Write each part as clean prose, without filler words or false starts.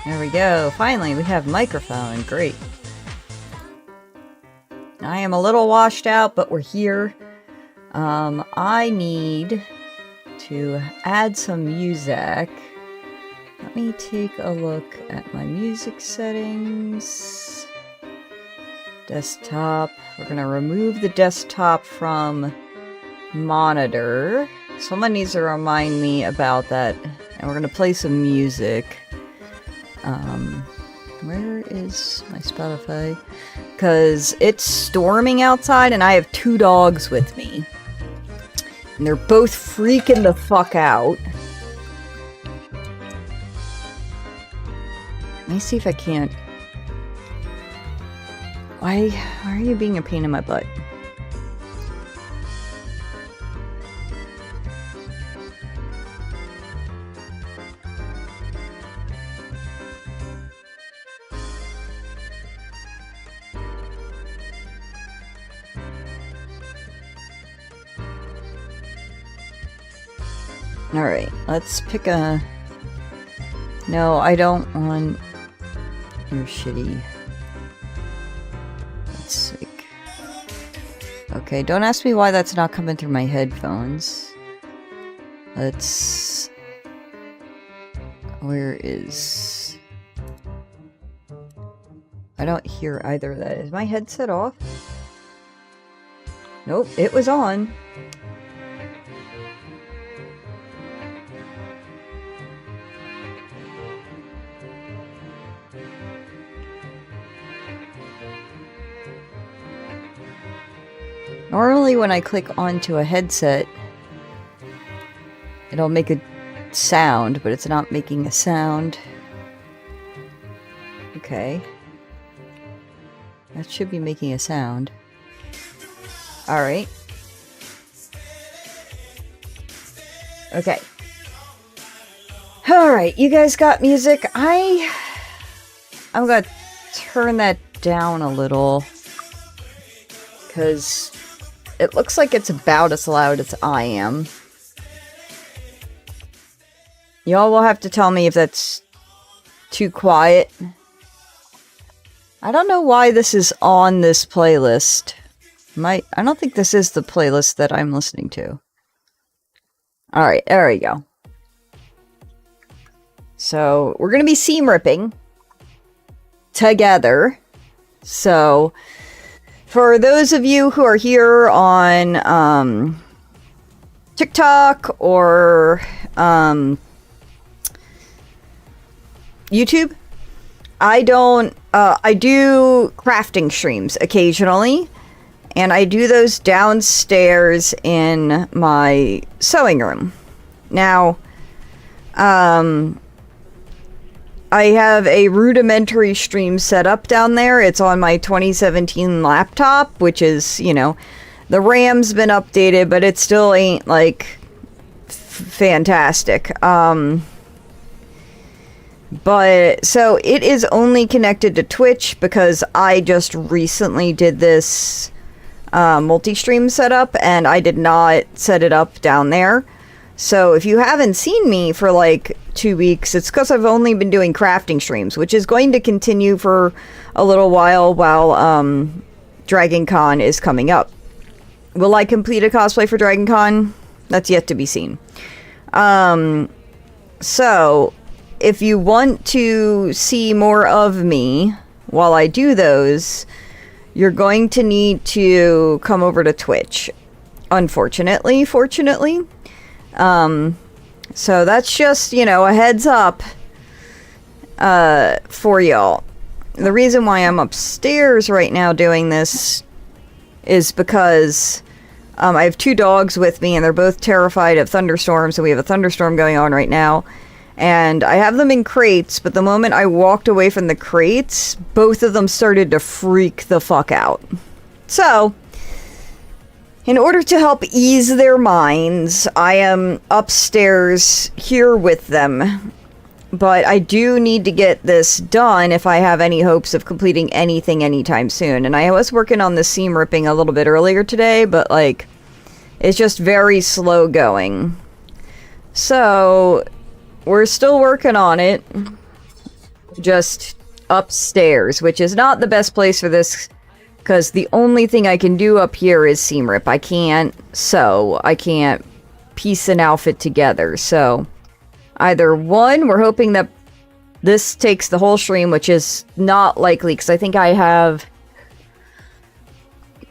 There we go. Finally, we have microphone. Great. I am a little washed out, but we're here. I need to add some music. Let me take a look at my music settings. Desktop. We're going to remove the desktop from monitor. Someone needs to remind me about that. And we're going to play some music. Where is my Spotify? Because it's storming outside and I have 2 dogs with me. And they're both freaking the fuck out. Let me see if I can't. Why are you being a pain in my butt? Alright, let's pick a... No, I don't want your shitty... Let's see. Okay, don't ask me why that's not coming through my headphones. Let's... Where is... I don't hear either of that. Is my headset off? Nope, it was on. Normally when I click onto a headset, it'll make a sound, but it's not making a sound. Okay. That should be making a sound. Alright. Okay. Alright, you guys got music. I'm gonna turn that down a little. Because it looks like it's about as loud as I am. Y'all will have to tell me if that's too quiet. I don't know why this is on this playlist. I don't think this is the playlist that I'm listening to. Alright, there we go. So, we're gonna be seam ripping together. So... For those of you who are here on TikTok or YouTube, I do crafting streams occasionally, and I do those downstairs in my sewing room. Now, I have a rudimentary stream set up down there. It's on my 2017 laptop, which is, you know, the RAM's been updated, but it still ain't, like, fantastic. But, so, it is only connected to Twitch because I just recently did this multi-stream setup, and I did not set it up down there. So, if you haven't seen me for, like, 2 weeks, it's because I've only been doing crafting streams, which is going to continue for a little while Dragon Con is coming up. Will I complete a cosplay for Dragon Con? That's yet to be seen. So, if you want to see more of me while I do those, you're going to need to come over to Twitch. Unfortunately, fortunately. So that's just, you know, a heads up for y'all. The reason why I'm upstairs right now doing this is because I have 2 dogs with me and they're both terrified of thunderstorms, and we have a thunderstorm going on right now. And I have them in crates, but the moment I walked away from the crates, both of them started to freak the fuck out. So, in order to help ease their minds, I am upstairs here with them. But I do need to get this done if I have any hopes of completing anything anytime soon. And I was working on the seam ripping a little bit earlier today, but like, it's just very slow going. So, we're still working on it. just upstairs, which is not the best place for this, because the only thing I can do up here is seam rip. I can't sew. I can't piece an outfit together. So either one, we're hoping that this takes the whole stream, which is not likely, because I think I have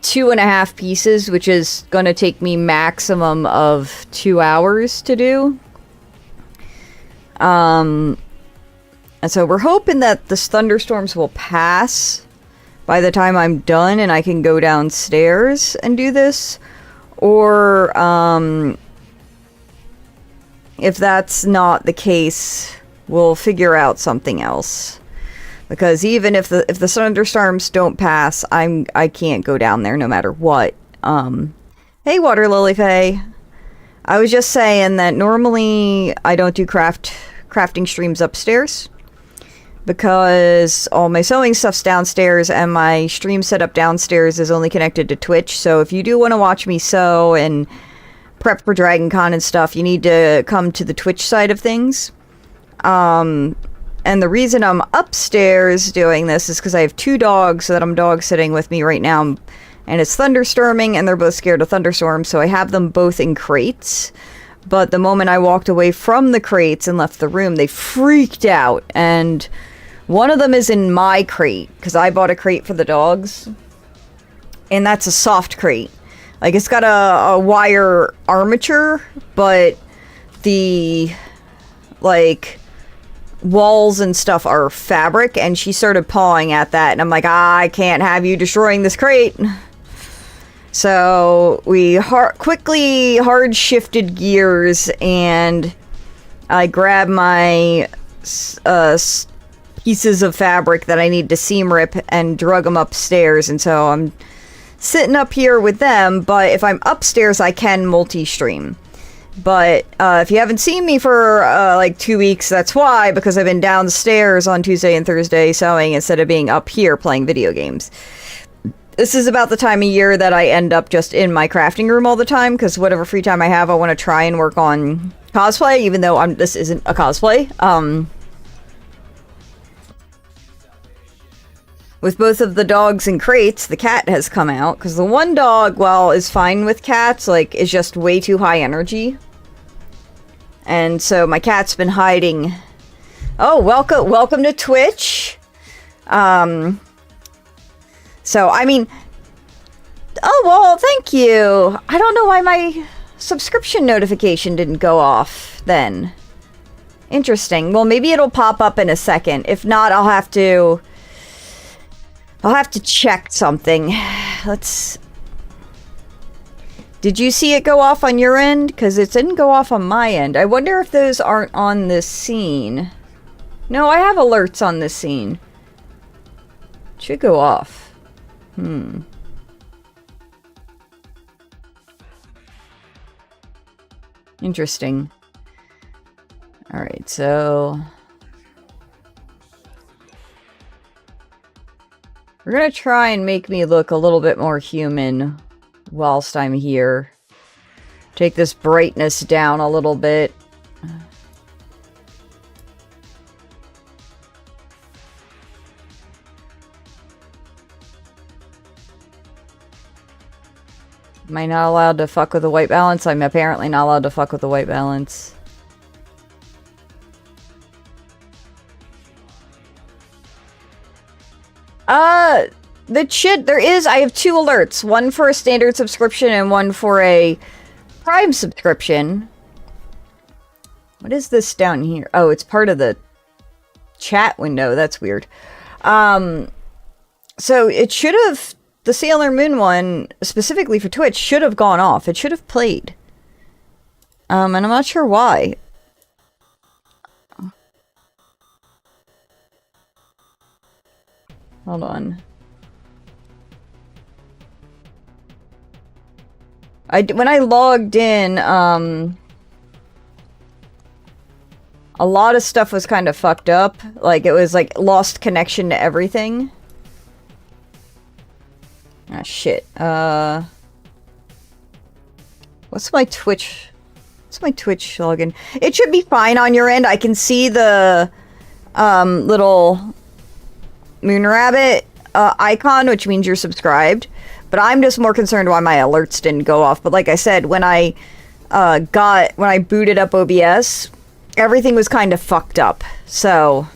2.5 pieces, which is going to take me maximum of 2 hours to do. And so we're hoping that the thunderstorms will pass by the time I'm done and I can go downstairs and do this. Or, if that's not the case, we'll figure out something else. Because even if the thunderstorms don't pass, I can't go down there no matter what. Hey, Water Lily Faye. I was just saying that normally I don't do crafting streams upstairs, because all my sewing stuff's downstairs and my stream setup downstairs is only connected to Twitch. So if you do want to watch me sew and prep for Dragon Con and stuff, you need to come to the Twitch side of things. And the reason I'm upstairs doing this is because I have 2 dogs that I'm dog sitting with me right now, and it's thunderstorming and they're both scared of thunderstorms, so I have them both in crates. But the moment I walked away from the crates and left the room, they freaked out, and one of them is in my crate, because I bought a crate for the dogs, and that's a soft crate. Like, it's got a wire armature, but the, like, walls and stuff are fabric, and she started pawing at that, and I'm like, I can't have you destroying this crate. So we quickly hard shifted gears, and I grabbed my pieces of fabric that I need to seam rip and drug them upstairs, and so I'm sitting up here with them. But if I'm upstairs, I can multi-stream. But if you haven't seen me for like 2 weeks, that's why, because I've been downstairs on Tuesday and Thursday sewing instead of being up here playing video games. This is about the time of year that I end up just in my crafting room all the time, because whatever free time I have, I want to try and work on cosplay, even though this isn't a cosplay. With both of the dogs in crates, the cat has come out, because the one dog, while is fine with cats, like, is just way too high energy. And so my cat's been hiding. Oh, welcome to Twitch. So, I mean, oh, well, thank you. I don't know why my subscription notification didn't go off then. Interesting. Well, maybe it'll pop up in a second. If not, I'll have to check something. Did you see it go off on your end? Because it didn't go off on my end. I wonder if those aren't on this scene. No, I have alerts on this scene. It should go off. Interesting. Alright, so we're gonna try and make me look a little bit more human whilst I'm here. Take this brightness down a little bit. Am I not allowed to fuck with the white balance? I'm apparently not allowed to fuck with the white balance. I have 2 alerts. One for a standard subscription and one for a Prime subscription. What is this down here? Oh, it's part of the chat window. That's weird. So it should have, the Sailor Moon one, specifically for Twitch, should have gone off. It should have played. And I'm not sure why. Hold on. When I logged in, a lot of stuff was kind of fucked up. Like, it was like lost connection to everything. Ah, shit. What's my Twitch login? It should be fine on your end. I can see the little moon rabbit icon, which means you're subscribed. But I'm just more concerned why my alerts didn't go off. But like I said, when I booted up OBS, everything was kind of fucked up. So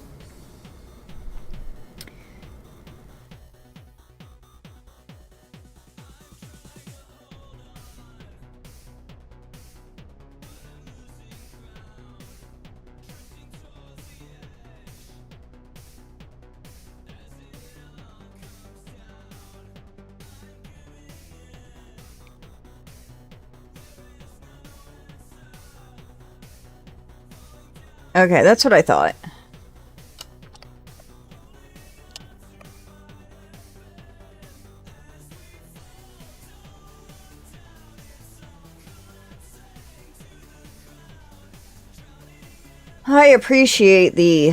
okay, that's what I thought. I appreciate the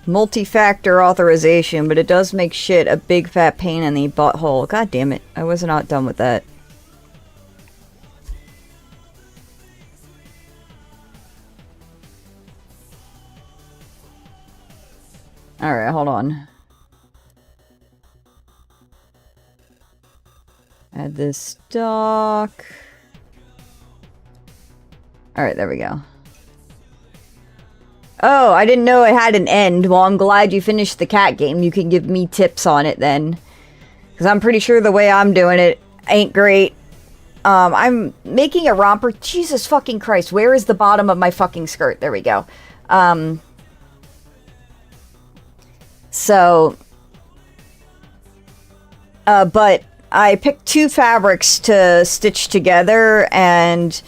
multi-factor authorization, but it does make shit a big fat pain in the butthole. God damn it. I was not done with that. Alright, hold on. Add this dock. Alright, there we go. Oh, I didn't know it had an end. Well, I'm glad you finished the cat game. You can give me tips on it then. Because I'm pretty sure the way I'm doing it ain't great. I'm making a romper. Jesus fucking Christ, where is the bottom of my fucking skirt? There we go. But I picked two fabrics to stitch together, and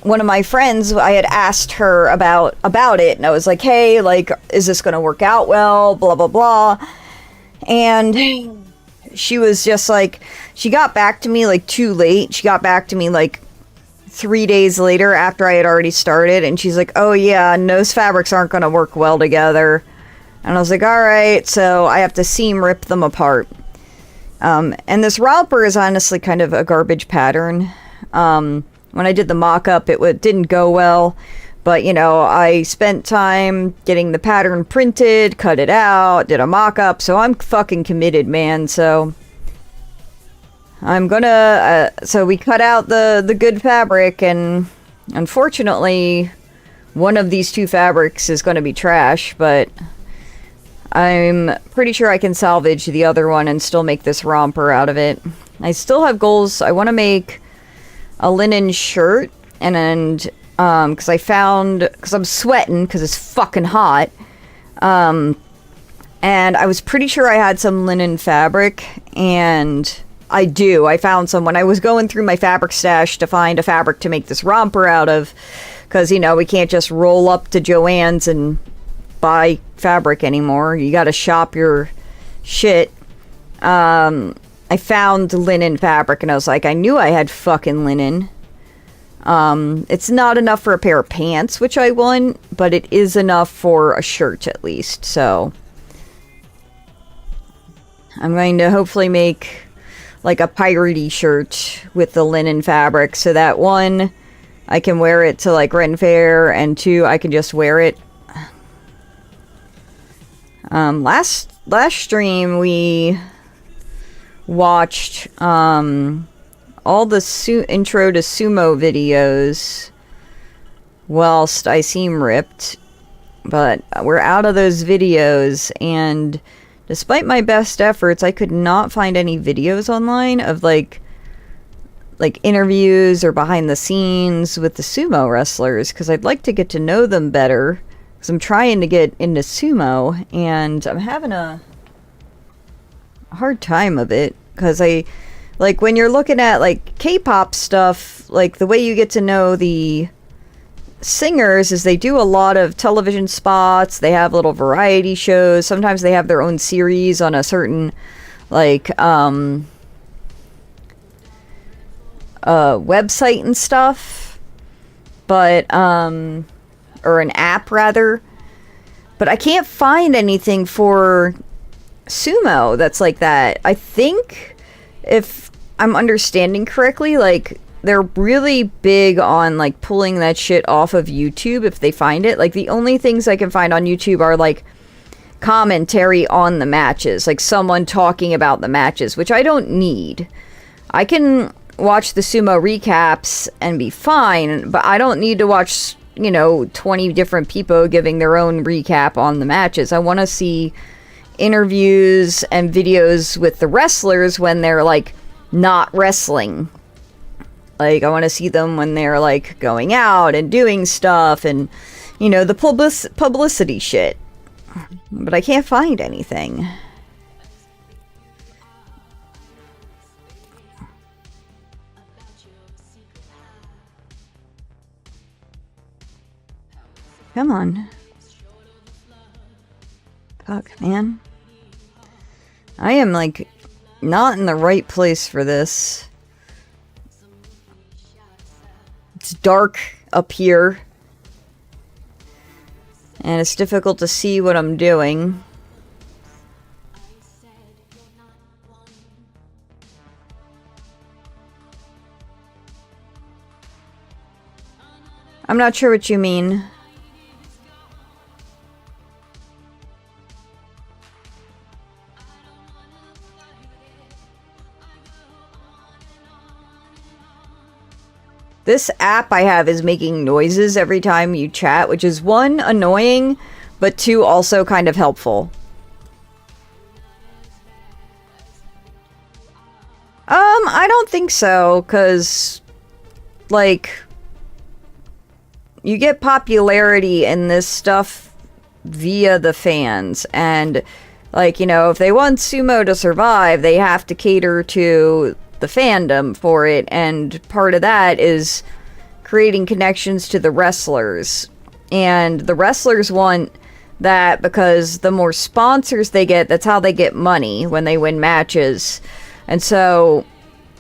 one of my friends, I had asked her about it, and I was like, hey, like, is this gonna work out well, blah, blah, blah, and she was just like, she got back to me, like, too late. She got back to me, like, 3 days later after I had already started, and she's like, oh, yeah, those fabrics aren't gonna work well together. And I was like, alright, so I have to seam rip them apart. And this romper is honestly kind of a garbage pattern. When I did the mock-up, it didn't go well. But, you know, I spent time getting the pattern printed, cut it out, did a mock-up. So I'm fucking committed, man. So I'm gonna... so we cut out the good fabric, and unfortunately, one of these two fabrics is gonna be trash, but I'm pretty sure I can salvage the other one and still make this romper out of it. I still have goals. I want to make a linen shirt, and because I'm sweating because it's fucking hot, and I was pretty sure I had some linen fabric, and I found some when I was going through my fabric stash to find a fabric to make this romper out of, because, you know, we can't just roll up to Joann's and buy fabric anymore. You gotta shop your shit. I found linen fabric, and I was like, I knew I had fucking linen. It's not enough for a pair of pants, which I want, but it is enough for a shirt at least. So I'm going to hopefully make like a piratey shirt with the linen fabric, so that one, I can wear it to like Ren Fair, and two, I can just wear it. Last stream we watched all the intro to sumo videos whilst I seam ripped, but we're out of those videos, and despite my best efforts, I could not find any videos online of like interviews or behind the scenes with the sumo wrestlers, because I'd like to get to know them better. Because I'm trying to get into sumo, and I'm having a hard time of it. Because like, when you're looking at, like, K-pop stuff, like, the way you get to know the singers is they do a lot of television spots. They have little variety shows. Sometimes they have their own series on a certain, like, website and stuff. But, or an app rather, but I can't find anything for sumo that's like that. I think, if I'm understanding correctly, like, they're really big on like pulling that shit off of YouTube if they find it. Like the only things I can find on YouTube are like commentary on the matches, like someone talking about the matches, which I don't need. I can watch the sumo recaps and be fine, but I don't need to watch, you know, 20 different people giving their own recap on the matches. I want to see interviews and videos with the wrestlers when they're like not wrestling. Like I want to see them when they're like going out and doing stuff and, you know, the publicity shit. But I can't find anything. Come on. Fuck, man. I am like not in the right place for this. It's dark up here. And it's difficult to see what I'm doing. I'm not sure what you mean. This app I have is making noises every time you chat, which is one, annoying, but two, also kind of helpful. I don't think so, because, like, you get popularity in this stuff via the fans, and, like, you know, if they want sumo to survive, they have to cater to the fandom for it, and part of that is creating connections to the wrestlers, and the wrestlers want that because the more sponsors they get, that's how they get money when they win matches. And so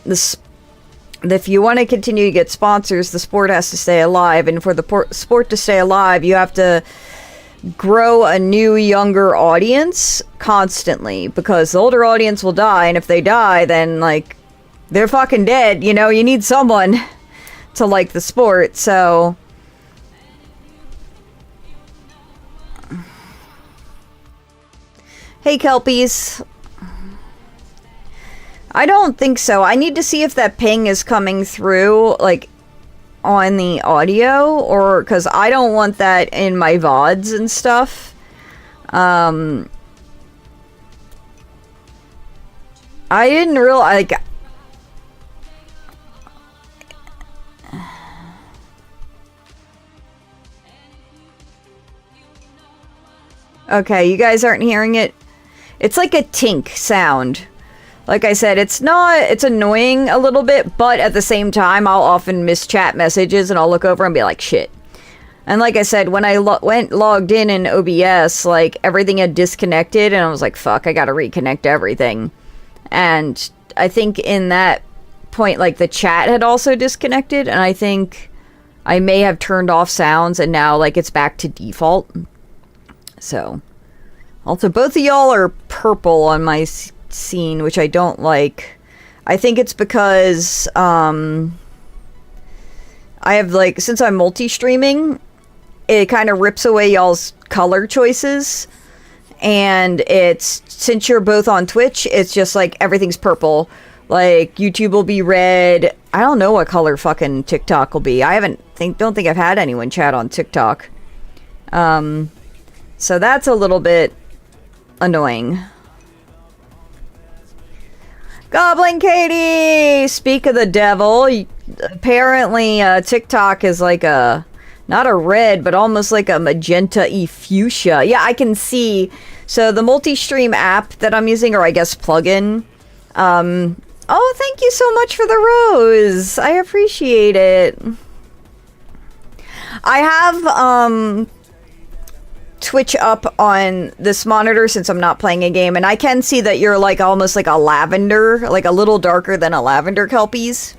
if you want to continue to get sponsors, the sport has to stay alive, and for the sport to stay alive, you have to grow a new, younger audience constantly, because the older audience will die, and if they die, then like they're fucking dead, you know? You need someone to like the sport, so... Hey, Kelpies. I don't think so. I need to see if that ping is coming through, like, on the audio, or... Because I don't want that in my VODs and stuff. I didn't realize... Like, okay, you guys aren't hearing it? It's like a tink sound. Like I said, it's annoying a little bit, but at the same time, I'll often miss chat messages and I'll look over and be like, shit. And like I said, when I logged in OBS, like everything had disconnected and I was like, fuck, I gotta reconnect everything. And I think in that point, like the chat had also disconnected, and I think I may have turned off sounds and now like it's back to default. So, also, both of y'all are purple on my scene, which I don't like. I think it's because, I have, like, since I'm multi-streaming, it kind of rips away y'all's color choices. And since you're both on Twitch, it's just, like, everything's purple. Like, YouTube will be red. I don't know what color fucking TikTok will be. I don't think I've had anyone chat on TikTok. So that's a little bit annoying. Goblin Katie! Speak of the devil. Apparently, TikTok is like not a red, but almost like a magenta-y fuchsia. Yeah, I can see. So the multi-stream app that I'm using, or I guess plugin. Oh, thank you so much for the rose. I appreciate it. I have, Twitch up on this monitor since I'm not playing a game, and I can see that you're like almost like a lavender, like a little darker than a lavender, Kelpies.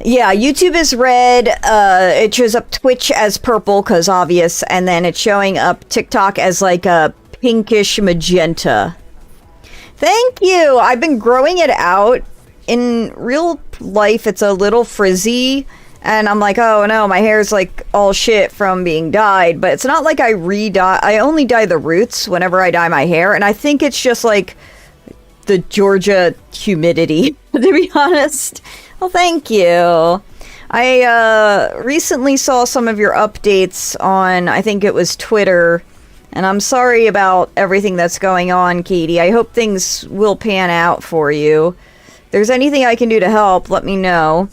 Yeah, YouTube is red, it shows up Twitch as purple, cause obvious, and then it's showing up TikTok as like a pinkish magenta. Thank you! I've been growing it out in real life it's a little frizzy, and I'm like, oh no, my hair's like all shit from being dyed. But it's not like I re-dye. I only dye the roots whenever I dye my hair, and I think it's just like the Georgia humidity, to be honest. Well, thank you. I recently saw some of your updates on, I think it was Twitter, and I'm sorry about everything that's going on, Katie. I hope things will pan out for you. If there's anything I can do to help, let me know.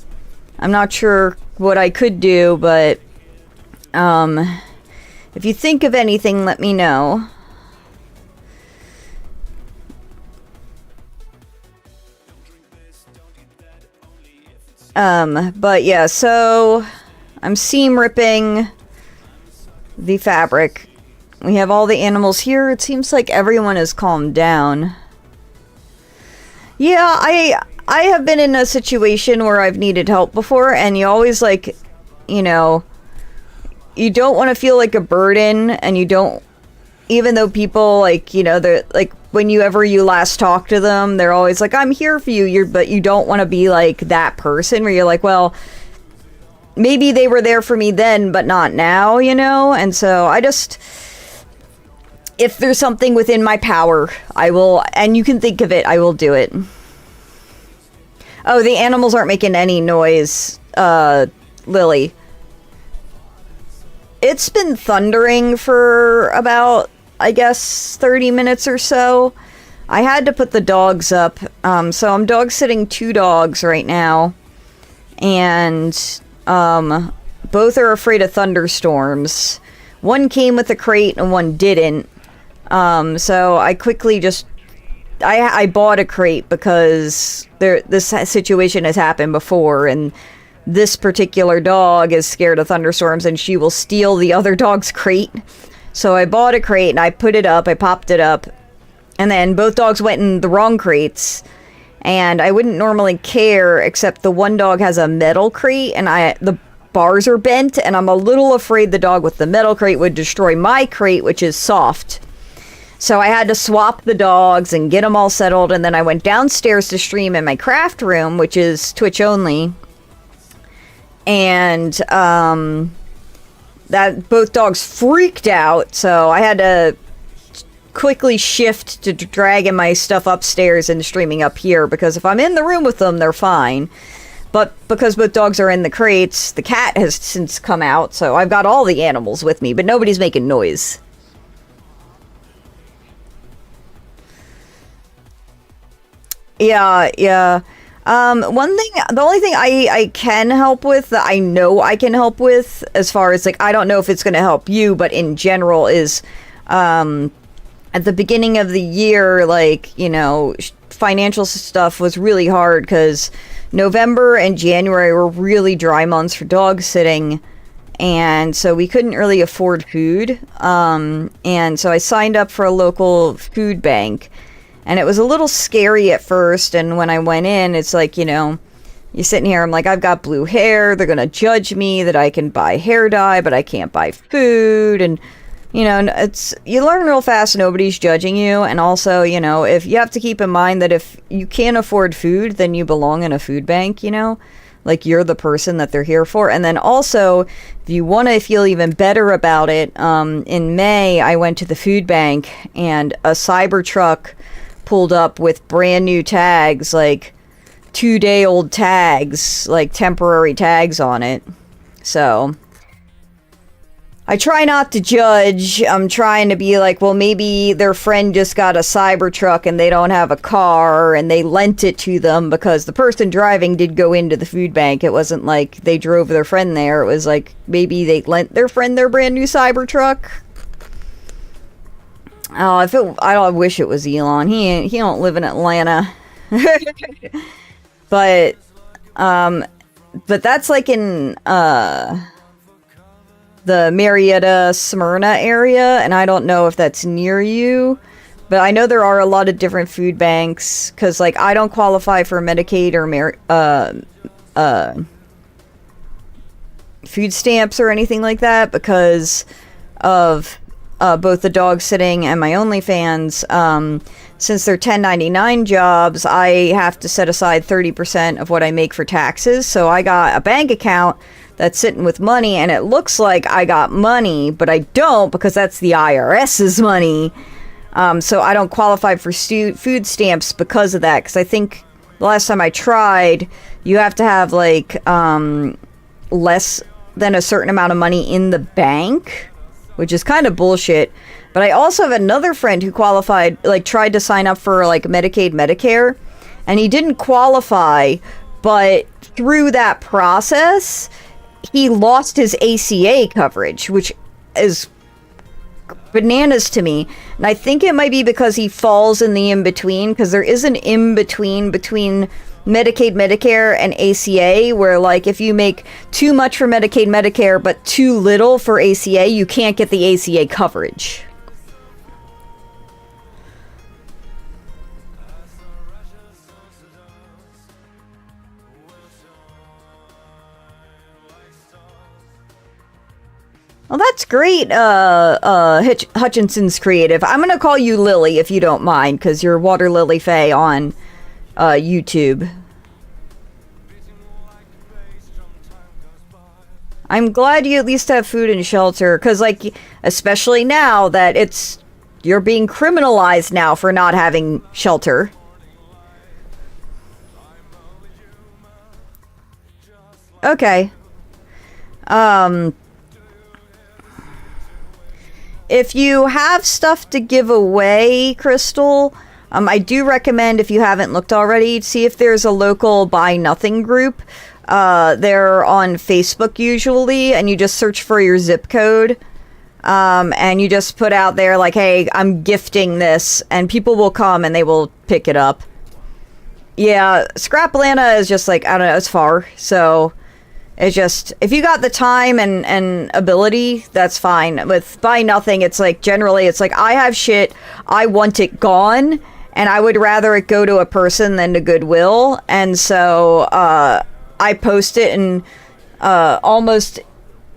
I'm not sure what I could do, but if you think of anything, let me know. But yeah, so I'm seam ripping the fabric. We have all the animals here. It seems like everyone has calmed down. Yeah, I have been in a situation where I've needed help before, and you always like, you know, you don't want to feel like a burden, and you don't, even though people like, you know, they're like, whenever you last talk to them, they're always like, I'm here for you. But you don't want to be like that person where you're like, well, maybe they were there for me then, but not now, you know? And so I just, if there's something within my power, I will, and you can think of it, I will do it. Oh, the animals aren't making any noise, Lily. It's been thundering for about, I guess, 30 minutes or so. I had to put the dogs up. So I'm dog sitting 2 dogs right now. And both are afraid of thunderstorms. One came with a crate and one didn't. So I quickly just... I bought a crate because this situation has happened before, and this particular dog is scared of thunderstorms, and she will steal the other dog's crate. So I bought a crate and I put it up, I popped it up, and then both dogs went in the wrong crates. And I wouldn't normally care, except the one dog has a metal crate, and the bars are bent, and I'm a little afraid the dog with the metal crate would destroy my crate, which is soft. So I had to swap the dogs and get them all settled, and then I went downstairs to stream in my craft room, which is Twitch only. And that both dogs freaked out, so I had to quickly shift to dragging my stuff upstairs and streaming up here, because if I'm in the room with them, they're fine. But because both dogs are in the crates, the cat has since come out, so I've got all the animals with me, but nobody's making noise. Yeah. The only thing I can help with, that I know I can help with, as far as, like, I don't know if it's going to help you, but in general is, at the beginning of the year, like, you know, financial stuff was really hard, because November and January were really dry months for dog sitting, and so we couldn't really afford food, and so I signed up for a local food bank. And it was a little scary at first, and when I went in, it's like, you know, you're sitting here, I'm like, I've got blue hair, they're gonna judge me that I can buy hair dye, but I can't buy food, and, you know, you learn real fast, nobody's judging you, and also, you know, if you have to keep in mind that if you can't afford food, then you belong in a food bank, you know? Like, you're the person that they're here for. And then also, if you want to feel even better about it, in May, I went to the food bank, and a Cybertruck pulled up with brand new tags, like 2-day-old tags, like temporary tags on it. So I try not to judge. I'm trying to be like, well, maybe their friend just got a Cybertruck and they don't have a car, and they lent it to them, because the person driving did go into the food bank. It wasn't like they drove their friend there. It was like maybe they lent their friend their brand new Cybertruck. Oh, I wish it was Elon. He don't live in Atlanta. But that's like in the Marietta, Smyrna area, and I don't know if that's near you, but I know there are a lot of different food banks, because, like, I don't qualify for Medicaid or food stamps or anything like that because of both the dog sitting and my OnlyFans. since they're 1099 jobs, I have to set aside 30% of what I make for taxes. So I got a bank account that's sitting with money, and it looks like I got money, but I don't, because that's the IRS's money. So I don't qualify for food stamps because of that, because I think the last time I tried, you have to have like less than a certain amount of money in the bank, which is kind of bullshit. But I also have another friend who qualified, like tried to sign up for like Medicaid, Medicare, and he didn't qualify, but through that process, he lost his ACA coverage, which is bananas to me. And I think it might be because he falls in the in-between, because there is an in-between between Medicaid, Medicare, and ACA, where like if you make too much for Medicaid, Medicare, but too little for ACA, you can't get the ACA coverage. Well, that's great, Hutchinson's Creative. I'm gonna call you Lily if you don't mind, because you're Water Lily Faye on YouTube. I'm glad you at least have food and shelter, because, like, especially now that you're being criminalized now for not having shelter. Okay. If you have stuff to give away, Crystal, I do recommend, if you haven't looked already, see if there's a local Buy Nothing group. They're on Facebook usually, and you just search for your zip code. And you just put out there like, hey, I'm gifting this, and people will come and they will pick it up. Yeah, Scrap Atlanta is just like, I don't know, it's far, so it's just, if you got the time and ability, that's fine. With Buy Nothing, it's like, generally, it's like, I have shit, I want it gone, and I would rather it go to a person than to Goodwill, and so, I post it, and, almost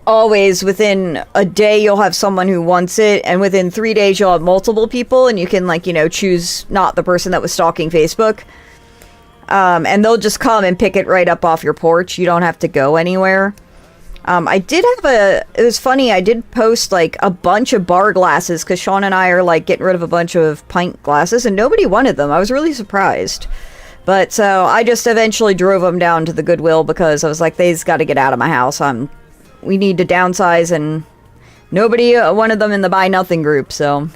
always within a day, you'll have someone who wants it, and within 3 days, you'll have multiple people, and you can, like, you know, choose not the person that was stalking Facebook. And they'll just come and pick it right up off your porch. You don't have to go anywhere. I did have it was funny, I did post like a bunch of bar glasses, because Sean and I are like getting rid of a bunch of pint glasses, and nobody wanted them. I was really surprised. But so I just eventually drove them down to the Goodwill, because I was like, they's got to get out of my house. We need to downsize, and nobody wanted them in the Buy Nothing group, so.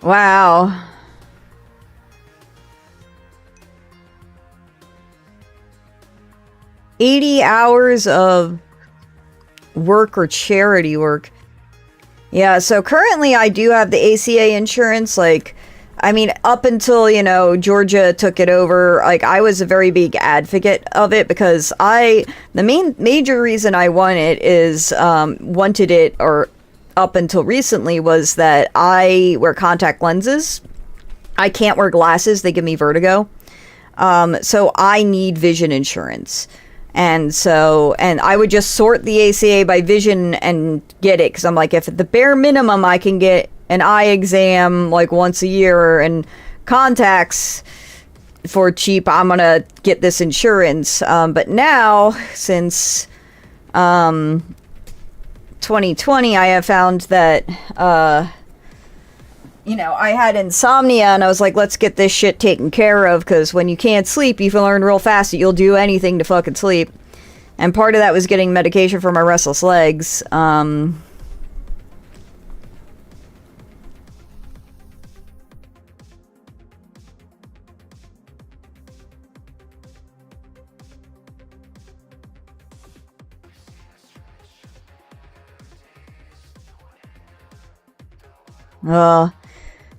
Wow. $80 hours of work or charity work. Yeah, so currently I do have the ACA insurance. Like, I mean, up until, you know, Georgia took it over, like, I was a very big advocate of it, because the major reason I wanted it, or up until recently, was that I wear contact lenses. I can't wear glasses. They give me vertigo. So I need vision insurance. And I would just sort the ACA by vision and get it. Because I'm like, if at the bare minimum I can get an eye exam like once a year and contacts for cheap, I'm going to get this insurance. But now, since 2020, I have found that, you know, I had insomnia, and I was like, let's get this shit taken care of, because when you can't sleep, you can learn real fast that you'll do anything to fucking sleep. And part of that was getting medication for my restless legs.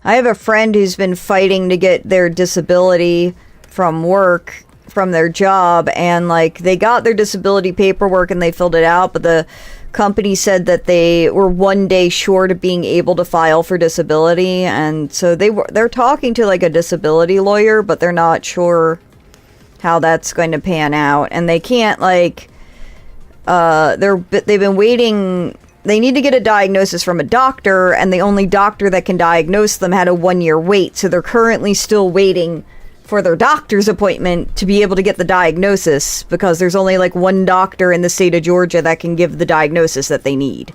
I have a friend who's been fighting to get their disability from work from their job, and like they got their disability paperwork and they filled it out, but the company said that they were 1 day short of being able to file for disability, and so they're talking to like a disability lawyer, but they're not sure how that's going to pan out, and they can't like they've been waiting. They need to get a diagnosis from a doctor, and the only doctor that can diagnose them had a 1 year wait, so they're currently still waiting for their doctor's appointment to be able to get the diagnosis, because there's only like one doctor in the state of Georgia that can give the diagnosis that they need.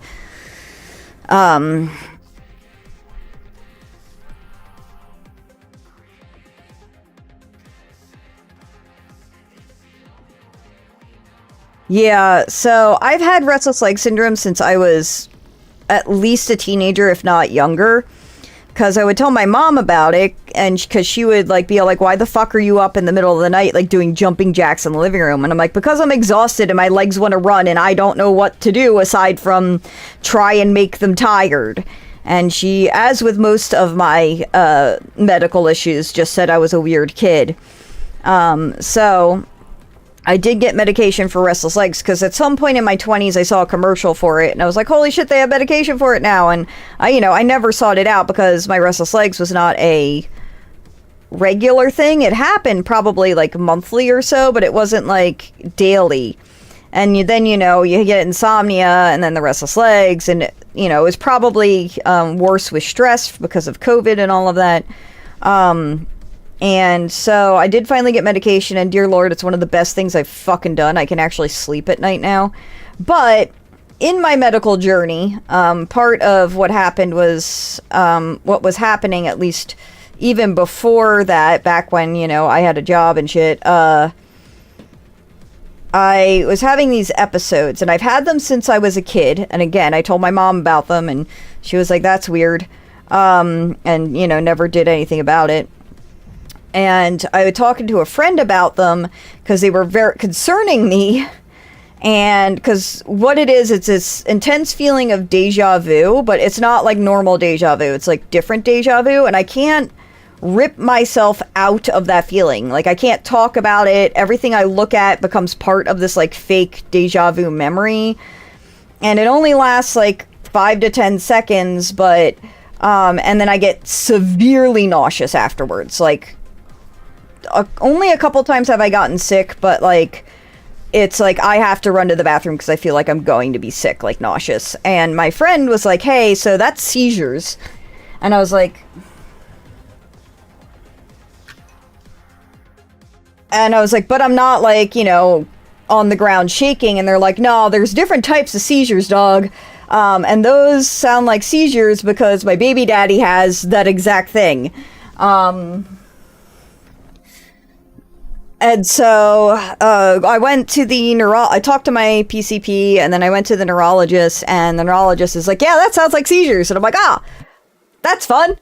Yeah, so I've had restless leg syndrome since I was at least a teenager, if not younger. Because I would tell my mom about it, and because she would like be like, "Why the fuck are you up in the middle of the night like doing jumping jacks in the living room?" And I'm like, "Because I'm exhausted and my legs want to run and I don't know what to do aside from try and make them tired." And she, as with most of my medical issues, just said I was a weird kid. So I did get medication for restless legs, because at some point in my 20s I saw a commercial for it and I was like, holy shit, they have medication for it now. And I never sought it out because my restless legs was not a regular thing. It happened probably like monthly or so, but it wasn't like daily. And then you get insomnia and then the restless legs, and it was probably worse with stress because of COVID and all of that. And so I did finally get medication, and dear Lord, it's one of the best things I've fucking done. I can actually sleep at night now. But in my medical journey, part of what happened was what was happening, at least even before that, back when, I had a job and shit. I was having these episodes, and I've had them since I was a kid. And again, I told my mom about them, and she was like, that's weird. And, never did anything about it. And I was talking to a friend about them because they were very concerning me. And because what it is, it's this intense feeling of deja vu, but it's not like normal deja vu. It's like different deja vu. And I can't rip myself out of that feeling. Like, I can't talk about it. Everything I look at becomes part of this like fake deja vu memory. And it only lasts like 5 to 10 seconds, but and then I get severely nauseous afterwards. Like, only a couple times have I gotten sick, but like it's like I have to run to the bathroom because I feel like I'm going to be sick, like nauseous. And my friend was like, hey, so that's seizures. And I was like, but I'm not like, on the ground shaking. And they're like, no, there's different types of seizures, dog. And those sound like seizures because my baby daddy has that exact thing. And so I went to I talked to my PCP, and then I went to the neurologist, and the neurologist is like, yeah, that sounds like seizures. And I'm like, that's fun.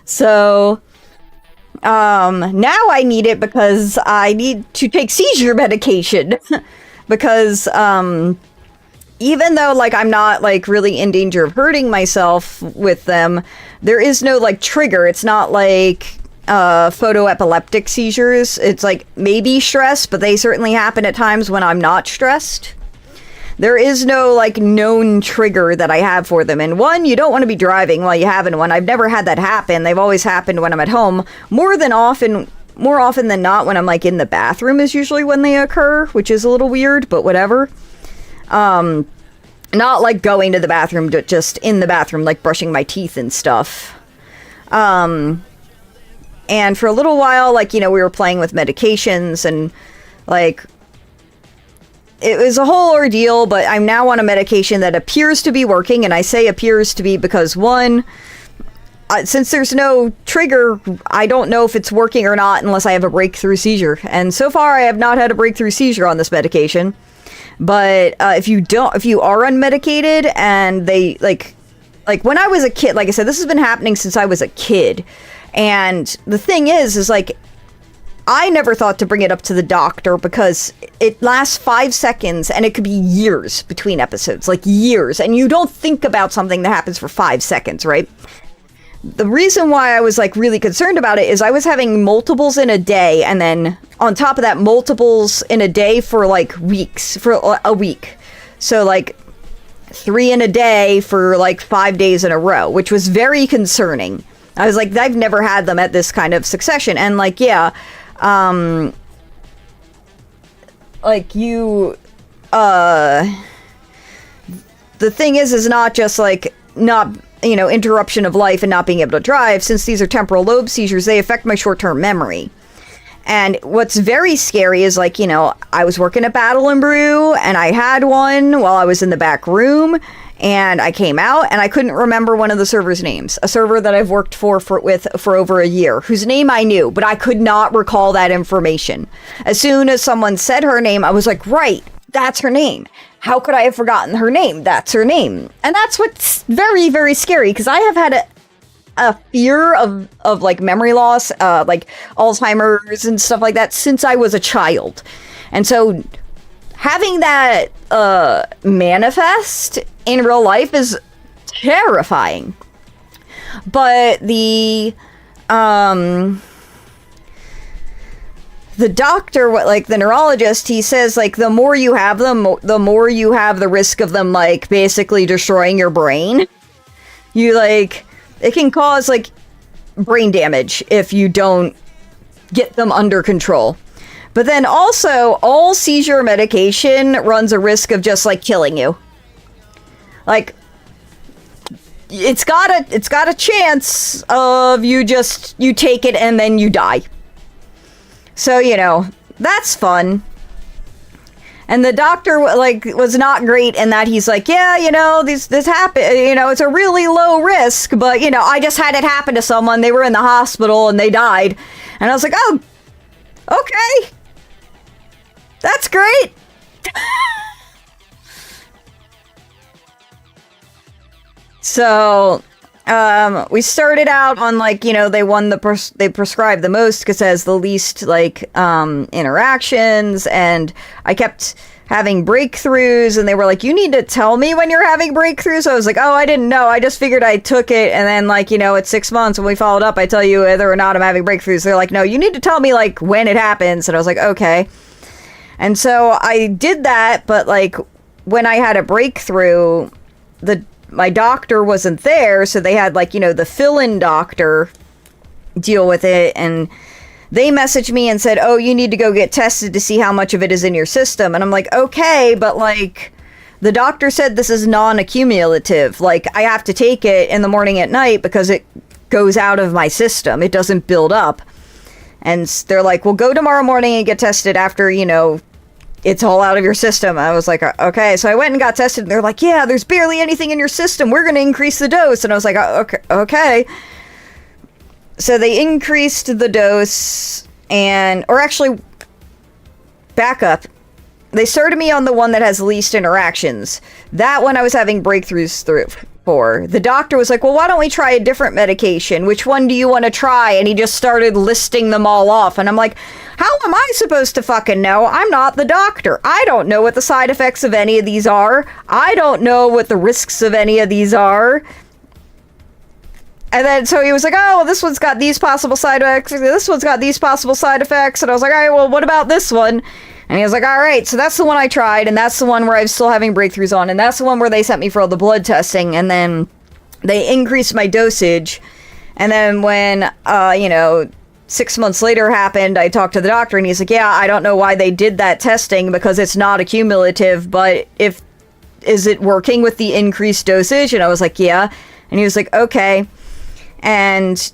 So now I need it because I need to take seizure medication because even though like I'm not like really in danger of hurting myself with them, there is no like trigger. It's not like photoepileptic seizures. It's like maybe stress, but they certainly happen at times when I'm not stressed. There is no like known trigger that I have for them. And one, you don't want to be driving while you having one. I've never had that happen. They've always happened when I'm at home. More often than not, when I'm like in the bathroom is usually when they occur, which is a little weird, but whatever. Not like going to the bathroom, but just in the bathroom, like brushing my teeth and stuff. And for a little while, like, we were playing with medications and, like, it was a whole ordeal, but I'm now on a medication that appears to be working, and I say appears to be because, one, since there's no trigger, I don't know if it's working or not unless I have a breakthrough seizure. And so far, I have not had a breakthrough seizure on this medication. But if you are unmedicated and they, like when I was a kid, like I said, this has been happening since I was a kid. And the thing is like, I never thought to bring it up to the doctor because it lasts 5 seconds and it could be years between episodes, like years. And you don't think about something that happens for 5 seconds, right? the reason why I was like really concerned about it is I was having multiples in a day, and then on top of that, multiples in a day for like weeks, for a week. So like 3 in a day for like 5 days in a row, which was very concerning. I was like, I've never had them at this kind of succession. And like, yeah, like you, the thing is not just like not, you know, interruption of life and not being able to drive. Since these are temporal lobe seizures, they affect my short-term memory. And what's very scary is, like, you know, I was working at Battle and Brew, and I had one while I was in the back room, and I came out, and I couldn't remember one of the servers' names. A server that I've worked for over a year, whose name I knew, but I could not recall that information. As soon as someone said her name, I was like, right, that's her name. How could I have forgotten her name? That's her name. And that's what's very, very scary, because I have had a fear of like memory loss, like Alzheimer's and stuff like that since I was a child. And so having that manifest in real life is terrifying. But the doctor, like the neurologist, he says like the more you have them, the more you have the risk of them like basically destroying your brain. You like, it can cause like brain damage if you don't get them under control. But then also, all seizure medication runs a risk of just like killing you. Like, it's got a chance of you take it and then you die. So, you know, that's fun. And the doctor like was not great in that he's like, yeah, you know, this happen, you know, it's a really low risk, but you know, I just had it happen to someone. They were in the hospital and they died. And I was like, oh, okay. That's great. So, we started out on like, you know, they prescribed the most because it has the least like interactions, and I kept having breakthroughs, and they were like, you need to tell me when you're having breakthroughs. I was like, oh, I didn't know. I just figured I took it, and then like, you know, at 6 months when we followed up, I tell you whether or not I'm having breakthroughs. They're like, no, you need to tell me like when it happens. And I was like, okay. And so I did that, but like when I had a breakthrough, my doctor wasn't there, so they had like, you know, the fill-in doctor deal with it, and they messaged me and said, oh, you need to go get tested to see how much of it is in your system. And I'm like, okay, but like the doctor said this is non-accumulative. Like I have to take it in the morning at night because it goes out of my system. It doesn't build up. And they're like, well, go tomorrow morning and get tested after, you know, it's all out of your system. I was like, okay. So I went and got tested, and they're like, yeah, there's barely anything in your system. We're going to increase the dose. And I was like, okay. So they increased the dose, or actually, back up. They started me on the one that has least interactions. That one I was having breakthroughs for. The doctor was like, well, why don't we try a different medication? Which one do you want to try? And he just started listing them all off. And I'm like, how am I supposed to fucking know? I'm not the doctor. I don't know what the side effects of any of these are. I don't know what the risks of any of these are. And then, so he was like, oh, well, this one's got these possible side effects. This one's got these possible side effects. And I was like, all right, well, what about this one? And he was like, all right, so that's the one I tried, and that's the one where I'm still having breakthroughs on, and that's the one where they sent me for all the blood testing, and then they increased my dosage. And then when, 6 months later happened, I talked to the doctor, and he's like, yeah, I don't know why they did that testing, because it's not accumulative, but is it working with the increased dosage? And I was like, yeah. And he was like, okay. And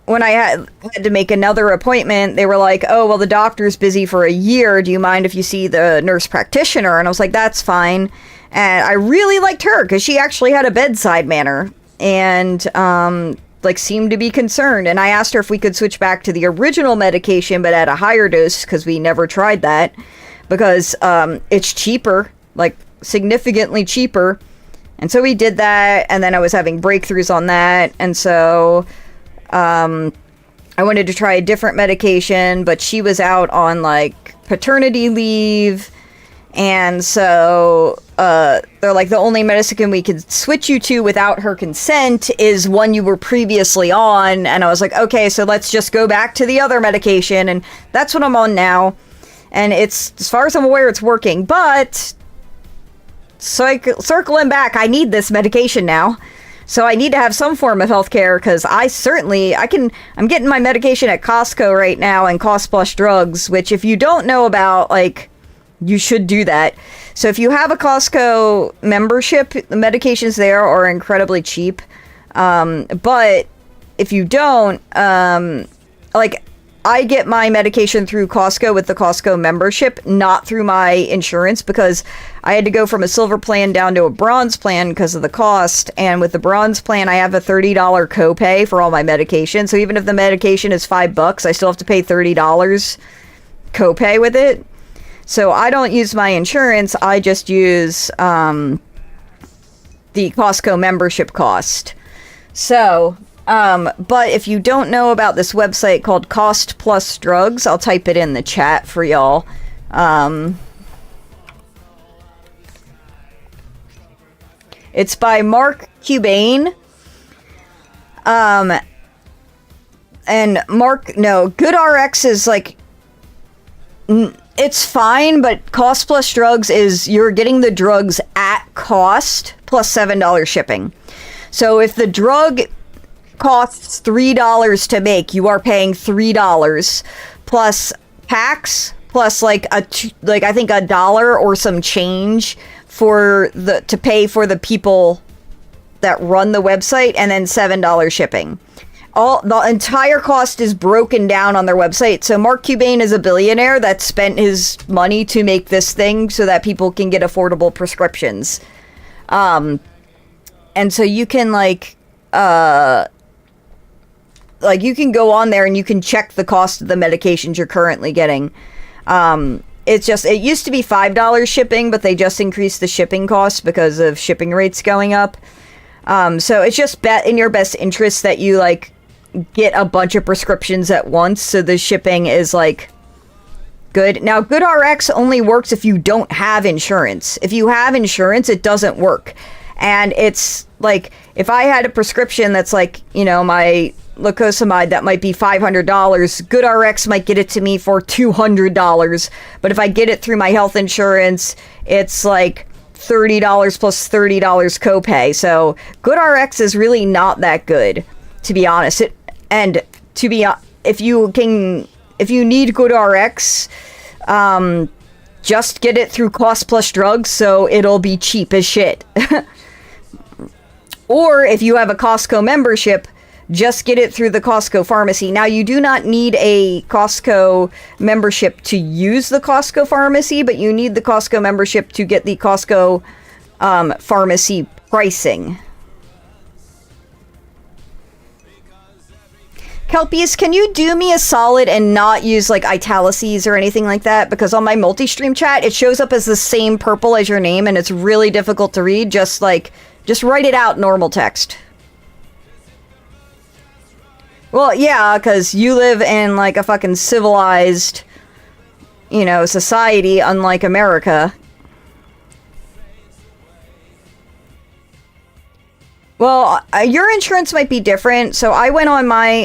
when I had to make another appointment, they were like, oh, well, the doctor's busy for a year. Do you mind if you see the nurse practitioner? And I was like, that's fine. And I really liked her because she actually had a bedside manner and, seemed to be concerned. And I asked her if we could switch back to the original medication, but at a higher dose, because we never tried that, because, it's cheaper, like significantly cheaper. And so we did that. And then I was having breakthroughs on that. And so, I wanted to try a different medication, but she was out on like paternity leave. And so they're like, the only medicine we could switch you to without her consent is one you were previously on. And I was like, okay, so let's just go back to the other medication. And that's what I'm on now. And it's, as far as I'm aware, it's working. But, circling back, I need this medication now. So I need to have some form of healthcare, because I'm getting my medication at Costco right now, and Cost Plus Drugs, which if you don't know about, like, you should do that. So if you have a Costco membership, the medications there are incredibly cheap. But if you don't, like, I get my medication through Costco with the Costco membership, not through my insurance, because I had to go from a silver plan down to a bronze plan because of the cost. And with the bronze plan, I have a $30 copay for all my medication. So even if the medication is $5, I still have to pay $30 copay with it. So I don't use my insurance. I just use the Costco membership cost. So, but if you don't know about this website called Cost Plus Drugs, I'll type it in the chat for y'all. It's by Mark Cubain. And GoodRx is like, it's fine, but Cost Plus Drugs is, you're getting the drugs at cost plus $7 shipping. So if the drug costs $3 to make, you are paying $3 plus tax, plus like I think $1 or some change to pay for the people that run the website, and then $7 shipping. The entire cost is broken down on their website. So Mark Cubain is a billionaire that spent his money to make this thing so that people can get affordable prescriptions. And so you can you can go on there and you can check the cost of the medications you're currently getting. It used to be $5 shipping, but they just increased the shipping cost because of shipping rates going up. So it's just in your best interest that you get a bunch of prescriptions at once, so the shipping is good. Now, GoodRx only works if you don't have insurance. If you have insurance, it doesn't work. And it's if I had a prescription that's my lacosamide that might be $500, GoodRx might get it to me for $200. But if I get it through my health insurance, it's $30 plus $30 copay. So GoodRx is really not that good, to be honest. If you need GoodRx, just get it through Cost Plus Drugs, so it'll be cheap as shit. Or if you have a Costco membership, just get it through the Costco pharmacy. Now, you do not need a Costco membership to use the Costco pharmacy, but you need the Costco membership to get the Costco pharmacy pricing. Kelpies, can you do me a solid and not use italices or anything like that? Because on my multi-stream chat, it shows up as the same purple as your name, and it's really difficult to read. Just write it out normal text. Well, yeah, because you live in a fucking civilized, society, unlike America. Well, your insurance might be different. So I went on my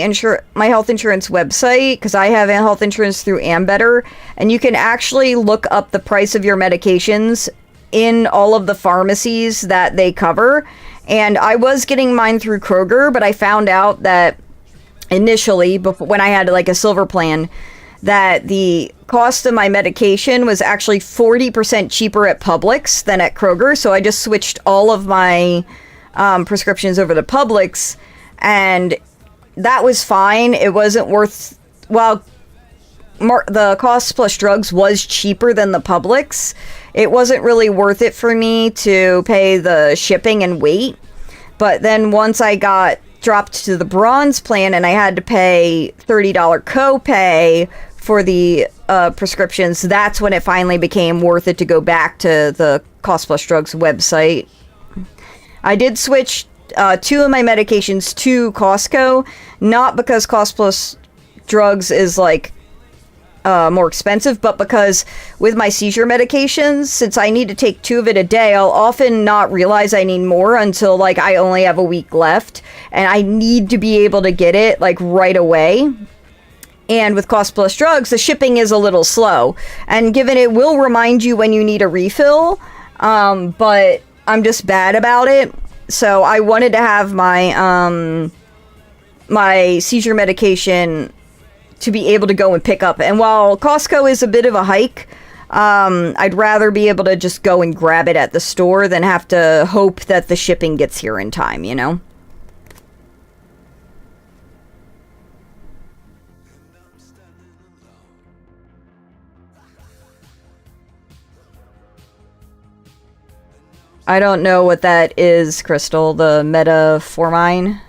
health insurance website, because I have health insurance through Ambetter, and you can actually look up the price of your medications in all of the pharmacies that they cover. And I was getting mine through Kroger, but I found out that initially, when I had a silver plan, that the cost of my medication was actually 40% cheaper at Publix than at Kroger. So I just switched all of my prescriptions over to Publix, and that was fine. It wasn't worth, the Cost Plus Drugs was cheaper than the Publix. It wasn't really worth it for me to pay the shipping and wait. But then once I got dropped to the bronze plan and I had to pay $30 copay for the prescriptions, that's when it finally became worth it to go back to the Cost Plus Drugs website. I did switch 2 of my medications to Costco, not because Cost Plus Drugs is more expensive, but because with my seizure medications, since I need to take 2 of it a day, I'll often not realize I need more until like I only have a week left, and I need to be able to get it like right away. And with Cost Plus Drugs, the shipping is a little slow, and given it will remind you when you need a refill, but I'm just bad about it. So I wanted to have my my seizure medication to be able to go and pick up. And while Costco is a bit of a hike, I'd rather be able to just go and grab it at the store than have to hope that the shipping gets here in time, you know? I don't know what that is, Crystal, the metformin.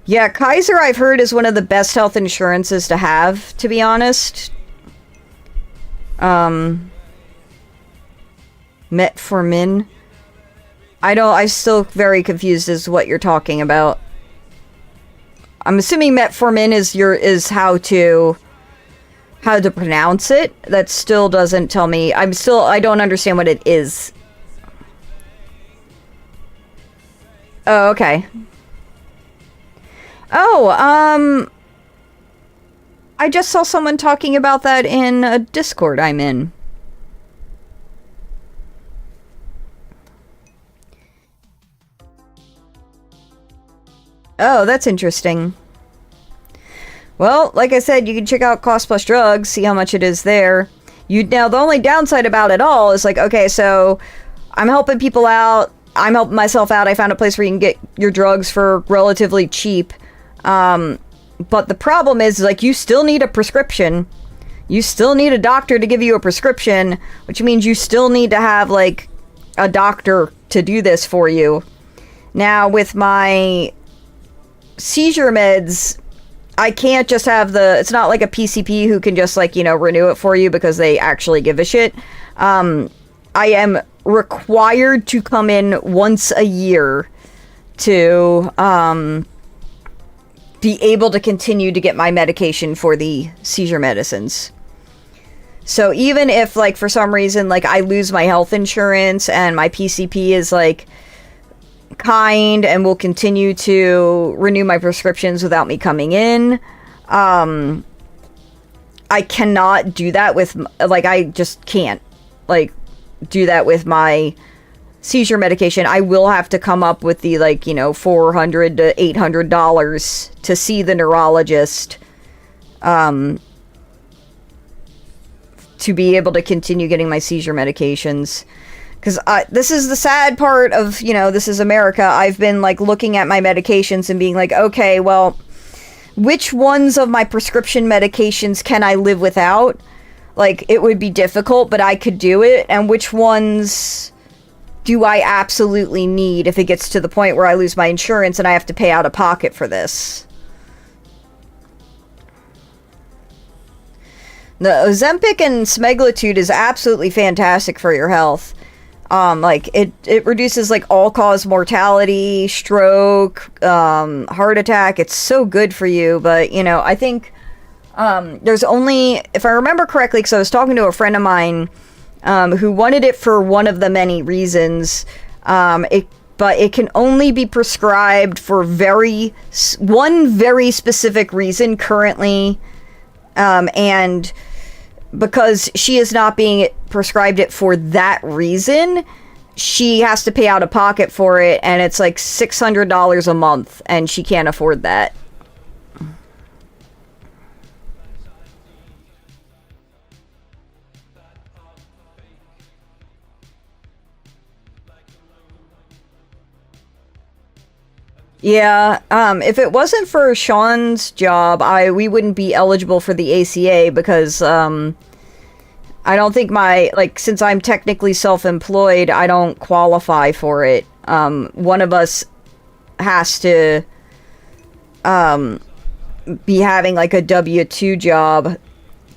Yeah, Kaiser, I've heard, is one of the best health insurances to have, to be honest. Metformin. I'm still very confused as to what you're talking about. I'm assuming metformin is how to pronounce it. That still doesn't tell me. I don't understand what it is. Oh, okay. Oh, I just saw someone talking about that in a Discord I'm in. Oh, that's interesting. Well, like I said, you can check out Cost Plus Drugs, see how much it is there. Now, the only downside about it all is like, okay, so I'm helping people out. I'm helping myself out. I found a place where you can get your drugs for relatively cheap. But the problem is, like, you still need a prescription. You still need a doctor to give you a prescription, which means you still need to have, like, a doctor to do this for you. Now, with my seizure meds, I can't just have it's not like a PCP who can just, like, you know, renew it for you because they actually give a shit. I am required to come in once a year to, be able to continue to get my medication for the seizure medicines. So even if, like, for some reason, like, I lose my health insurance and my PCP is, like, kind and will continue to renew my prescriptions without me coming in, I cannot do that with, like, I just can't, like, do that with my seizure medication. I will have to come up with the, like, you know, $400 to $800 to see the neurologist, to be able to continue getting my seizure medications. Because this is the sad part of, you know, this is America. I've been, like, looking at my medications and being like, okay, well, which ones of my prescription medications can I live without? Like, it would be difficult, but I could do it. And which ones do I absolutely need if it gets to the point where I lose my insurance and I have to pay out of pocket for this? The Ozempic and semaglutide is absolutely fantastic for your health. Like, it reduces, like, all-cause mortality, stroke, heart attack. It's so good for you, but, you know, I think, there's only, if I remember correctly, because I was talking to a friend of mine, who wanted it for one of the many reasons, but it can only be prescribed for one very specific reason currently, and because she is not being prescribed it for that reason, she has to pay out of pocket for it, and it's like $600 a month, and she can't afford that. Yeah, if it wasn't for Sean's job, we wouldn't be eligible for the ACA because, I don't think since I'm technically self-employed, I don't qualify for it. One of us has to, be having, like, a W-2 job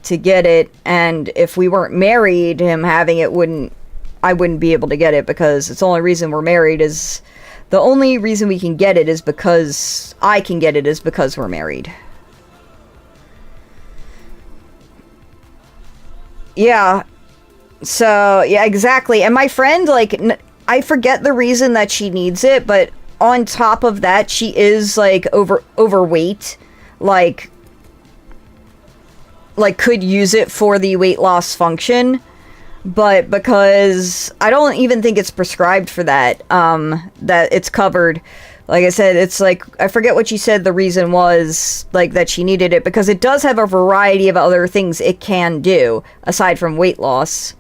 to get it, and if we weren't married, him having it I wouldn't be able to get it, because it's the only reason we're married is... The only reason we can get it is because I can get it is because we're married. Yeah. So, yeah, exactly. And my friend, like, I forget the reason that she needs it, but on top of that, she is, like, overweight. Like, could use it for the weight loss function. But because I don't even think it's prescribed for that, that it's covered. Like I said, it's like, I forget what she said the reason was, like, that she needed it, because it does have a variety of other things it can do, aside from weight loss.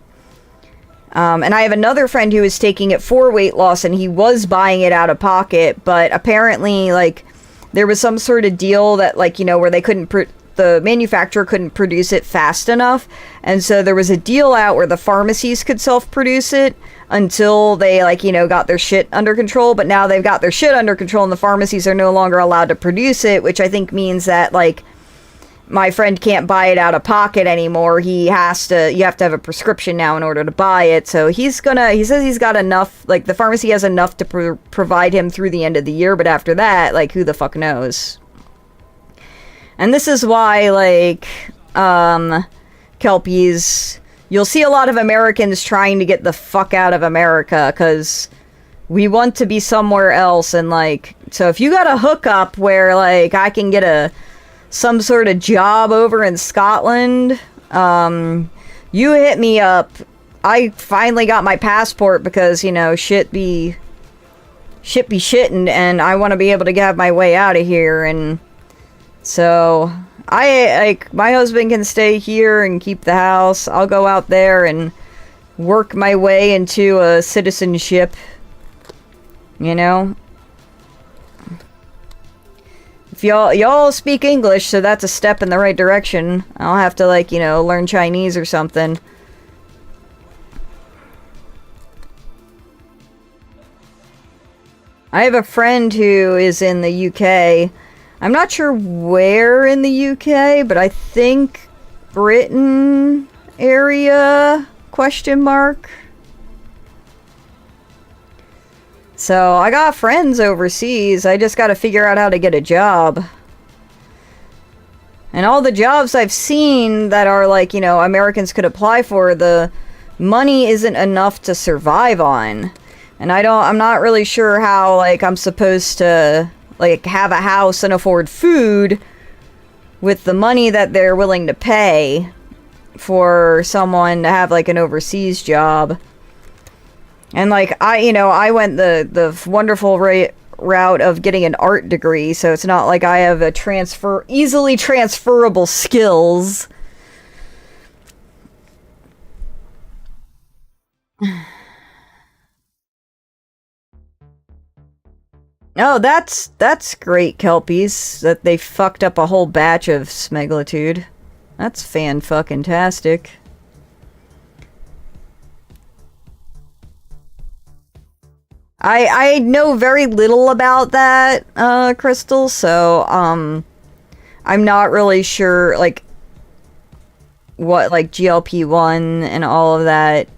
And I have another friend who is taking it for weight loss, and he was buying it out of pocket, but apparently, like, there was some sort of deal that, like, you know, where they couldn't, the manufacturer couldn't produce it fast enough, and so there was a deal out where the pharmacies could self-produce it until they, like, you know, got their shit under control, but now they've got their shit under control and the pharmacies are no longer allowed to produce it, which I think means that, like, my friend can't buy it out of pocket anymore. You have to have a prescription now in order to buy it. So he says he's got enough, like, the pharmacy has enough to provide him through the end of the year, but after that, like, who the fuck knows? And this is why, like, Kelpies, you'll see a lot of Americans trying to get the fuck out of America, because we want to be somewhere else, and, like, so if you got a hookup where, like, I can get some sort of job over in Scotland, you hit me up. I finally got my passport because, you know, shit be shitting, and I want to be able to have my way out of here, and so my husband can stay here and keep the house. I'll go out there and work my way into a citizenship, you know? If y'all speak English, so that's a step in the right direction. I'll have to, like, you know, learn Chinese or something. I have a friend who is in the UK. I'm not sure where in the UK, but I think Britain area, question mark. So, I got friends overseas. I just gotta figure out how to get a job. And all the jobs I've seen that are, like, you know, Americans could apply for, the money isn't enough to survive on. And I'm not really sure how, like, I'm supposed to, like, have a house and afford food with the money that they're willing to pay for someone to have, like, an overseas job. And, like, I went the wonderful route of getting an art degree, so it's not like I have easily transferable skills. Oh, that's great, Kelpies, that they fucked up a whole batch of Smeglitude. That's fan-fucking-tastic. I know very little about that, Crystal, so, I'm not really sure, like, what, like, GLP-1 and all of that,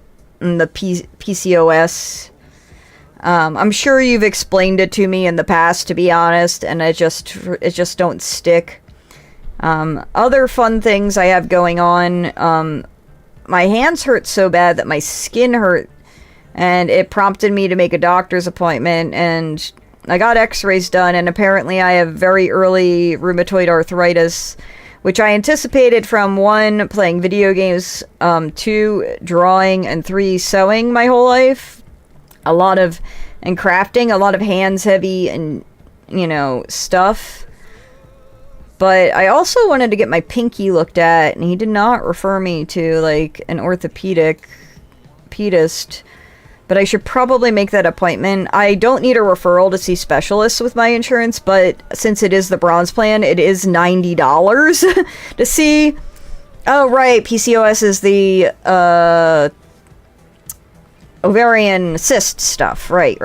and the PCOS. I'm sure you've explained it to me in the past, to be honest, and it just don't stick. Other fun things I have going on, my hands hurt so bad that my skin hurt, and it prompted me to make a doctor's appointment, and I got x-rays done, and apparently I have very early rheumatoid arthritis, which I anticipated from 1, playing video games, 2, drawing, and 3, sewing my whole life. And crafting, a lot of hands heavy and, you know, stuff. But I also wanted to get my pinky looked at, and he did not refer me to, like, an orthopedist. But I should probably make that appointment. I don't need a referral to see specialists with my insurance, but since it is the bronze plan, it is $90 to see. Oh, right, PCOS is the, ovarian cyst stuff. Right.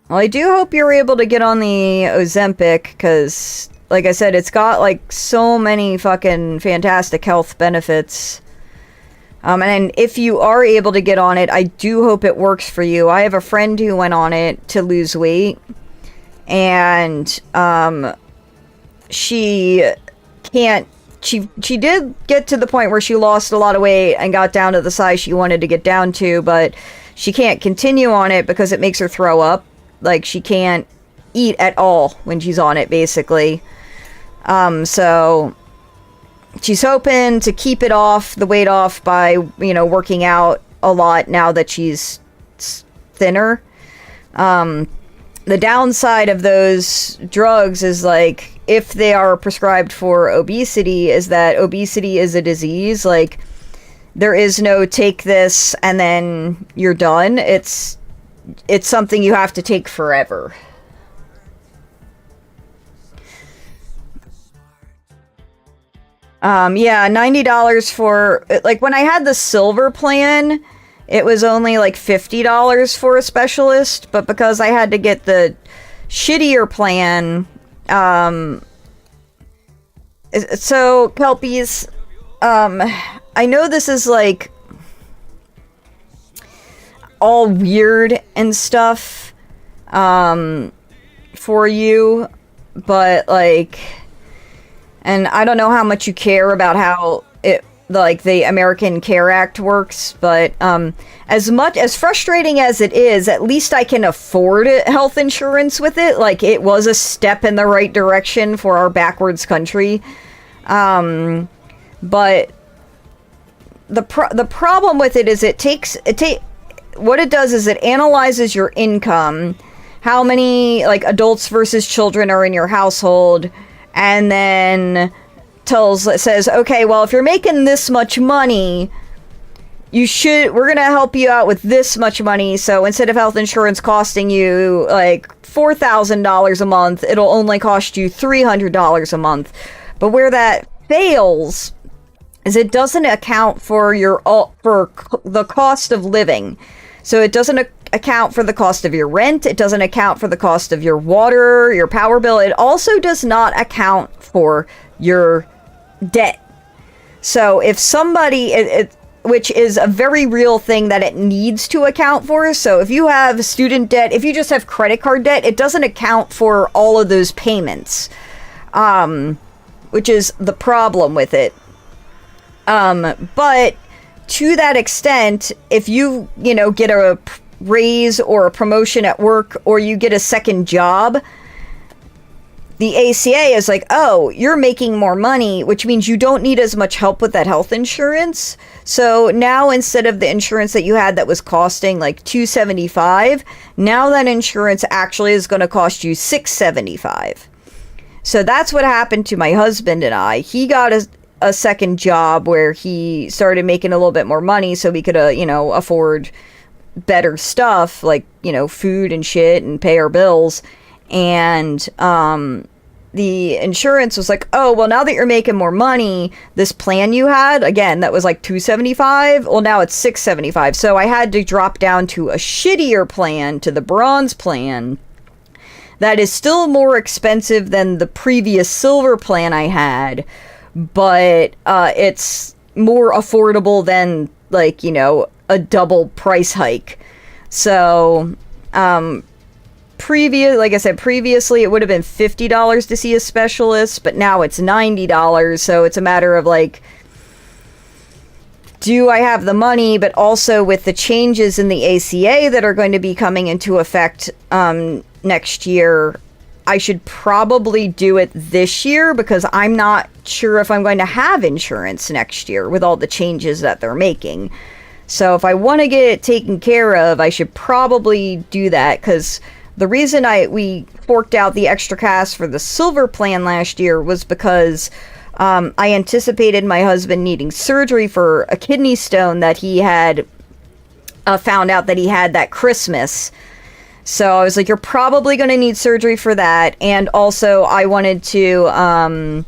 Well, I do hope you're able to get on the Ozempic, because, like I said, it's got, like, so many fucking fantastic health benefits. And if you are able to get on it, I do hope it works for you. I have a friend who went on it to lose weight, and, she can't. She did get to the point where she lost a lot of weight and got down to the size she wanted to get down to, but she can't continue on it because it makes her throw up. Like, she can't eat at all when she's on it, basically. So she's hoping to keep it off, the weight off, by, you know, working out a lot now that she's thinner. The downside of those drugs is, like, if they are prescribed for obesity, is that obesity is a disease. Like, there is no take this and then you're done. It's something you have to take forever. Yeah, $90 for, like, when I had the silver plan, it was only like $50 for a specialist, but because I had to get the shittier plan, so Kelpies, I know this is like all weird and stuff, for you, but like, and I don't know how much you care about how it, like, the American Care Act works, but as much as frustrating as it is, at least I can afford health insurance with it. Like, it was a step in the right direction for our backwards country. But the problem with it is what it does is it analyzes your income, how many, like, adults versus children are in your household, and then says, okay, well, if you're making this much money, we're gonna help you out with this much money. So instead of health insurance costing you like $4,000 a month, it'll only cost you $300 a month. But where that fails is it doesn't account for the cost of living. So it doesn't account for the cost of your rent. It doesn't account for the cost of your water, your power bill. It also does not account for your debt. So if somebody, which is a very real thing that it needs to account for. So if you have student debt, if you just have credit card debt, it doesn't account for all of those payments, which is the problem with it. But to that extent, if you get a raise or a promotion at work, or you get a second job, the ACA is like, oh, you're making more money, which means you don't need as much help with that health insurance. So now, instead of the insurance that you had that was costing like $275, now that insurance actually is going to cost you $675. So that's what happened to my husband and I. He got a second job where he started making a little bit more money so we could, afford better stuff like, food and shit and pay our bills. And the insurance was like, oh, well, now that you're making more money, this plan you had, again, that was like $275, well, now it's $675. So I had to drop down to a shittier plan, to the bronze plan, that is still more expensive than the previous silver plan I had, but it's more affordable than, like, a double price hike. So like I said, previously it would have been $50 to see a specialist, but now it's $90. So it's a matter of, like, do I have the money? But also, with the changes in the ACA that are going to be coming into effect next year, I should probably do it this year, because I'm not sure if I'm going to have insurance next year with all the changes that they're making. So if I want to get it taken care of, I should probably do that, because the reason we forked out the extra cash for the silver plan last year was because I anticipated my husband needing surgery for a kidney stone that he had found out that he had that Christmas. So I was like, you're probably going to need surgery for that. And also, I wanted to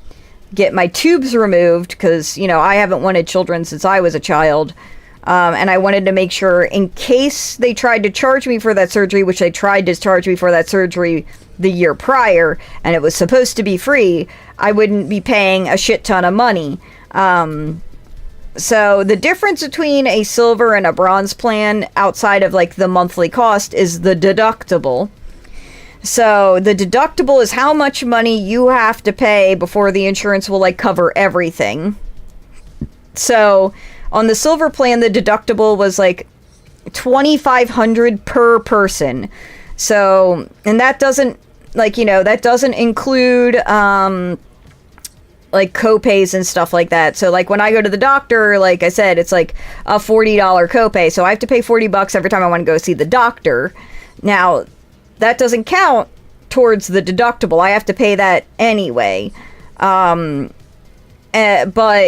get my tubes removed because, I haven't wanted children since I was a child. And I wanted to make sure, in case they tried to charge me for that surgery, which they tried to charge me for that surgery the year prior, and it was supposed to be free, I wouldn't be paying a shit ton of money. So the difference between a silver and a bronze plan, outside of, like, the monthly cost, is the deductible. So the deductible is how much money you have to pay before the insurance will like cover everything. So on the silver plan, the deductible was like $2,500 per person. So, and that doesn't like, you know, that doesn't include like copays and stuff like that. So like when I go to the doctor, like I said, it's like a $40 copay. So I have to pay $40 every time I want to go see the doctor. Now, that doesn't count towards the deductible. I have to pay that anyway. But,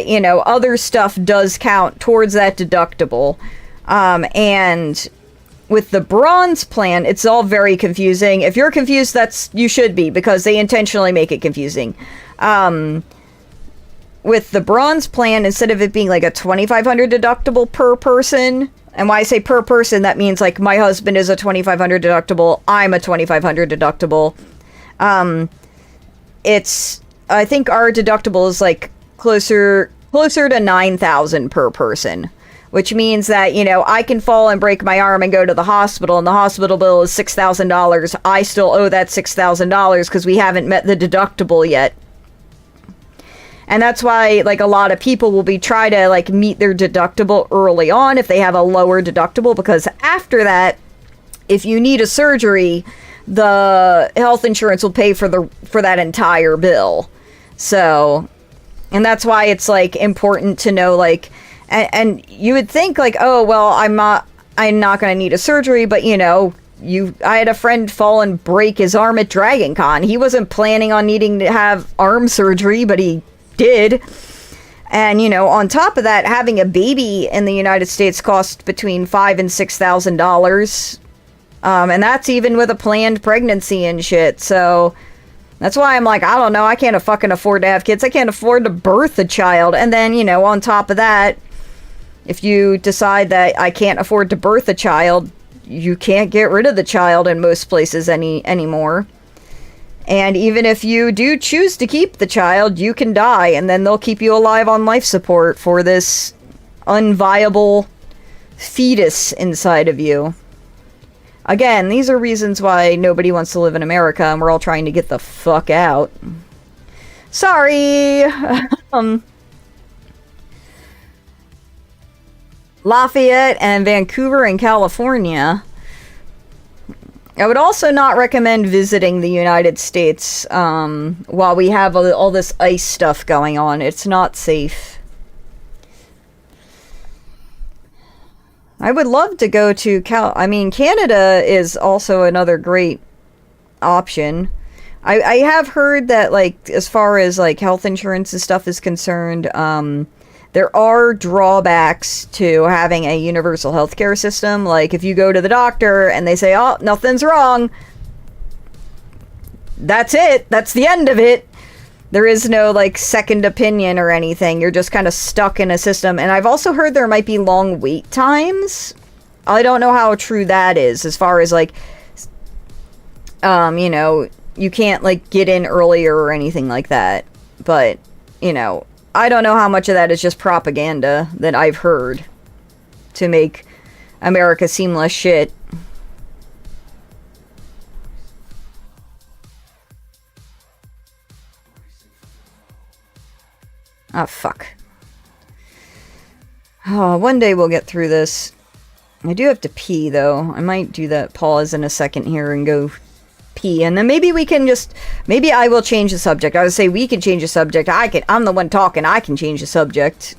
you know, other stuff does count towards that deductible. And with the bronze plan, it's all very confusing. If you're confused, you should be, because they intentionally make it confusing. With the bronze plan, instead of it being like a $2,500 deductible per person, and when I say per person, that means like my husband is a $2,500 deductible, I'm a $2,500 deductible. I think our deductible is like closer to $9,000 per person, which means that, you know, I can fall and break my arm and go to the hospital, and the hospital bill is $6,000. I still owe that $6,000 because we haven't met the deductible yet. And that's why, like, a lot of people will try to, like, meet their deductible early on if they have a lower deductible, because after that, if you need a surgery, the health insurance will pay for that entire bill. So, and that's why it's, like, important to know, like, and you would think, like, oh, well, I'm not going to need a surgery, but, you know, I had a friend fall and break his arm at Dragon Con. He wasn't planning on needing to have arm surgery, but he did. And, you know, on top of that, having a baby in the United States costs between $5,000 and $6,000. And that's even with a planned pregnancy and shit. So that's why I'm like, I don't know, I can't fucking afford to have kids. I can't afford to birth a child. And then, you know, on top of that, if you decide that I can't afford to birth a child, you can't get rid of the child in most places anymore. And even if you do choose to keep the child, you can die, and then they'll keep you alive on life support for this unviable fetus inside of you. Again, these are reasons why nobody wants to live in America, and we're all trying to get the fuck out. Sorry! Lafayette and Vancouver in California. I would also not recommend visiting the United States while we have all this ice stuff going on. It's not safe. I would love to go to Canada is also another great option. I have heard that, like, as far as, like, health insurance and stuff is concerned, there are drawbacks to having a universal healthcare system. Like, if you go to the doctor and they say, oh, nothing's wrong, that's it. That's the end of it. There is no, like, second opinion or anything. You're just kind of stuck in a system. And I've also heard there might be long wait times. I don't know how true that is, as far as, like, you know, you can't, like, get in earlier or anything like that. But, you know, I don't know how much of that is just propaganda that I've heard to make America seem less shit. Ah, fuck. Oh, one day we'll get through this. I do have to pee, though. I might do that pause in a second here and go pee, and then maybe we can maybe I will change the subject. I would say we can change the subject. I'm the one talking. I can change the subject.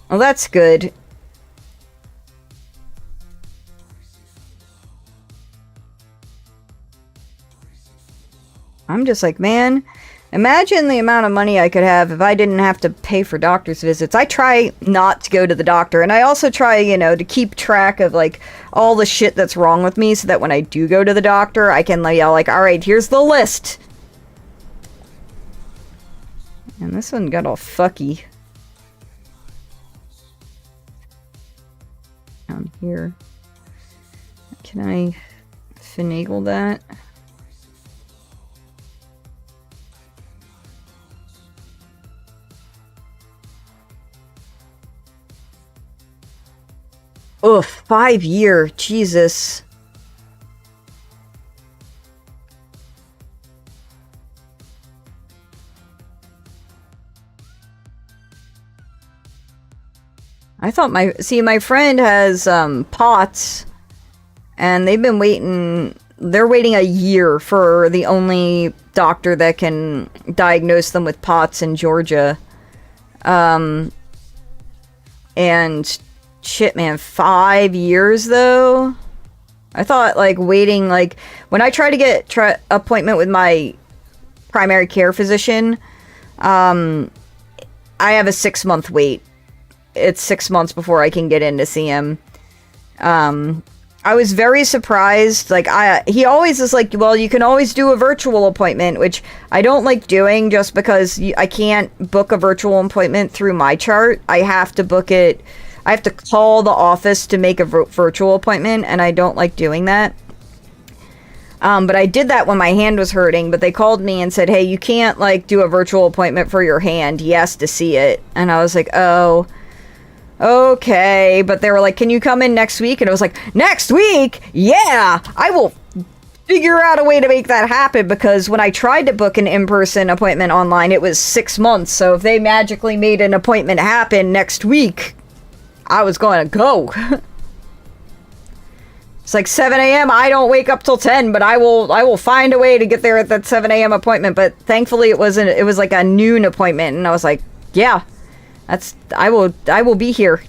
Well, that's good. I'm just like, man, imagine the amount of money I could have if I didn't have to pay for doctor's visits. I try not to go to the doctor, and I also try, you know, to keep track of, like, all the shit that's wrong with me, so that when I do go to the doctor, I can, like, yell, like, alright, here's the list. And this one got all fucky. Down here. Can I finagle that? Ugh, 5 year, Jesus. I thought my friend has POTS, and they've been waiting. They're waiting a year for the only doctor that can diagnose them with POTS in Georgia. And shit, man, 5 years though. I thought like waiting, like when I try to get appointment with my primary care physician, I have a 6-month wait. It's 6 months before I can get in to see him. I was very surprised. Like, he always is like, well, you can always do a virtual appointment, which I don't like doing just because I can't book a virtual appointment through my chart. I have to book it. I have to call the office to make a virtual appointment, and I don't like doing that. But I did that when my hand was hurting, but they called me and said, hey, you can't, like, do a virtual appointment for your hand. He has to see it. And I was like, oh, okay. But they were like, can you come in next week? And I was like, next week? Yeah, I will figure out a way to make that happen, because when I tried to book an in-person appointment online, it was 6 months. So if they magically made an appointment happen next week, I was going to go. It's like 7 a.m. I don't wake up till 10, but I will find a way to get there at that 7 a.m. appointment. But thankfully it was like a noon appointment, and I was like, yeah, I will be here.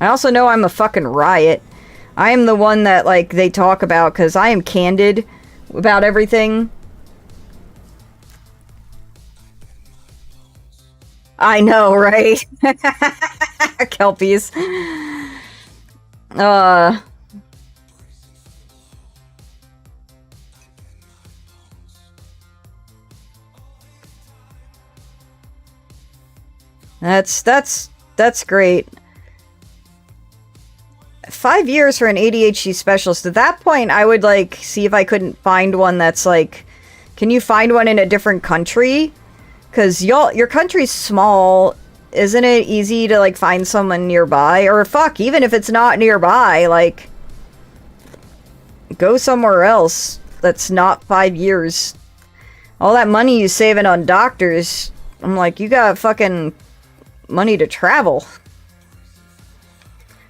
I also know I'm a fucking riot. I am the one that, like, they talk about, because I am candid about everything. I know, right? Kelpies. That's great. 5 years for an ADHD specialist. At that point, I would, like, see if I couldn't find one that's, like, can you find one in a different country? Because your country's small. Isn't it easy to, like, find someone nearby? Or, fuck, even if it's not nearby, like, go somewhere else that's not 5 years. All that money you saving on doctors, I'm like, you got fucking money to travel.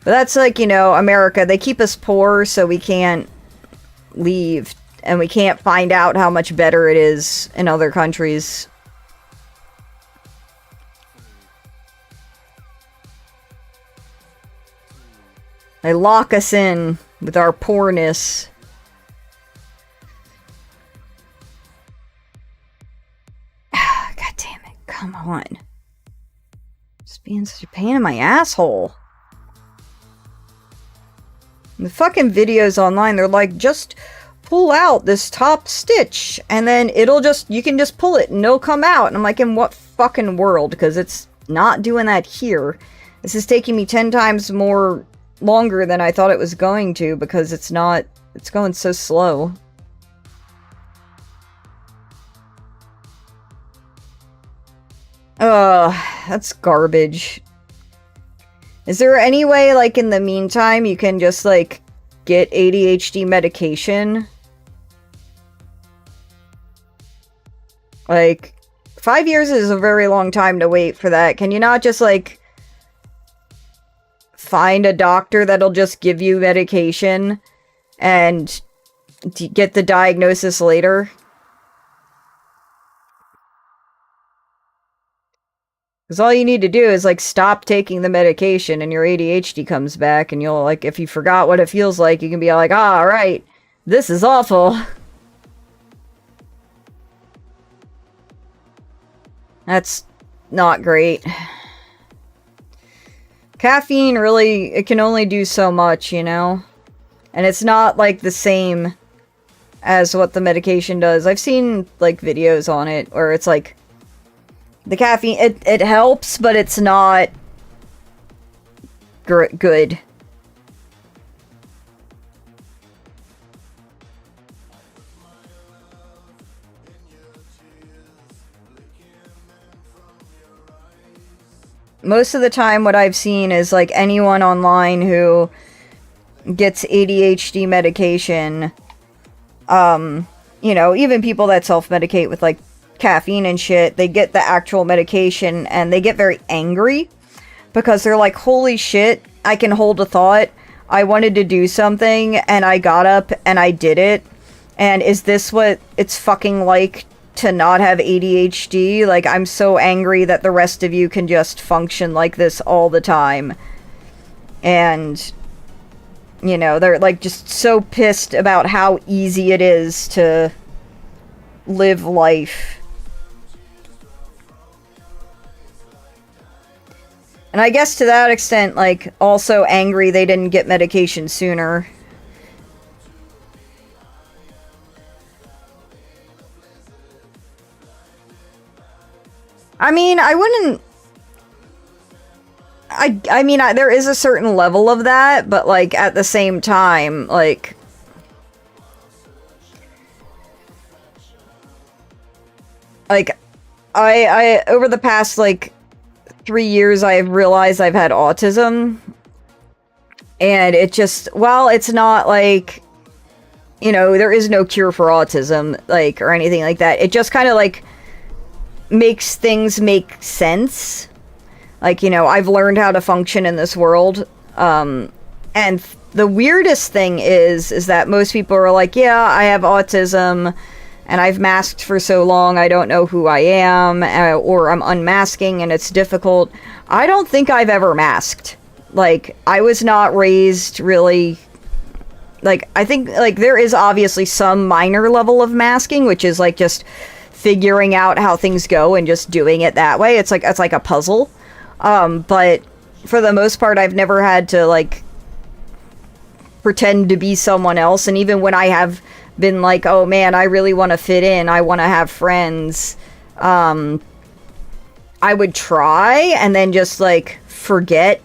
But that's like, you know, America. They keep us poor so we can't leave. And we can't find out how much better it is in other countries. They lock us in with our poorness. God damn it. Come on. Just being such a pain in my asshole. The fucking videos online, they're like, just pull out this top stitch, and then you can just pull it and it'll come out. And I'm like, in what fucking world? Because it's not doing that here. This is taking me 10 times longer than I thought it was going to, because it's going so slow. That's garbage. Is there any way, like, in the meantime, you can just, like, get ADHD medication? Like, 5 years is a very long time to wait for that. Can you not just, like, find a doctor that'll just give you medication and get the diagnosis later? Because all you need to do is, like, stop taking the medication and your ADHD comes back, and you'll, like, if you forgot what it feels like, you can be like, ah, alright, this is awful. That's not great. Caffeine really, it can only do so much, you know? And it's not, like, the same as what the medication does. I've seen, like, videos on it where it's, like, the caffeine, it helps, but it's not good. Most of the time what I've seen is, like, anyone online who gets ADHD medication, you know, even people that self-medicate with, like, caffeine and shit, they get the actual medication and they get very angry because they're like, holy shit, I can hold a thought. I wanted to do something and I got up and I did it. And is this what it's fucking like to not have ADHD? Like, I'm so angry that the rest of you can just function like this all the time. And, you know, they're like just so pissed about how easy it is to live life. And I guess to that extent, like, also angry they didn't get medication sooner. I mean, I wouldn't... I mean, there is a certain level of that, but, like, at the same time, like... Like, I over the past, like, 3 years, I've realized I've had autism. And it just, well, it's not like, you know, there is no cure for autism, like, or anything like that. It just kind of, like, makes things make sense. Like, you know, I've learned how to function in this world. And the weirdest thing is that most people are like, yeah, I have autism, and I've masked for so long, I don't know who I am, or I'm unmasking and it's difficult. I don't think I've ever masked. Like, I was not raised really... Like, I think, like, there is obviously some minor level of masking, which is, like, just figuring out how things go and just doing it that way. It's like a puzzle. But for the most part, I've never had to, like, pretend to be someone else. And even when I have been like, oh man, I really want to fit in, I want to have friends, I would try and then just, like, forget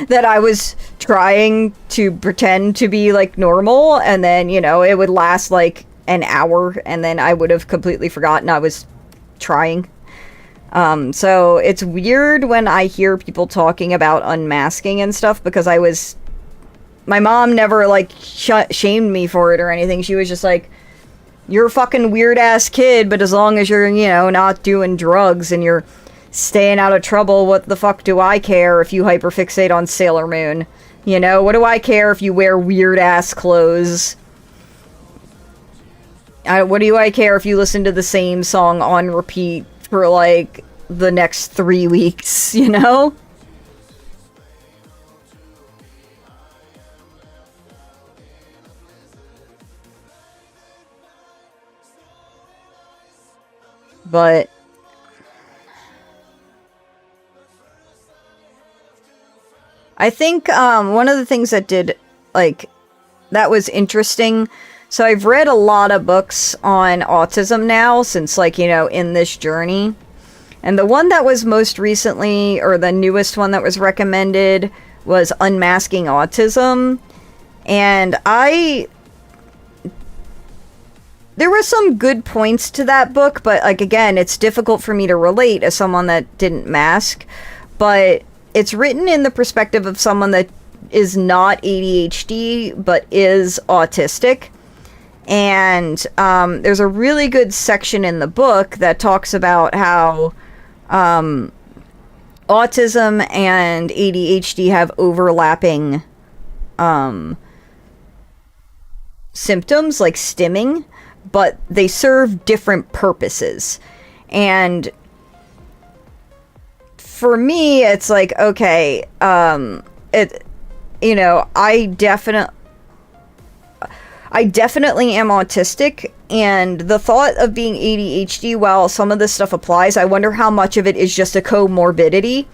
that I was trying to pretend to be, like, normal, and then, you know, it would last, like, an hour, and then I would have completely forgotten I was trying. So it's weird when I hear people talking about unmasking and stuff, because my mom never, like, shamed me for it or anything. She was just like, you're a fucking weird-ass kid, but as long as you're, you know, not doing drugs and you're staying out of trouble, what the fuck do I care if you hyperfixate on Sailor Moon? You know, what do I care if you wear weird-ass clothes? What do I care if you listen to the same song on repeat for, like, the next 3 weeks, you know? But I think one of the things that that was interesting, so I've read a lot of books on autism now since, like, you know, in this journey. And the one that was most recently, or the newest one that was recommended, was Unmasking Autism. And there were some good points to that book, but, like, again, it's difficult for me to relate as someone that didn't mask. But it's written in the perspective of someone that is not ADHD, but is autistic. And there's a really good section in the book that talks about how autism and ADHD have overlapping symptoms, like stimming, but they serve different purposes. And for me, it's like, okay, you know, I definitely am autistic, and the thought of being ADHD, while some of this stuff applies, I wonder how much of it is just a comorbidity.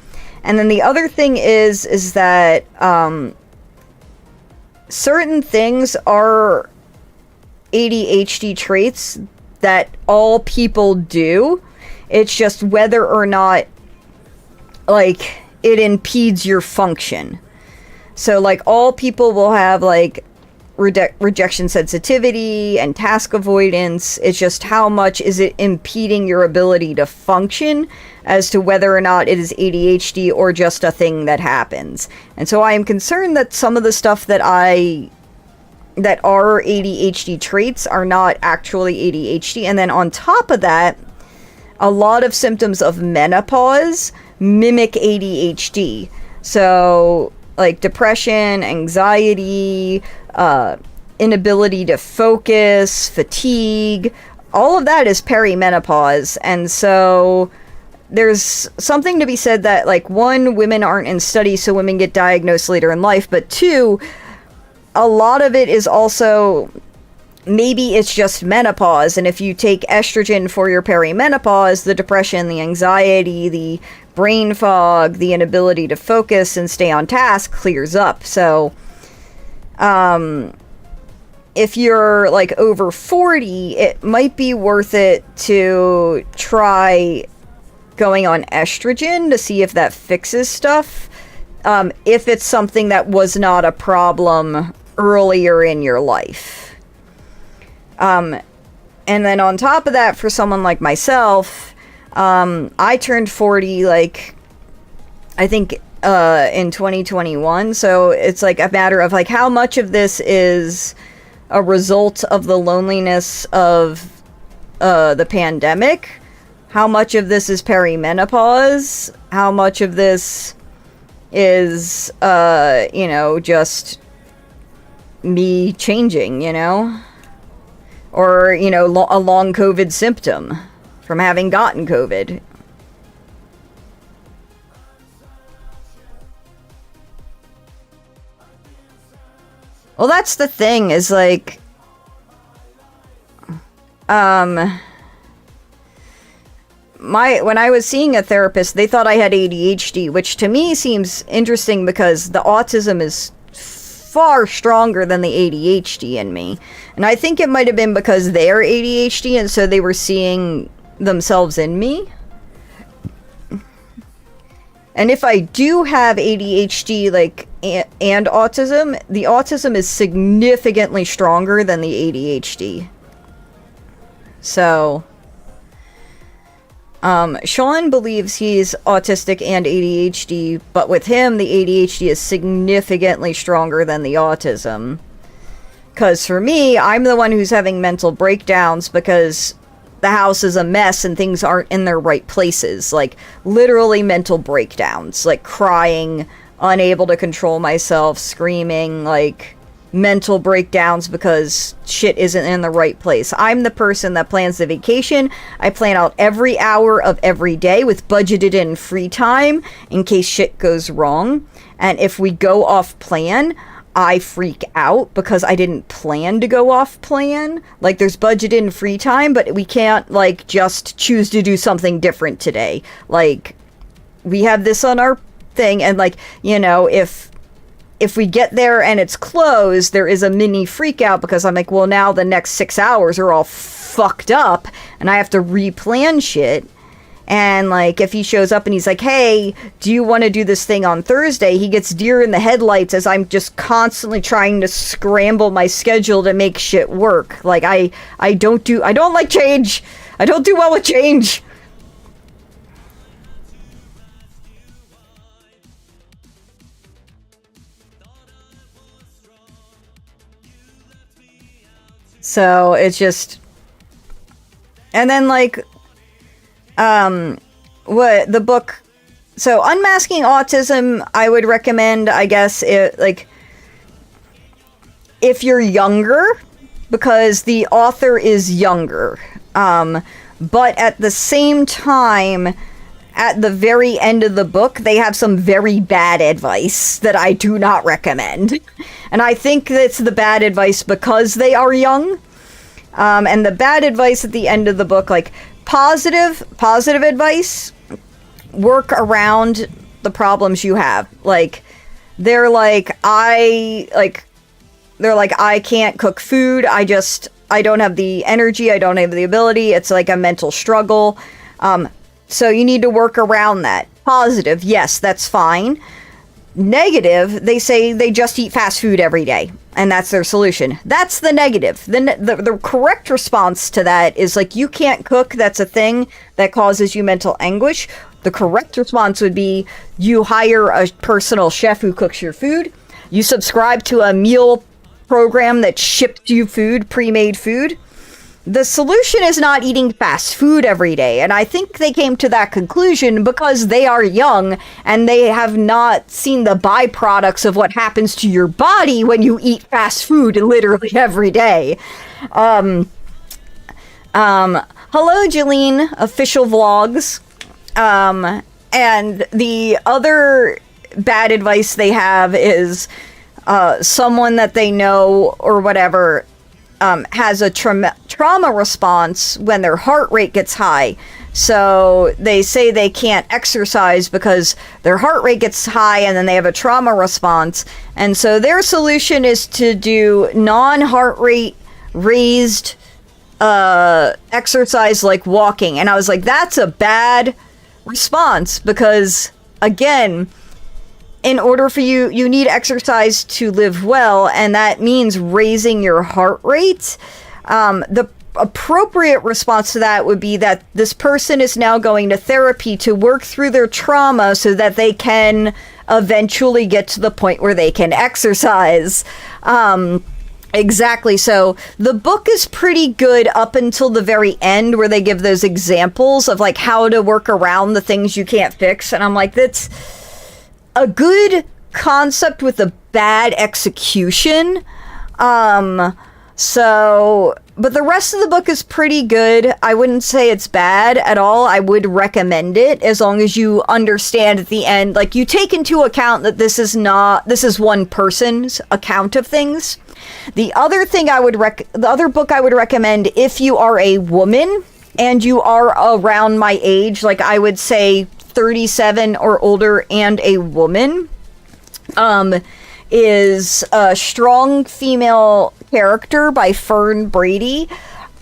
And then the other thing is that certain things are ADHD traits that all people do. It's just whether or not, like, it impedes your function. So, like, all people will have, like, rejection sensitivity and task avoidance. It's just how much is it impeding your ability to function as to whether or not it is ADHD or just a thing that happens. And so I am concerned that some of the stuff that are ADHD traits are not actually ADHD. And then on top of that, a lot of symptoms of menopause mimic ADHD. So, like depression, anxiety, inability to focus, fatigue, all of that is perimenopause. And so there's something to be said that, like, one, women aren't in studies, so women get diagnosed later in life, but two, a lot of it is also, maybe it's just menopause, and if you take estrogen for your perimenopause, the depression, the anxiety, the brain fog, the inability to focus and stay on task clears up. So, if you're like over 40, it might be worth it to try going on estrogen to see if that fixes stuff. If it's something that was not a problem earlier in your life. And then on top of that, for someone like myself, I turned 40, like, I think, in 2021. So it's like a matter of like how much of this is a result of the loneliness of the pandemic, how much of this is perimenopause, how much of this is just me changing, or a long COVID symptom from having gotten COVID. Well, that's the thing, is like, when I was seeing a therapist, they thought I had ADHD, which to me seems interesting because the autism is far stronger than the ADHD in me. And I think it might have been because they're ADHD, and so they were seeing themselves in me. And if I do have ADHD, like, and autism, the autism is significantly stronger than the ADHD. So, Sean believes he's autistic and ADHD, but with him, the ADHD is significantly stronger than the autism. Because for me, I'm the one who's having mental breakdowns because the house is a mess and things aren't in their right places. Like, literally mental breakdowns. Like, crying, unable to control myself, screaming, like, mental breakdowns because shit isn't in the right place. I'm the person that plans the vacation. I plan out every hour of every day with budgeted in free time in case shit goes wrong. And if we go off plan, I freak out because I didn't plan to go off plan. Like, there's budget in free time, but we can't, like, just choose to do something different today. Like, we have this on our thing, and, like, if we get there and it's closed, there is a mini freak out because I'm like, well, now the next 6 hours are all fucked up and I have to replan shit. And, like, if he shows up and he's like, hey, do you want to do this thing on Thursday? He gets deer in the headlights as I'm just constantly trying to scramble my schedule to make shit work. Like, I don't like change. I don't do well with change. So, it's just... And then, like... what the book, so Unmasking Autism, I would recommend, I guess, if you're younger, because the author is younger, but at the same time, at the very end of the book, they have some very bad advice that I do not recommend, and I think that's the bad advice because they are young, and the bad advice at the end of the book, like, positive advice, work around the problems you have. Like, they're like, I can't cook food. I don't have the energy. I don't have the ability. It's like a mental struggle. So you need to work around that. Positive, yes, that's fine. Negative, they say they just eat fast food every day, and that's their solution. That's the negative. The correct response to that is, like, you can't cook, that's a thing that causes you mental anguish. The correct response would be you hire a personal chef who cooks your food, you subscribe to a meal program that ships you food, pre-made food, the solution is not eating fast food every day. And I think they came to that conclusion because they are young and they have not seen the byproducts of what happens to your body when you eat fast food literally every day. Hello, Jolene, official vlogs. And the other bad advice they have is someone that they know or whatever has a trauma response when their heart rate gets high. So they say they can't exercise because their heart rate gets high and then they have a trauma response. And so their solution is to do non-heart rate raised exercise like walking. And I was like, that's a bad response because, again, in order for you need exercise to live well, and that means raising your heart rate. The appropriate response to that would be that this person is now going to therapy to work through their trauma so that they can eventually get to the point where they can exercise. Exactly. So the book is pretty good up until the very end where they give those examples of like how to work around the things you can't fix. And I'm like, that's a good concept with a bad execution. But the rest of the book is pretty good. I wouldn't say it's bad at all. I would recommend it as long as you understand at the end, like you take into account that this is one person's account of things. The other thing the other book I would recommend if you are a woman and you are around my age, like I would say 37 or older and a woman, is A Strong Female Character by Fern Brady.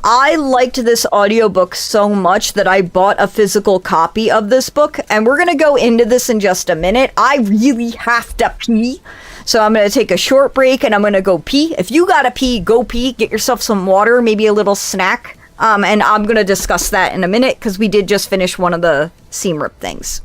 I liked this audiobook so much that I bought a physical copy of this book, and we're going to go into this in just a minute. I really have to pee, so I'm going to take a short break and I'm going to go pee. If you gotta pee, go pee. Get yourself some water, maybe a little snack, and I'm going to discuss that in a minute because we did just finish one of the seam rip things.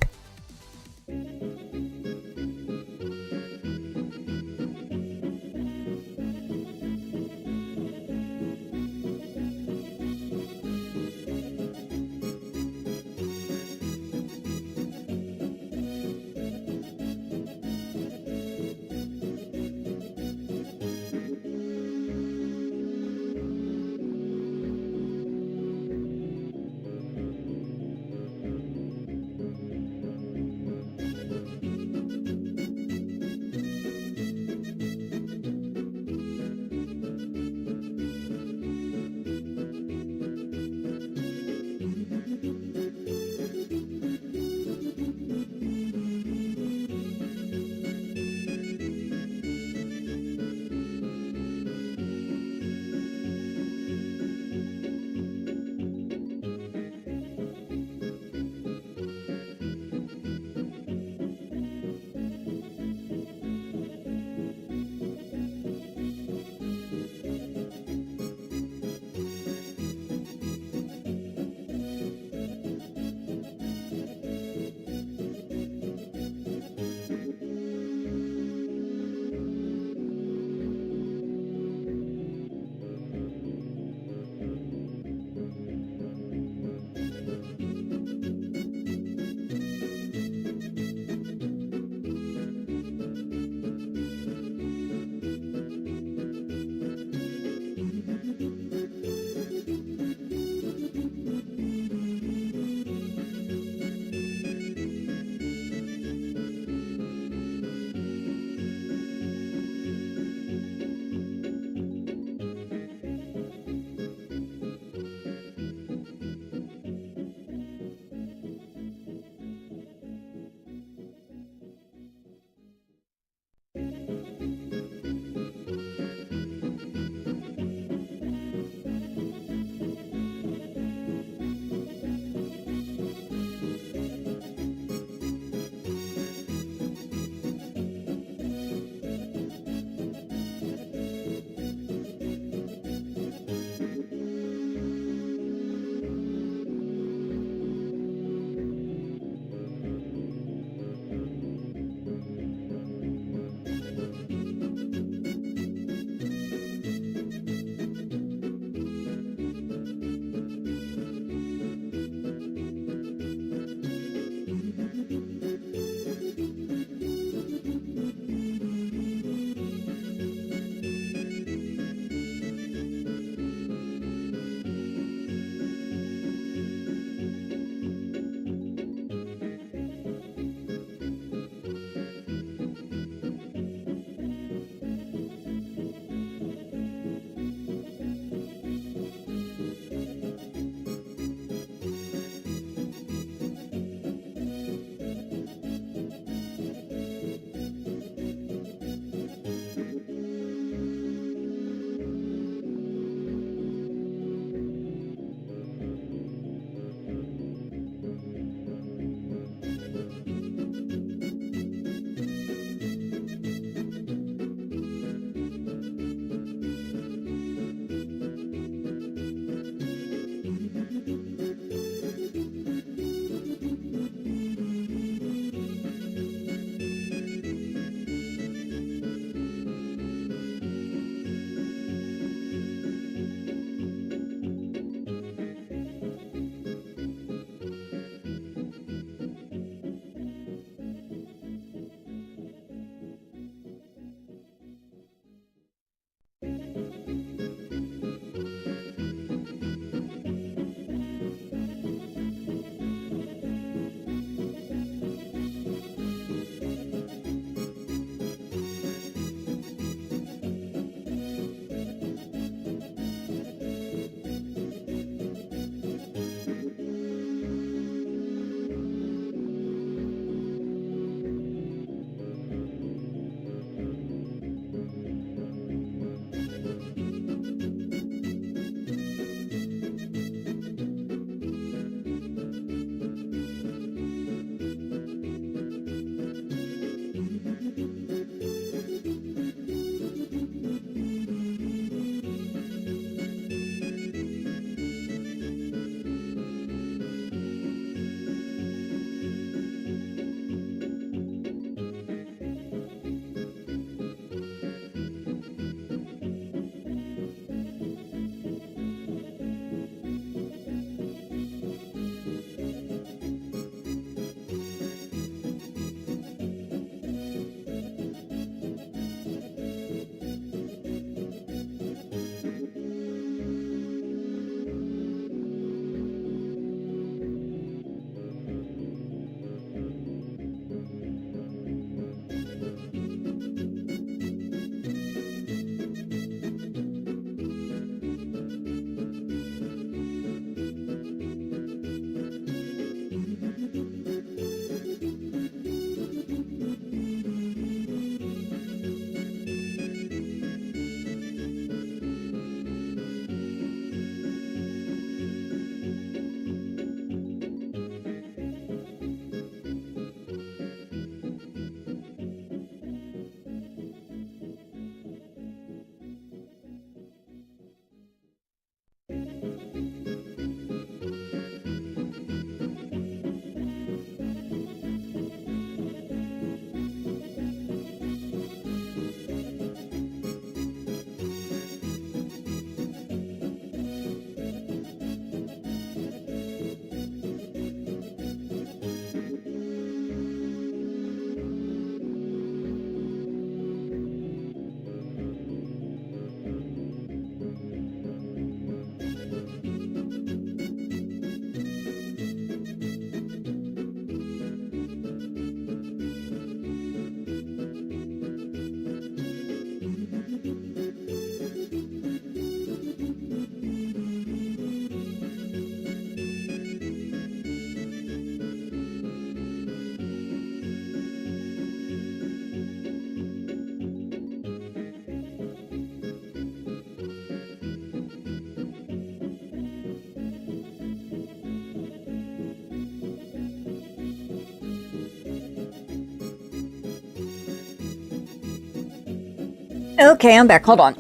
Okay, I'm back. Hold on.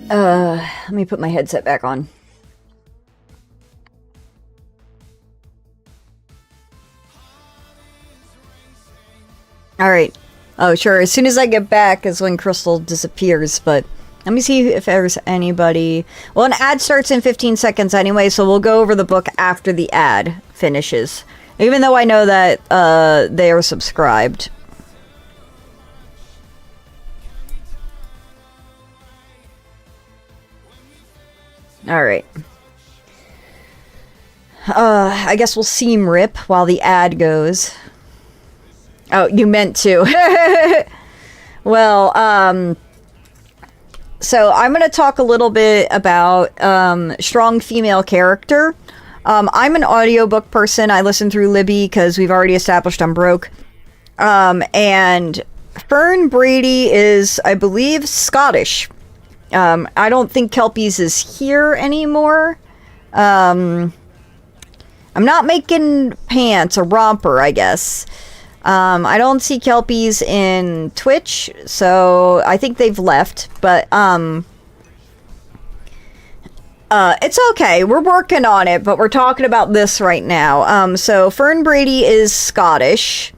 Let me put my headset back on. Alright. Oh, sure. As soon as I get back is when Crystal disappears, but let me see if there's anybody... Well, an ad starts in 15 seconds anyway, so we'll go over the book after the ad finishes. Even though I know that they are subscribed. Alright. I guess we'll seam rip while the ad goes. Oh, you meant to. Well, so I'm going to talk a little bit about strong female character. I'm an audiobook person. I listen through Libby because we've already established I'm broke. And Fern Brady is, I believe, Scottish. I don't think Kelpies is here anymore. I'm not making pants, a romper, I guess. I don't see Kelpies in Twitch, so I think they've left, but, it's okay. We're working on it, but we're talking about this right now. So Fern Brady is Scottish.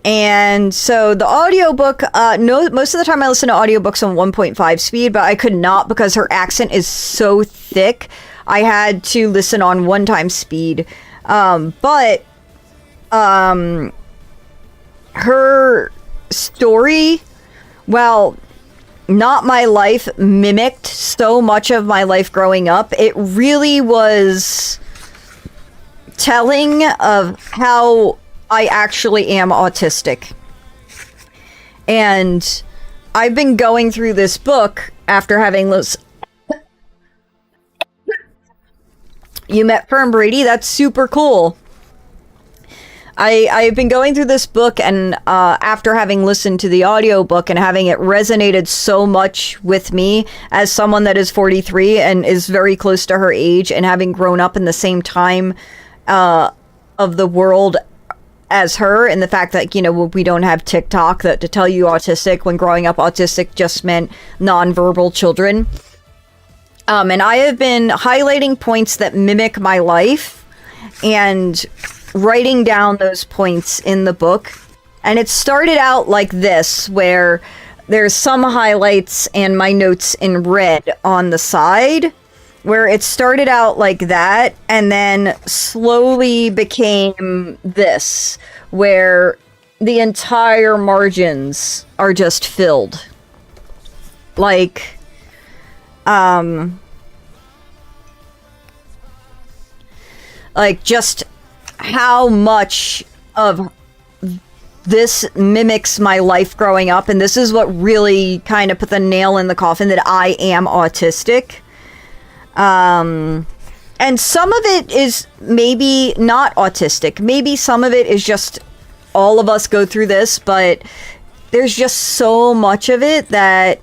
And so the audiobook, no, most of the time I listen to audiobooks on 1.5 speed, but I could not because her accent is so thick. I had to listen on 1 time speed. Her story, well, not my life, mimicked so much of my life growing up. It really was telling of how I actually am autistic. And I've been going through this book after having You met Fern Brady? That's super cool. I've been going through this book, and after having listened to the audiobook and having it resonated so much with me as someone that is 43 and is very close to her age, and having grown up in the same time of the world as her, and the fact that, you know, we don't have TikTok that to tell you autistic, when growing up autistic just meant nonverbal children. And I have been highlighting points that mimic my life and writing down those points in the book. And it started out like this, where there's some highlights and my notes in red on the side, where it started out like that and then slowly became this, where the entire margins are just filled. Like, just how much of this mimics my life growing up, and this is what really kind of put the nail in the coffin that I am autistic. And some of it is maybe not autistic. Maybe some of it is just all of us go through this, but there's just so much of it that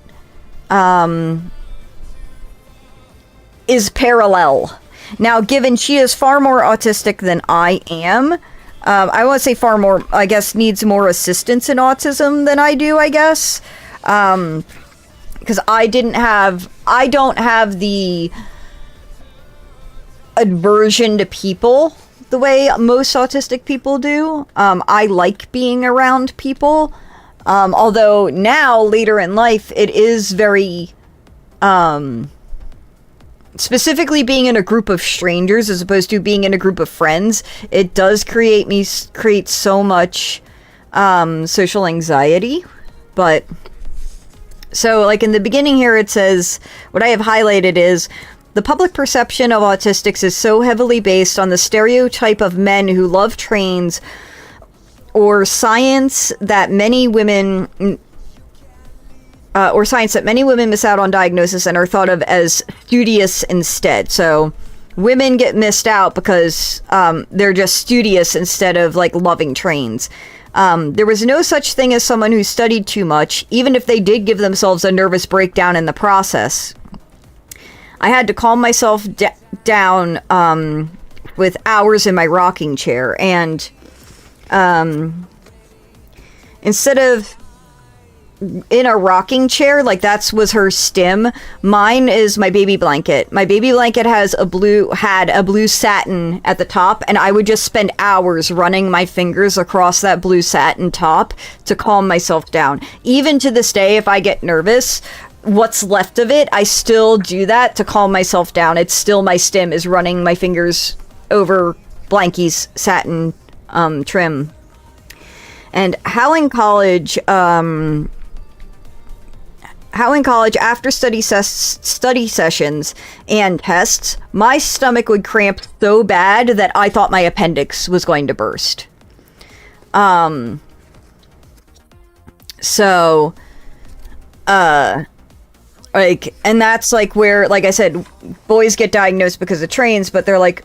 is parallel. Now, given she is far more autistic than I am, I won't say far more, I guess needs more assistance in autism than I do, I guess. Because I don't have the aversion to people the way most autistic people do. I like being around people. Although now, later in life, it is very, specifically being in a group of strangers as opposed to being in a group of friends, it does create so much social anxiety. But so, like, in the beginning here, it says, what I have highlighted is, the public perception of autistics is so heavily based on the stereotype of men who love trains or science that many women miss out on diagnosis and are thought of as studious instead. So women get missed out because they're just studious instead of, like, loving trains. There was no such thing as someone who studied too much, even if they did give themselves a nervous breakdown in the process. I had to calm myself down with hours in my rocking chair, and instead of in a rocking chair, like that was her stim. Mine is my baby blanket. My baby blanket had a blue satin at the top, and I would just spend hours running my fingers across that blue satin top to calm myself down. Even to this day, if I get nervous, what's left of it, I still do that to calm myself down. It's still my stim is running my fingers over Blankie's satin trim. And how in college, after study sessions and tests, my stomach would cramp so bad that I thought my appendix was going to burst. Like, and that's like where, like I said, boys get diagnosed because of trains, but they're like,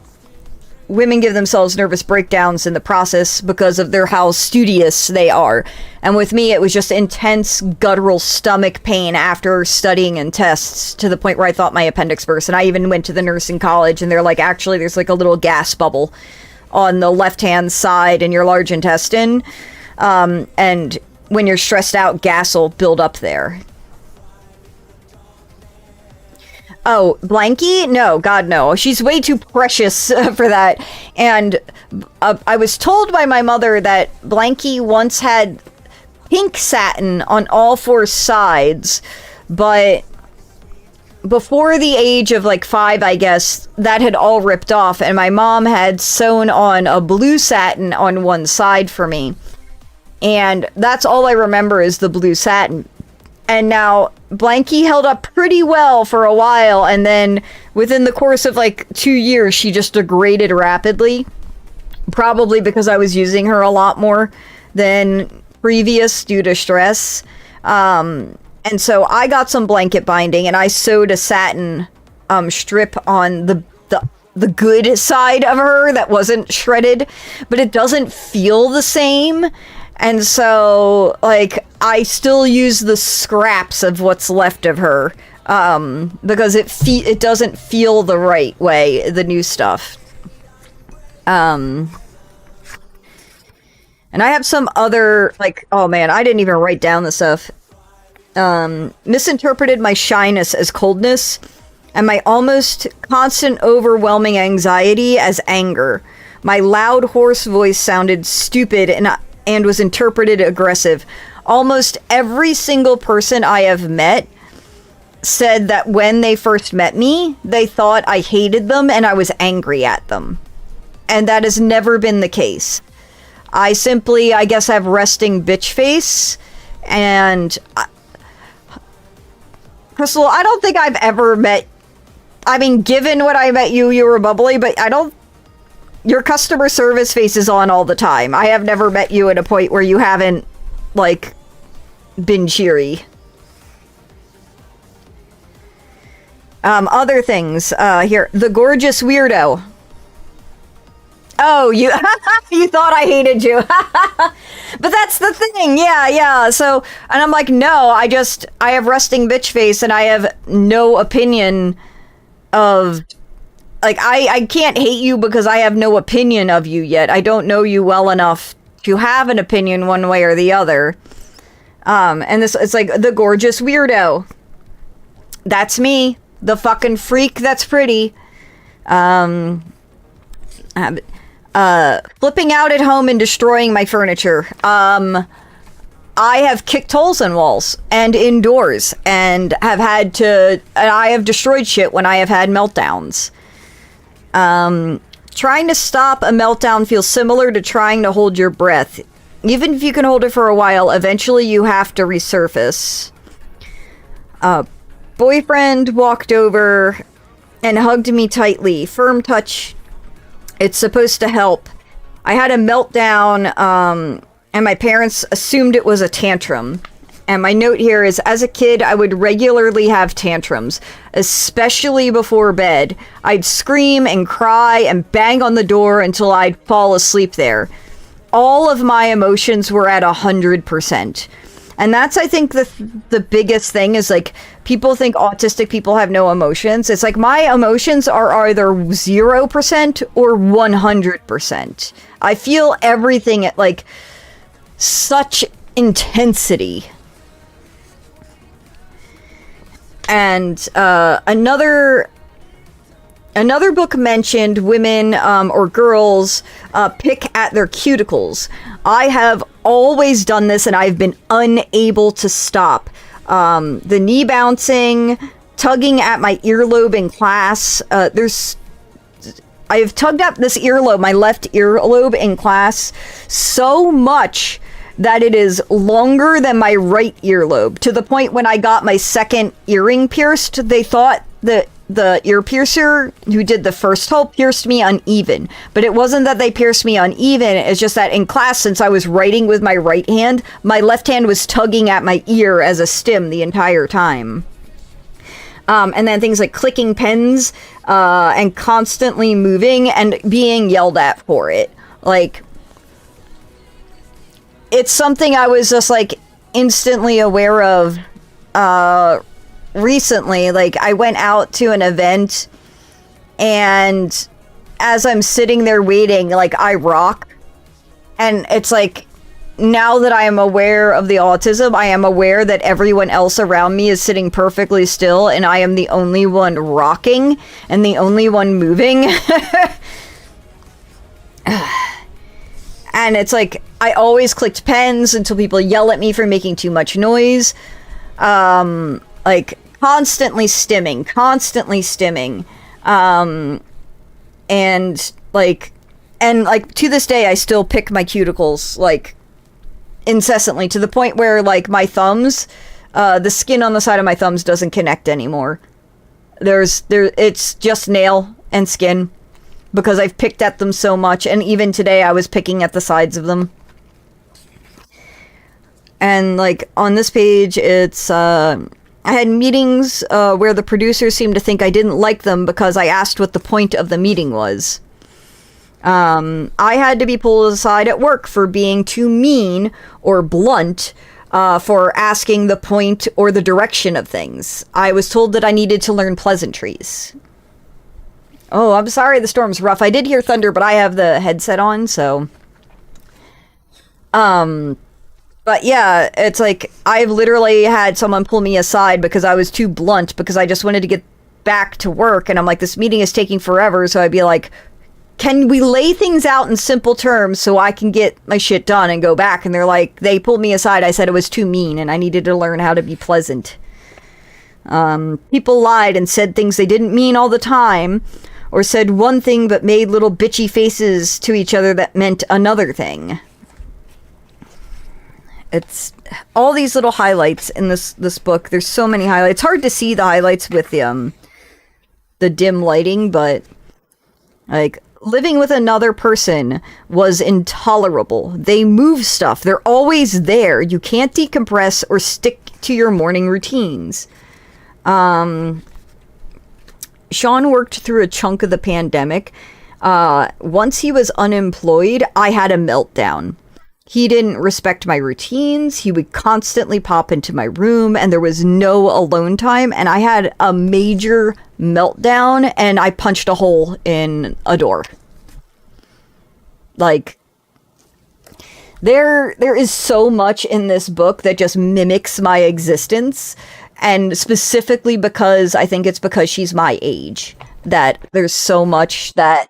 women give themselves nervous breakdowns in the process because of how studious they are. And with me, it was just intense guttural stomach pain after studying and tests to the point where I thought my appendix burst. And I even went to the nursing college, and they're like, actually, there's like a little gas bubble on the left-hand side in your large intestine. And when you're stressed out, gas will build up there. Oh, Blankie? No, God, no. She's way too precious for that. And I was told by my mother that Blankie once had pink satin on all four sides, but before the age of like 5, I guess, that had all ripped off, and my mom had sewn on a blue satin on one side for me. And that's all I remember is the blue satin. And now Blankie held up pretty well for a while, and then within the course of like 2 years, she just degraded rapidly. Probably because I was using her a lot more than previous due to stress. And so I got some blanket binding, and I sewed a satin strip on the good side of her that wasn't shredded, but it doesn't feel the same. And so, like, I still use the scraps of what's left of her, because it doesn't feel the right way, the new stuff. And I have some other, like, oh man, I didn't even write down the stuff. Misinterpreted my shyness as coldness, and my almost constant overwhelming anxiety as anger. My loud, hoarse voice sounded stupid and was interpreted aggressive. Almost every single person I have met said that when they first met me, they thought I hated them and I was angry at them. And that has never been the case. I simply, I guess, have resting bitch face. And Crystal, I don't think I've ever met... I mean, given what I met you, you were bubbly, but I don't... Your customer service face is on all the time. I have never met you at a point where you haven't, like, been cheery. Other things, here. The gorgeous weirdo. Oh, you you thought I hated you. But that's the thing, yeah. So, and I'm like, no, I have resting bitch face, and I have no opinion of... Like, I can't hate you because I have no opinion of you yet. I don't know you well enough to have an opinion one way or the other. And it's like, the gorgeous weirdo. That's me. The fucking freak that's pretty. Flipping out at home and destroying my furniture. I have kicked holes in walls and indoors, and I have destroyed shit when I have had meltdowns. Trying to stop a meltdown feels similar to trying to hold your breath. Even if you can hold it for a while, eventually you have to resurface. Boyfriend walked over and hugged me tightly. Firm touch. It's supposed to help. I had a meltdown, and my parents assumed it was a tantrum. And my note here is, as a kid, I would regularly have tantrums, especially before bed. I'd scream and cry and bang on the door until I'd fall asleep there. All of my emotions were at 100%. And that's, I think, the biggest thing is, like, people think autistic people have no emotions. It's like, my emotions are either 0% or 100%. I feel everything at, like, such intensity. And another book mentioned women or girls pick at their cuticles. I have always done this, and I've been unable to stop. The knee bouncing, tugging at my earlobe in class. I've tugged at this earlobe, my left earlobe in class, so much that it is longer than my right earlobe, to the point when I got my second earring pierced, they thought that the ear piercer who did the first hole pierced me uneven. But it wasn't that they pierced me uneven, it's just that in class, since I was writing with my right hand, my left hand was tugging at my ear as a stim the entire time. And then things like clicking pens, and constantly moving and being yelled at for it. Like, it's something I was just, like, instantly aware of, recently. Like, I went out to an event, and as I'm sitting there waiting, like, I rock. And it's like, now that I am aware of the autism, I am aware that everyone else around me is sitting perfectly still, and I am the only one rocking, and the only one moving. And it's like, I always clicked pens until people yell at me for making too much noise. Like, constantly stimming. And to this day, I still pick my cuticles, like, incessantly, to the point where, like, my thumbs, the skin on the side of my thumbs doesn't connect anymore. It's just nail and skin, because I've picked at them so much, and even today I was picking at the sides of them. And, like, on this page, it's, I had meetings where the producers seemed to think I didn't like them because I asked what the point of the meeting was. I had to be pulled aside at work for being too mean or blunt, for asking the point or the direction of things. I was told that I needed to learn pleasantries. Oh, I'm sorry the storm's rough. I did hear thunder, but I have the headset on, so... But yeah, it's like, I've literally had someone pull me aside because I was too blunt, because I just wanted to get back to work, and I'm like, this meeting is taking forever, so I'd be like, can we lay things out in simple terms so I can get my shit done and go back? And they're like, they pulled me aside, I said it was too mean, and I needed to learn how to be pleasant. People lied and said things they didn't mean all the time, or said one thing but made little bitchy faces to each other that meant another thing. It's all these little highlights in this book. There's so many highlights. It's hard to see the highlights with the dim lighting, but like, living with another person was intolerable. They move stuff. They're always there. You can't decompress or stick to your morning routines. Sean worked through a chunk of the pandemic. Once he was unemployed, I had a meltdown. He didn't respect my routines. He would constantly pop into my room, and there was no alone time, and I had a major meltdown, and I punched a hole in a door. Like, there is so much in this book that just mimics my existence, and specifically because I think it's because she's my age that there's so much that,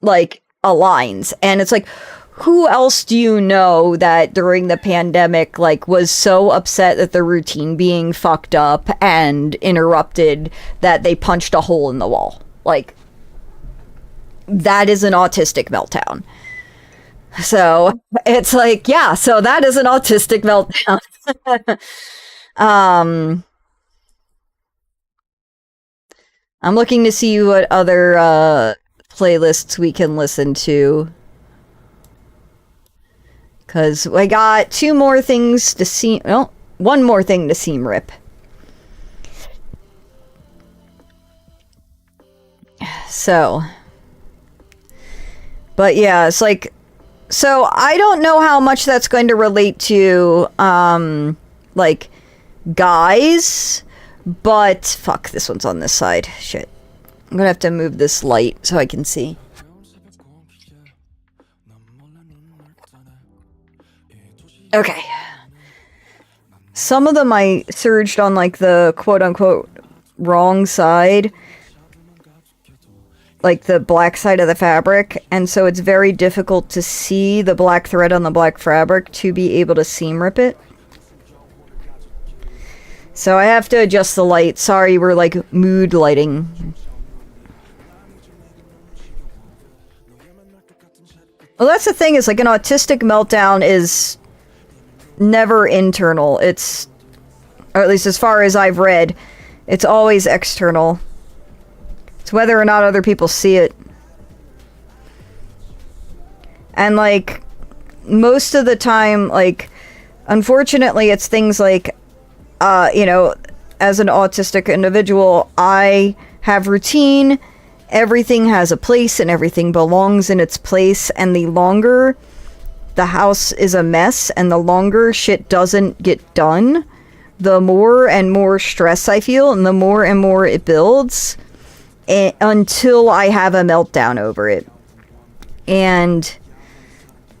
like, aligns. And it's like, who else do you know that during the pandemic, like, was so upset at the routine being fucked up and interrupted that they punched a hole in the wall? Like, that is an autistic meltdown. So it's like, yeah, so that is an autistic meltdown. I'm looking to see what other playlists we can listen to. Because I got two more things to see. Well, one more thing to seam rip. So. But yeah, it's like. So I don't know how much that's going to relate to, like, guys. But, fuck, this one's on this side. Shit. I'm gonna have to move this light so I can see. Okay. Some of them I surged on, like, the quote-unquote wrong side, like the black side of the fabric, and so it's very difficult to see the black thread on the black fabric to be able to seam rip it. So I have to adjust the light. Sorry, we're like mood lighting. Well, that's the thing, is like an autistic meltdown is never internal. It's, or at least as far as I've read, it's always external. It's whether or not other people see it. And like, most of the time, like, unfortunately, it's things like, you know, as an autistic individual, I have routine. Everything has a place and everything belongs in its place, and the longer the house is a mess and the longer shit doesn't get done, the more and more stress I feel and the more and more it builds until I have a meltdown over it. And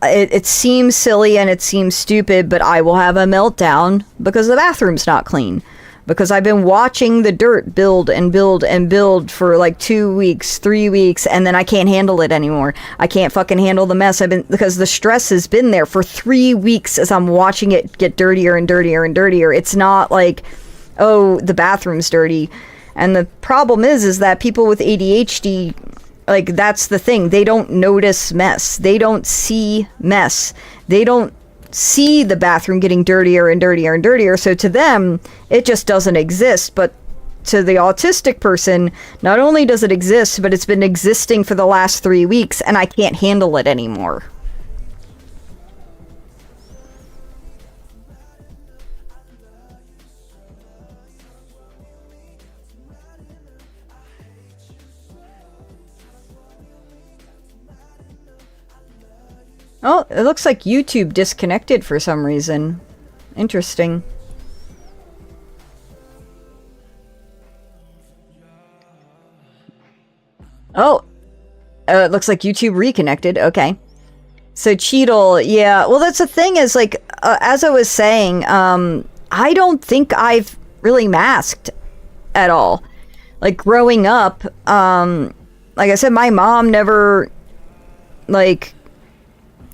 it seems silly and it seems stupid, but I will have a meltdown because the bathroom's not clean. Because I've been watching the dirt build and build and build for like 2 weeks, 3 weeks, and then I can't handle it anymore. I can't fucking handle the mess. Because the stress has been there for 3 weeks as I'm watching it get dirtier and dirtier and dirtier. It's not like, oh, the bathroom's dirty. And the problem is that people with ADHD, like, that's the thing. They don't notice mess. They don't see mess. They don't see the bathroom getting dirtier and dirtier and dirtier, so to them it just doesn't exist. But to the autistic person, not only does it exist, but it's been existing for the last 3 weeks and I can't handle it anymore. Oh, it looks like YouTube disconnected for some reason. Interesting. Oh, it looks like YouTube reconnected. Okay. So Cheadle, yeah. Well, that's the thing is, like, as I was saying, I don't think I've really masked at all. Like, growing up, like I said, my mom never, like,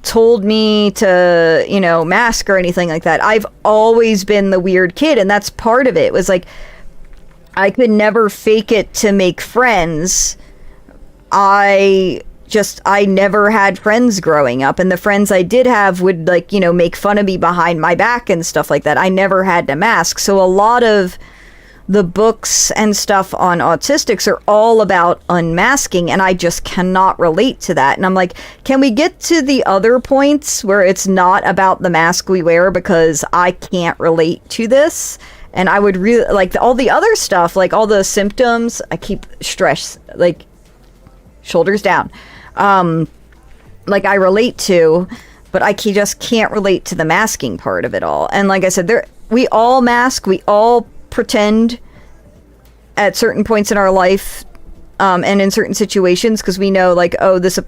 told me to, you know, mask or anything like that. I've always been the weird kid, and that's part of it. It was like, I could never fake it to make friends. I never had friends growing up, and the friends I did have would, like, you know, make fun of me behind my back and stuff like that. I never had to mask. So a lot of the books and stuff on autistics are all about unmasking, and I just cannot relate to that. And I'm like, can we get to the other points where it's not about the mask we wear, because I can't relate to this? And I would really like all the other stuff, like all the symptoms. I keep stress, like, shoulders down, like, I relate to, but I just can't relate to the masking part of it all. And like I said, we all mask, we all pretend at certain points in our life, and in certain situations, because we know, like, oh, this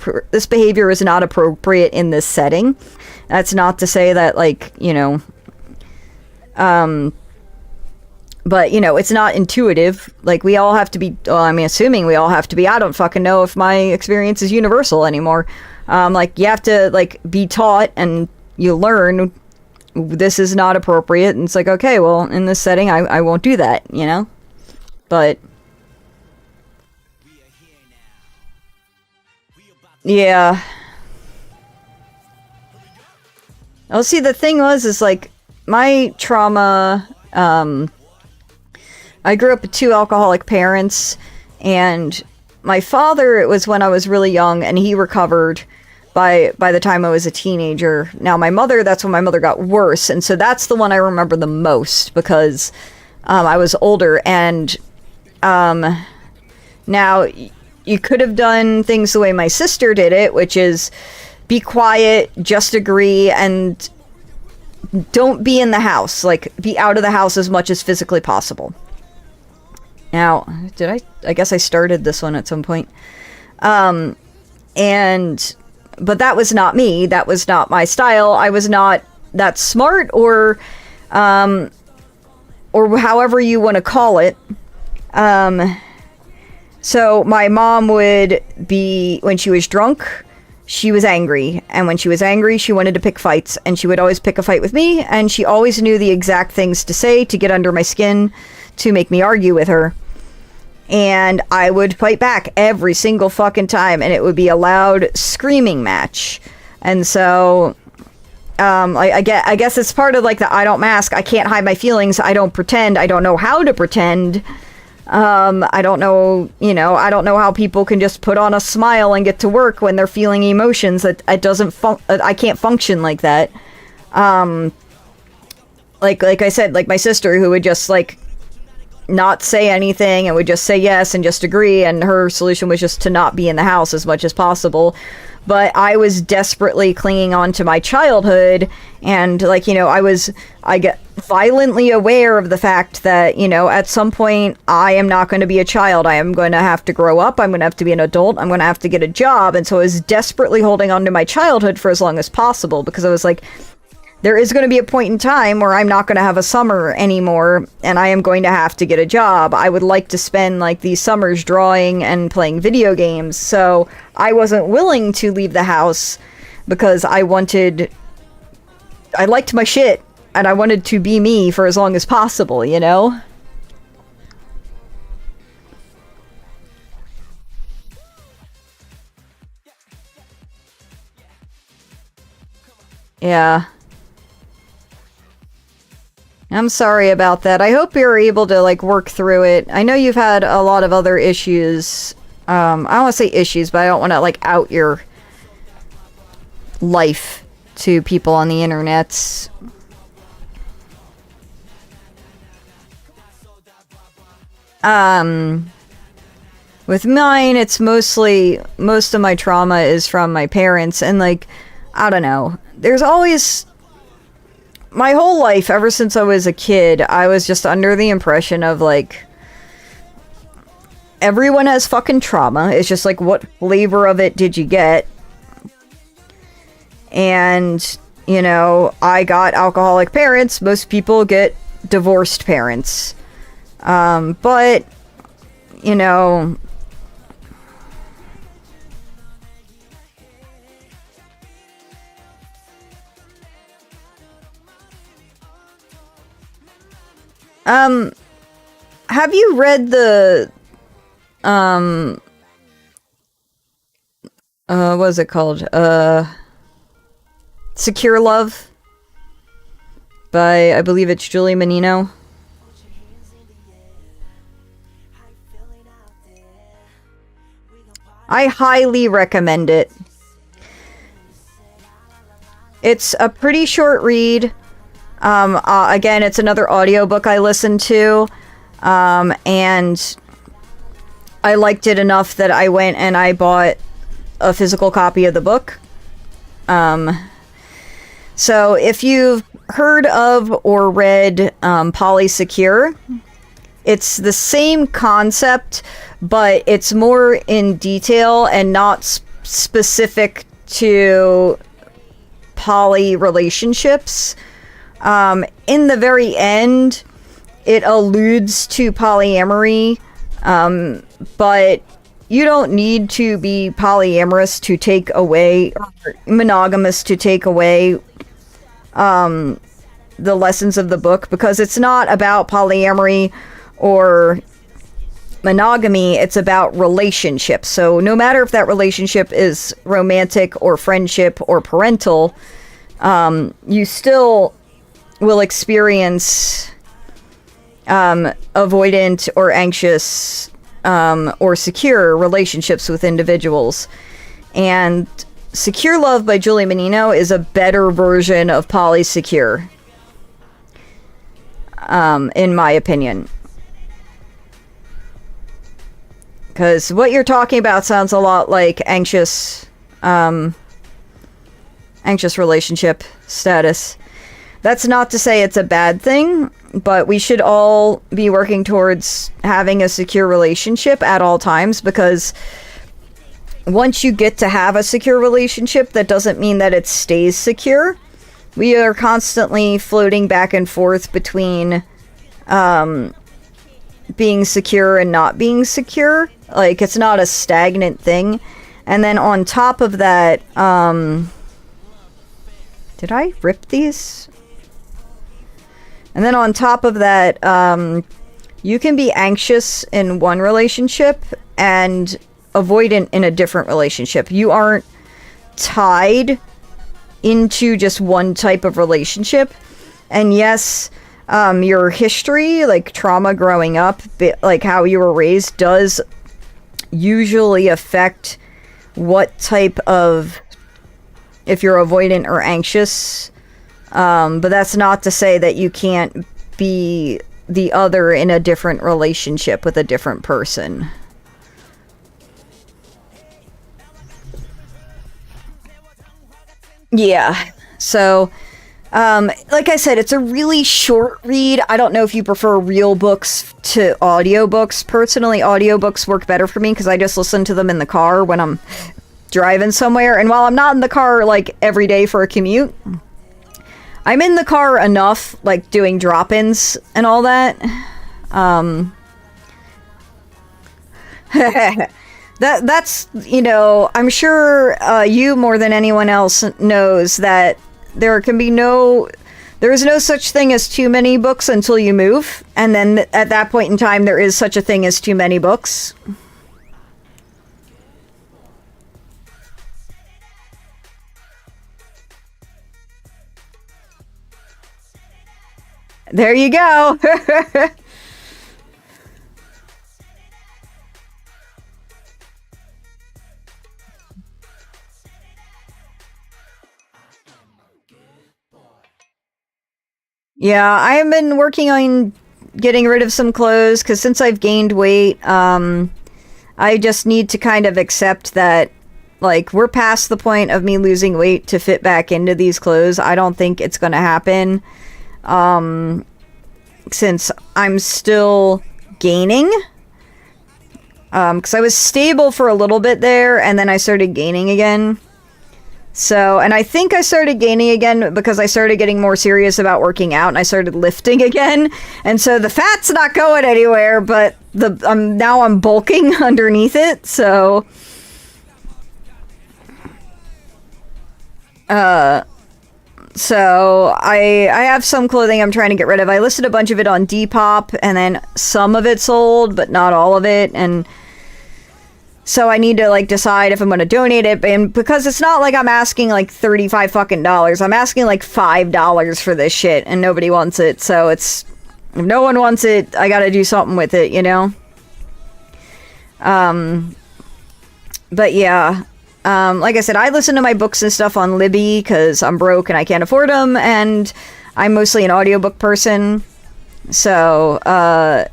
behavior is not appropriate in this setting. That's not to say that, like, you know, but, you know, it's not intuitive. Like, we all have to be, well, I mean, assuming we all have to be, I don't fucking know if my experience is universal anymore. Like, you have to, like, be taught, and you learn this is not appropriate, and it's like, okay, well, in this setting, I won't do that, you know? But yeah. Oh, see, the thing is like, my trauma, I grew up with 2 alcoholic parents, and my father, it was when I was really young, and he recovered by the time I was a teenager. Now, my mother, that's when my mother got worse, and so that's the one I remember the most, because I was older. And now, you could have done things the way my sister did it, which is be quiet, just agree, and don't be in the house. Like, be out of the house as much as physically possible. Now, I guess I started this one at some point. But that was not me. That was not my style. I was not that smart, or however you want to call it. So my mom would be, when she was drunk, she was angry. And when she was angry, she wanted to pick fights. And she would always pick a fight with me. And she always knew the exact things to say to get under my skin to make me argue with her. And I would fight back every single fucking time. And it would be a loud screaming match. And so, I guess it's part of like the I don't mask. I can't hide my feelings. I don't pretend. I don't know how to pretend. I don't know, I don't know how people can just put on a smile and get to work when they're feeling emotions. I can't function like that. Like I said, like my sister who would just like not say anything and would just say yes and just agree, and her solution was just to not be in the house as much as possible. But I was desperately clinging on to my childhood, and like, I get violently aware of the fact that, at some point I am not going to be a child. I am going to have to grow up. I'm going to have to be an adult. I'm going to have to get a job. And so I was desperately holding on to my childhood for as long as possible, because I was like, there is going to be a point in time where I'm not going to have a summer anymore, and I am going to have to get a job. I would like to spend like these summers drawing and playing video games. So I wasn't willing to leave the house because I liked my shit and I wanted to be me for as long as possible, Yeah. I'm sorry about that. I hope you're able to like work through it. I know you've had a lot of other issues. I don't want to say issues, but I don't want to like out your life to people on the internet. With mine, it's most of my trauma is from my parents, and like, I don't know. There's always, my whole life, ever since I was a kid, I was just under the impression of like, everyone has fucking trauma. It's just like, what flavor of it did you get? And, I got alcoholic parents. Most people get divorced parents. But, have you read the, what is it called? Secure Love by, I believe it's Julie Menino. I highly recommend it. It's a pretty short read. Again, it's another audiobook I listened to. And I liked it enough that I went and I bought a physical copy of the book. So if you've heard of or read Polysecure, it's the same concept, but it's more in detail and not specific to poly relationships. In the very end, it alludes to polyamory, but you don't need to be polyamorous to take away, or monogamous to take away the lessons of the book, because it's not about polyamory or monogamy, it's about relationships. So no matter if that relationship is romantic or friendship or parental, you still will experience avoidant or anxious or secure relationships with individuals. And Secure Love by Julie Menino is a better version of Polysecure, in my opinion. Because what you're talking about sounds a lot like anxious relationship status. That's not to say it's a bad thing, but we should all be working towards having a secure relationship at all times, because once you get to have a secure relationship, that doesn't mean that it stays secure. We are constantly floating back and forth between being secure and not being secure. Like, it's not a stagnant thing. And then on top of that, did I rip these? And then on top of that, you can be anxious in one relationship and avoidant in a different relationship. You aren't tied into just one type of relationship. And yes, your history, like trauma growing up, like how you were raised, does usually affect what type of, if you're avoidant or anxious. But that's not to say that you can't be the other in a different relationship with a different person. Yeah. So, like I said, it's a really short read. I don't know if you prefer real books to audiobooks. Personally, audiobooks work better for me because I just listen to them in the car when I'm driving somewhere. And while I'm not in the car, like, every day for a commute, I'm in the car enough, like, doing drop-ins and all that. That's, you know, I'm sure you more than anyone else knows that there is no such thing as too many books until you move. And then at that point in time, there is such a thing as too many books. There you go. Yeah, I've been working on getting rid of some clothes because since I've gained weight, I just need to kind of accept that, like, we're past the point of me losing weight to fit back into these clothes. I don't think it's going to happen. Since I'm still gaining, because I was stable for a little bit there and then I started gaining again. So, and I think I started gaining again because I started getting more serious about working out and I started lifting again. And so the fat's not going anywhere, but now I'm bulking underneath it. So, So I have some clothing I'm trying to get rid of. I listed a bunch of it on Depop, and then some of it's sold, but not all of it. And so I need to, like, decide if I'm going to donate it. And because it's not like I'm asking like 35 fucking dollars, I'm asking like $5 for this shit, and nobody wants it. So it's, if no one wants it, I got to do something with it, you know. But yeah. Like I said, I listen to my books and stuff on Libby because I'm broke and I can't afford them, and I'm mostly an audiobook person. So, I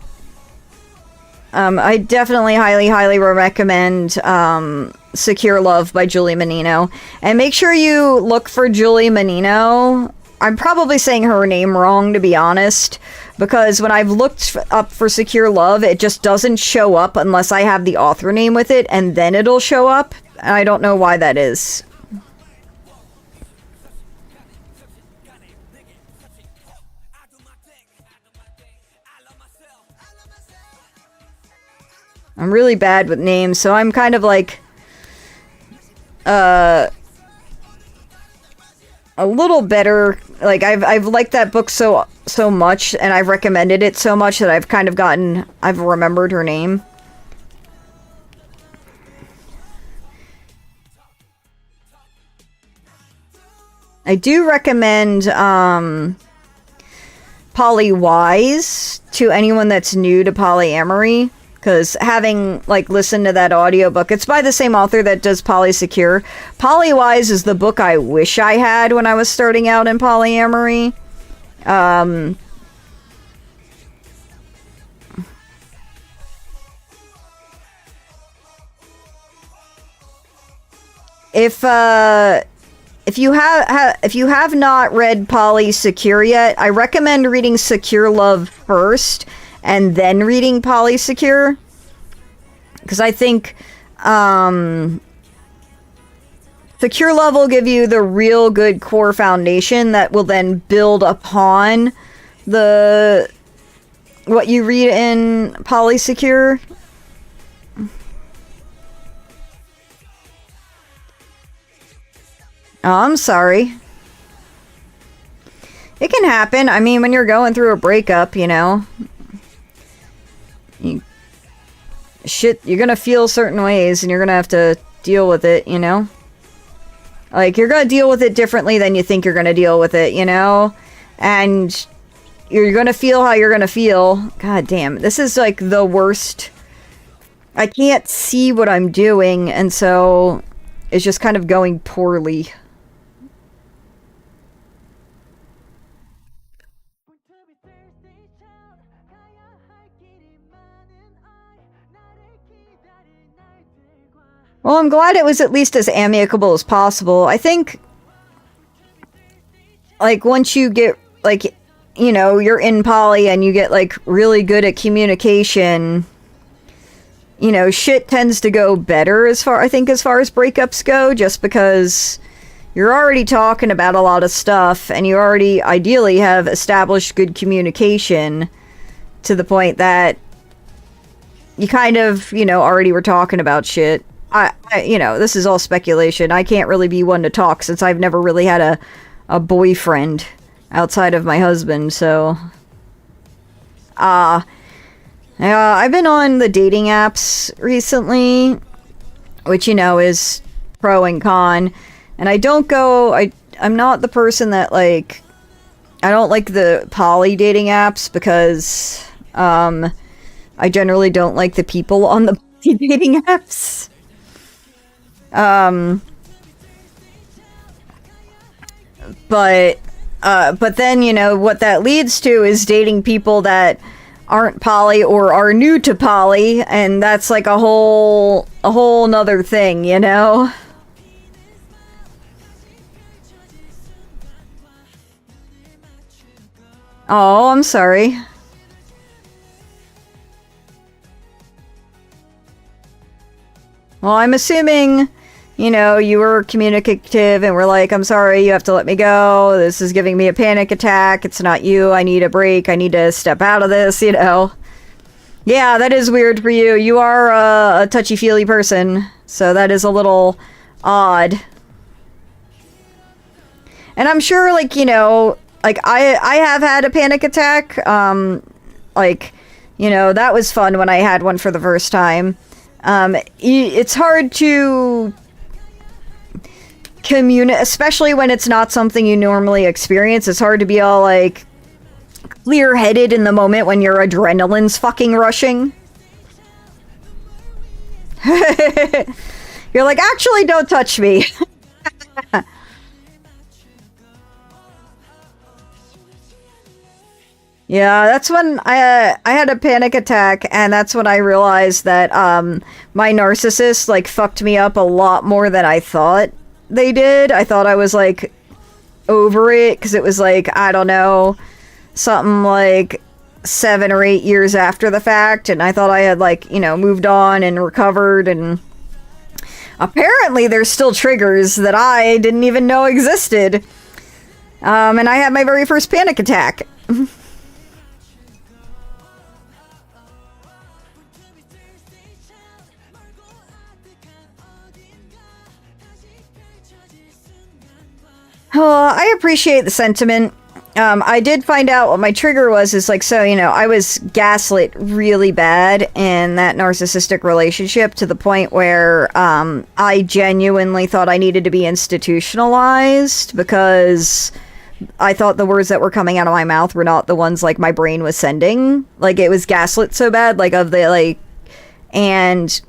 definitely highly recommend Secure Love by Julie Menino. And make sure you look for Julie Menino. I'm probably saying her name wrong, to be honest, because when I've looked up for Secure Love, it just doesn't show up unless I have the author name with it, and then it'll show up. I don't know why that is. I'm really bad with names, so I'm kind of like a little better. Like I've liked that book so much, and I've recommended it so much that I've remembered her name. I do recommend Polly Wise to anyone that's new to polyamory, because having, like, listened to that audiobook, it's by the same author that does Polysecure. Polly Wise is the book I wish I had when I was starting out in polyamory. If you have not read Polysecure yet, I recommend reading Secure Love first and then reading Polysecure, because I think Secure Love will give you the real good core foundation that will then build upon the what you read in Polysecure. Oh, I'm sorry. It can happen. I mean, when you're going through a breakup, you know, you're gonna feel certain ways and you're gonna have to deal with it, you know? Like, you're gonna deal with it differently than you think you're gonna deal with it, you know? And you're gonna feel how you're gonna feel. God damn, this is like the worst. I can't see what I'm doing, and so it's just kind of going poorly. Well, I'm glad it was at least as amicable as possible. I think, like, once you get, like, you know, you're in poly and you get, like, really good at communication, you know, shit tends to go better as far as breakups go, just because you're already talking about a lot of stuff and you already ideally have established good communication to the point that you kind of, you know, already were talking about shit. You know, this is all speculation. I can't really be one to talk since I've never really had a boyfriend outside of my husband, so... I've been on the dating apps recently, which, you know, is pro and con, and I'm not the person that, like... I don't like the poly dating apps because, I generally don't like the people on the poly dating apps. But then, you know, what that leads to is dating people that aren't poly or are new to poly, and that's like a whole nother thing, you know? Oh, I'm sorry. Well, I'm assuming, you know, you were communicative and were like, I'm sorry, you have to let me go. This is giving me a panic attack. It's not you. I need a break. I need to step out of this, you know. Yeah, that is weird for you. You are a touchy-feely person, so that is a little odd. And I'm sure, like, you know, like, I have had a panic attack. Like, you know, that was fun when I had one for the first time. It's hard to communicate, especially when it's not something you normally experience. It's hard to be all, like, clear-headed in the moment when your adrenaline's fucking rushing. You're like, actually, don't touch me. Yeah, that's when I had a panic attack, and that's when I realized that my narcissist, like, fucked me up a lot more than I thought they did. I thought I was, like, over it, because it was, like, I don't know, something like 7 or 8 years after the fact, and I thought I had, like, you know, moved on and recovered, and apparently there's still triggers that I didn't even know existed. And I had my very first panic attack. Oh, I appreciate the sentiment. I did find out what my trigger was, is like, so, you know, I was gaslit really bad in that narcissistic relationship to the point where, I genuinely thought I needed to be institutionalized because I thought the words that were coming out of my mouth were not the ones, like, my brain was sending. Like, it was gaslit so bad, like, and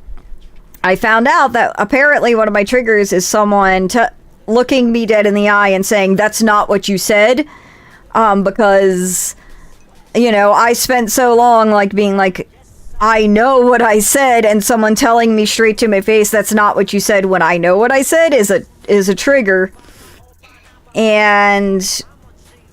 I found out that apparently one of my triggers is someone looking me dead in the eye and saying, that's not what you said, because, you know, I spent so long, like, being like, I know what I said, and someone telling me straight to my face, that's not what you said, when I know what I said, is a trigger. And,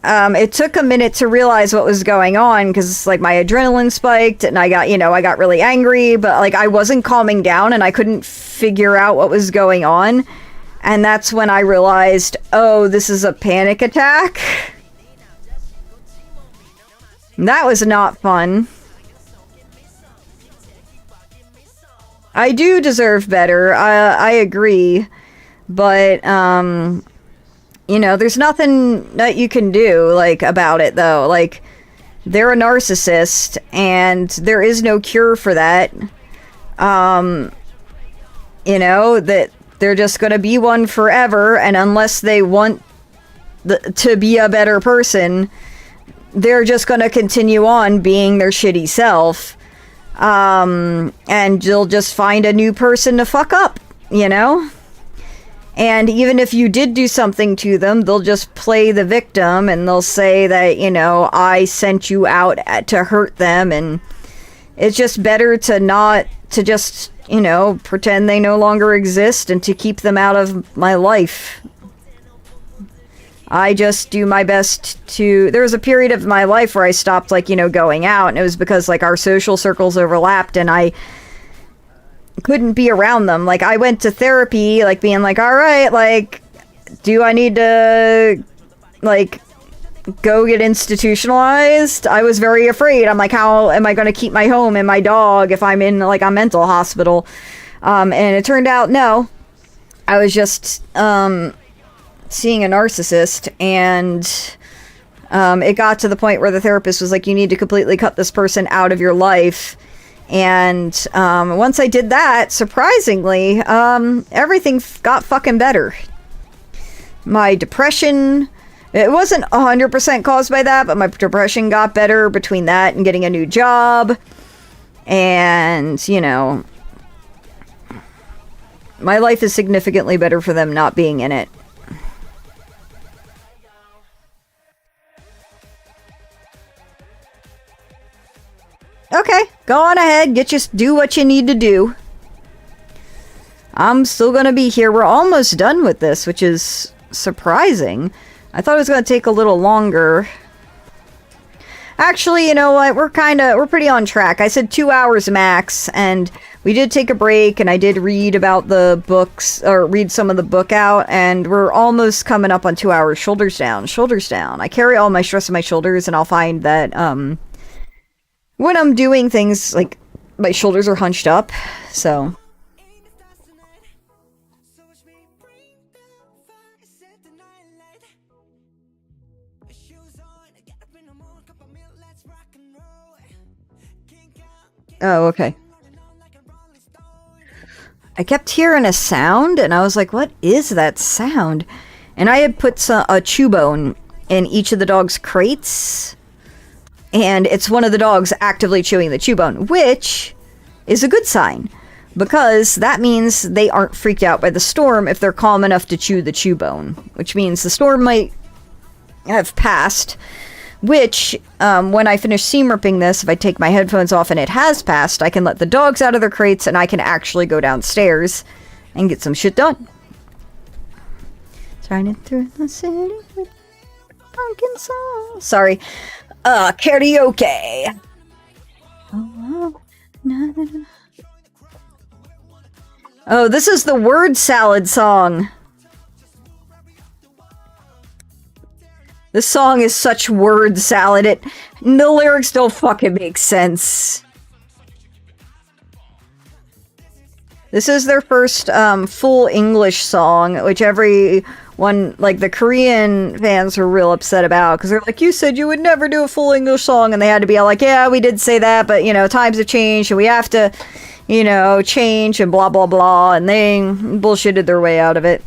it took a minute to realize what was going on, because, like, my adrenaline spiked, and I got really angry, but, like, I wasn't calming down, and I couldn't figure out what was going on. And that's when I realized, oh, this is a panic attack. That was not fun. I do deserve better. I agree. But, you know, there's nothing that you can do, like, about it, though. Like, they're a narcissist, and there is no cure for that. You know, that they're just gonna be one forever, and unless they want to be a better person, they're just gonna continue on being their shitty self. And you'll just find a new person to fuck up, you know? And even if you did do something to them, they'll just play the victim and they'll say that, you know, I sent you out to hurt them. And it's just better to just, you know, pretend they no longer exist and to keep them out of my life. I just do my best to... There was a period of my life where I stopped, like, you know, going out, and it was because, like, our social circles overlapped, and I couldn't be around them. Like, I went to therapy, like, being like, alright, like, do I need to, like, go get institutionalized? I was very afraid. I'm like, how am I going to keep my home and my dog if I'm in, like, a mental hospital? And it turned out, no. I was just, seeing a narcissist, and it got to the point where the therapist was like, you need to completely cut this person out of your life. And once I did that, surprisingly, everything got fucking better. My depression, it wasn't 100% caused by that, but my depression got better between that and getting a new job. And, you know, my life is significantly better for them not being in it. Okay, go on ahead, do what you need to do. I'm still gonna be here. We're almost done with this, which is surprising. I thought it was gonna take a little longer. Actually, you know what? We're pretty on track. I said 2 hours max, and we did take a break, and I did read about the books, or read some of the book out, and we're almost coming up on 2 hours. Shoulders down, shoulders down. I carry all my stress on my shoulders, and I'll find that, when I'm doing things, like, my shoulders are hunched up, so... Oh, okay. I kept hearing a sound, and I was like, what is that sound? And I had put a chew bone in each of the dog's crates, and it's one of the dogs actively chewing the chew bone, which is a good sign, because that means they aren't freaked out by the storm if they're calm enough to chew the chew bone, which means the storm might have passed, which, when I finish seam ripping this, if I take my headphones off and it has passed, I can let the dogs out of their crates and I can actually go downstairs and get some shit done. Trying through the city with pumpkin song. Sorry. Karaoke. Oh, this is the word salad song. This song is such word salad. The lyrics don't fucking make sense. This is their first full English song, which everyone, like the Korean fans were real upset about, because they're like, you said you would never do a full English song, and they had to be all like, yeah, we did say that, but, you know, times have changed, and we have to, you know, change, and blah, blah, blah, and they bullshitted their way out of it.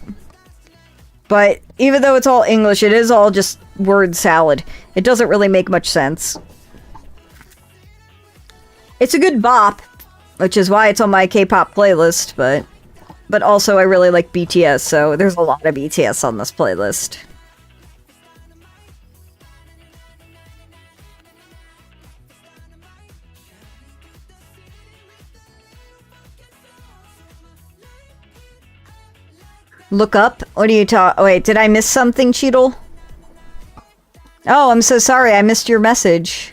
But even though it's all English, it is all just word salad. It doesn't really make much sense. It's a good bop, which is why it's on my K-pop playlist, but also I really like BTS, so there's a lot of BTS on this playlist. Look up? What are you talking? Wait, did I miss something, Cheetle? Oh, I'm so sorry. I missed your message.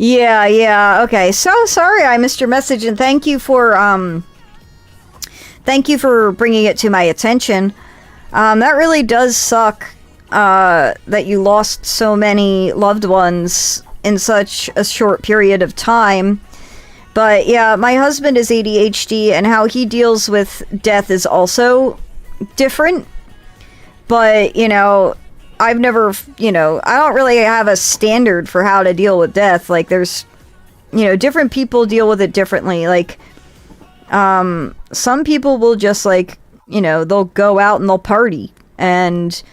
Yeah, yeah. Okay. So sorry I missed your message, and thank you for bringing it to my attention. That really does suck, that you lost so many loved ones in such a short period of time. But yeah, my husband is ADHD, and how he deals with death is also different. But, I've never, I don't really have a standard for how to deal with death. Like, there's, different people deal with it differently. Like, some people will just, like, they'll go out and they'll party. And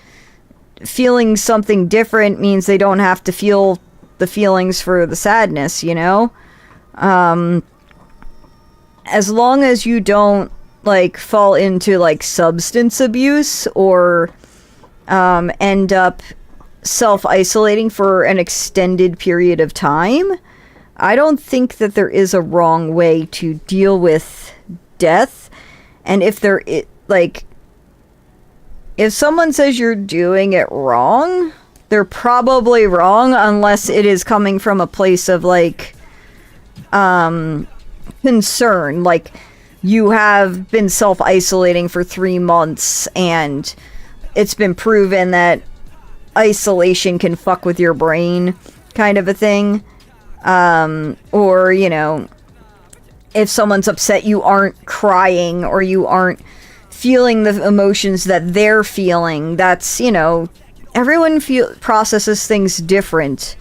feeling something different means they don't have to feel the feelings for the sadness, as long as you don't, like, fall into, like, substance abuse or end up self-isolating for an extended period of time, I don't think that there is a wrong way to deal with death. And if if someone says you're doing it wrong, they're probably wrong, unless it is coming from a place of, like, concern. Like, you have been self-isolating for 3 months, and it's been proven that isolation can fuck with your brain, kind of a thing. Or, if someone's upset, you aren't crying, or you aren't feeling the emotions that they're feeling. That's, everyone processes things different.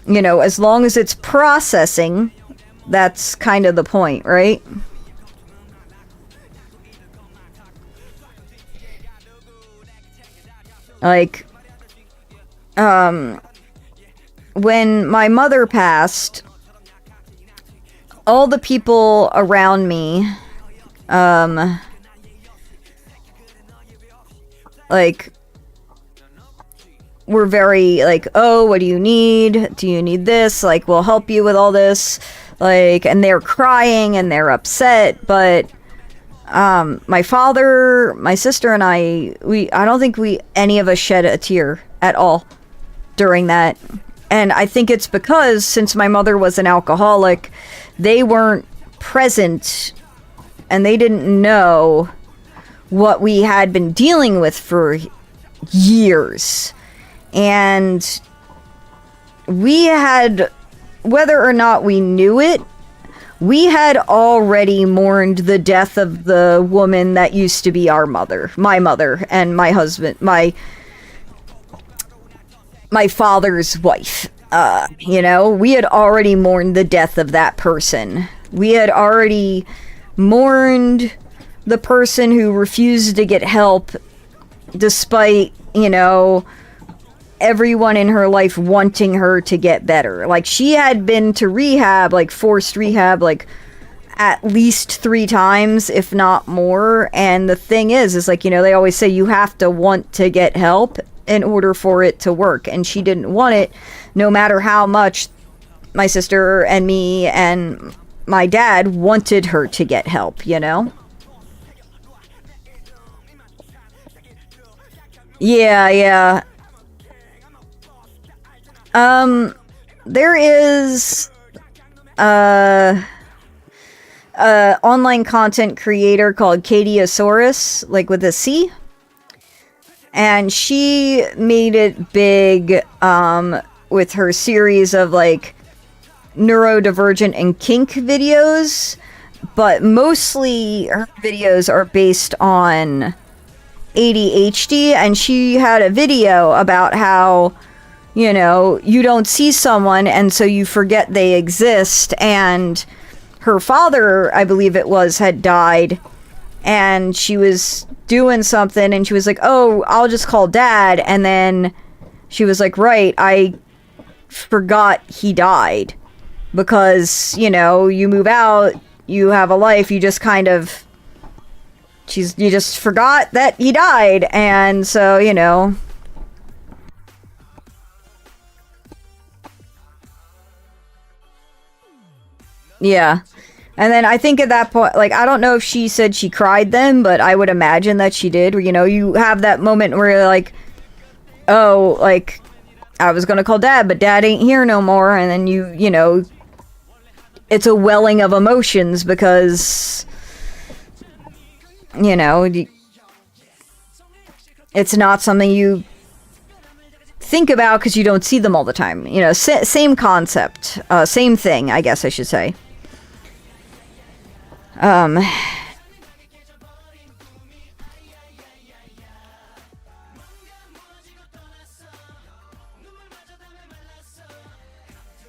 As long as it's processing, that's kind of the point, right? Like, when my mother passed, all the people around me, like, were very, like, oh, what do you need? Do you need this? Like, we'll help you with all this. Like, and they're crying and they're upset, but my father, my sister, and I don't think any of us shed a tear at all during that. And I think it's because, since my mother was an alcoholic, they weren't present and they didn't know what we had been dealing with for years. And we had, whether or not we knew it, we had already mourned the death of the woman that used to be our mother, my mother, and my husband, my father's wife. We had already mourned the death of that person. We had already mourned the person who refused to get help despite, everyone in her life wanting her to get better. Like, she had been to rehab, like forced rehab, like at least 3 times, if not more. And the thing is like, they always say you have to want to get help in order for it to work. And she didn't want it, no matter how much my sister and me and my dad wanted her to get help, Yeah, yeah. There is a online content creator called Katiesaurus, like with a C. And she made it big with her series of, like, neurodivergent and kink videos, but mostly her videos are based on ADHD. And she had a video about how, you don't see someone and so you forget they exist. And her father, I believe it was, had died, and she was doing something and she was like, oh, I'll just call dad. And then she was like, right, I forgot he died. Because, you move out, you have a life, you just kind of, you just forgot that he died. And so, yeah. And then I think at that point, like, I don't know if she said she cried then, but I would imagine that she did. You have that moment where you're like, oh, like, I was gonna call Dad, but Dad ain't here no more, and then you know, it's a welling of emotions because, you know, it's not something you think about because you don't see them all the time. You know, same concept, same thing, I guess I should say.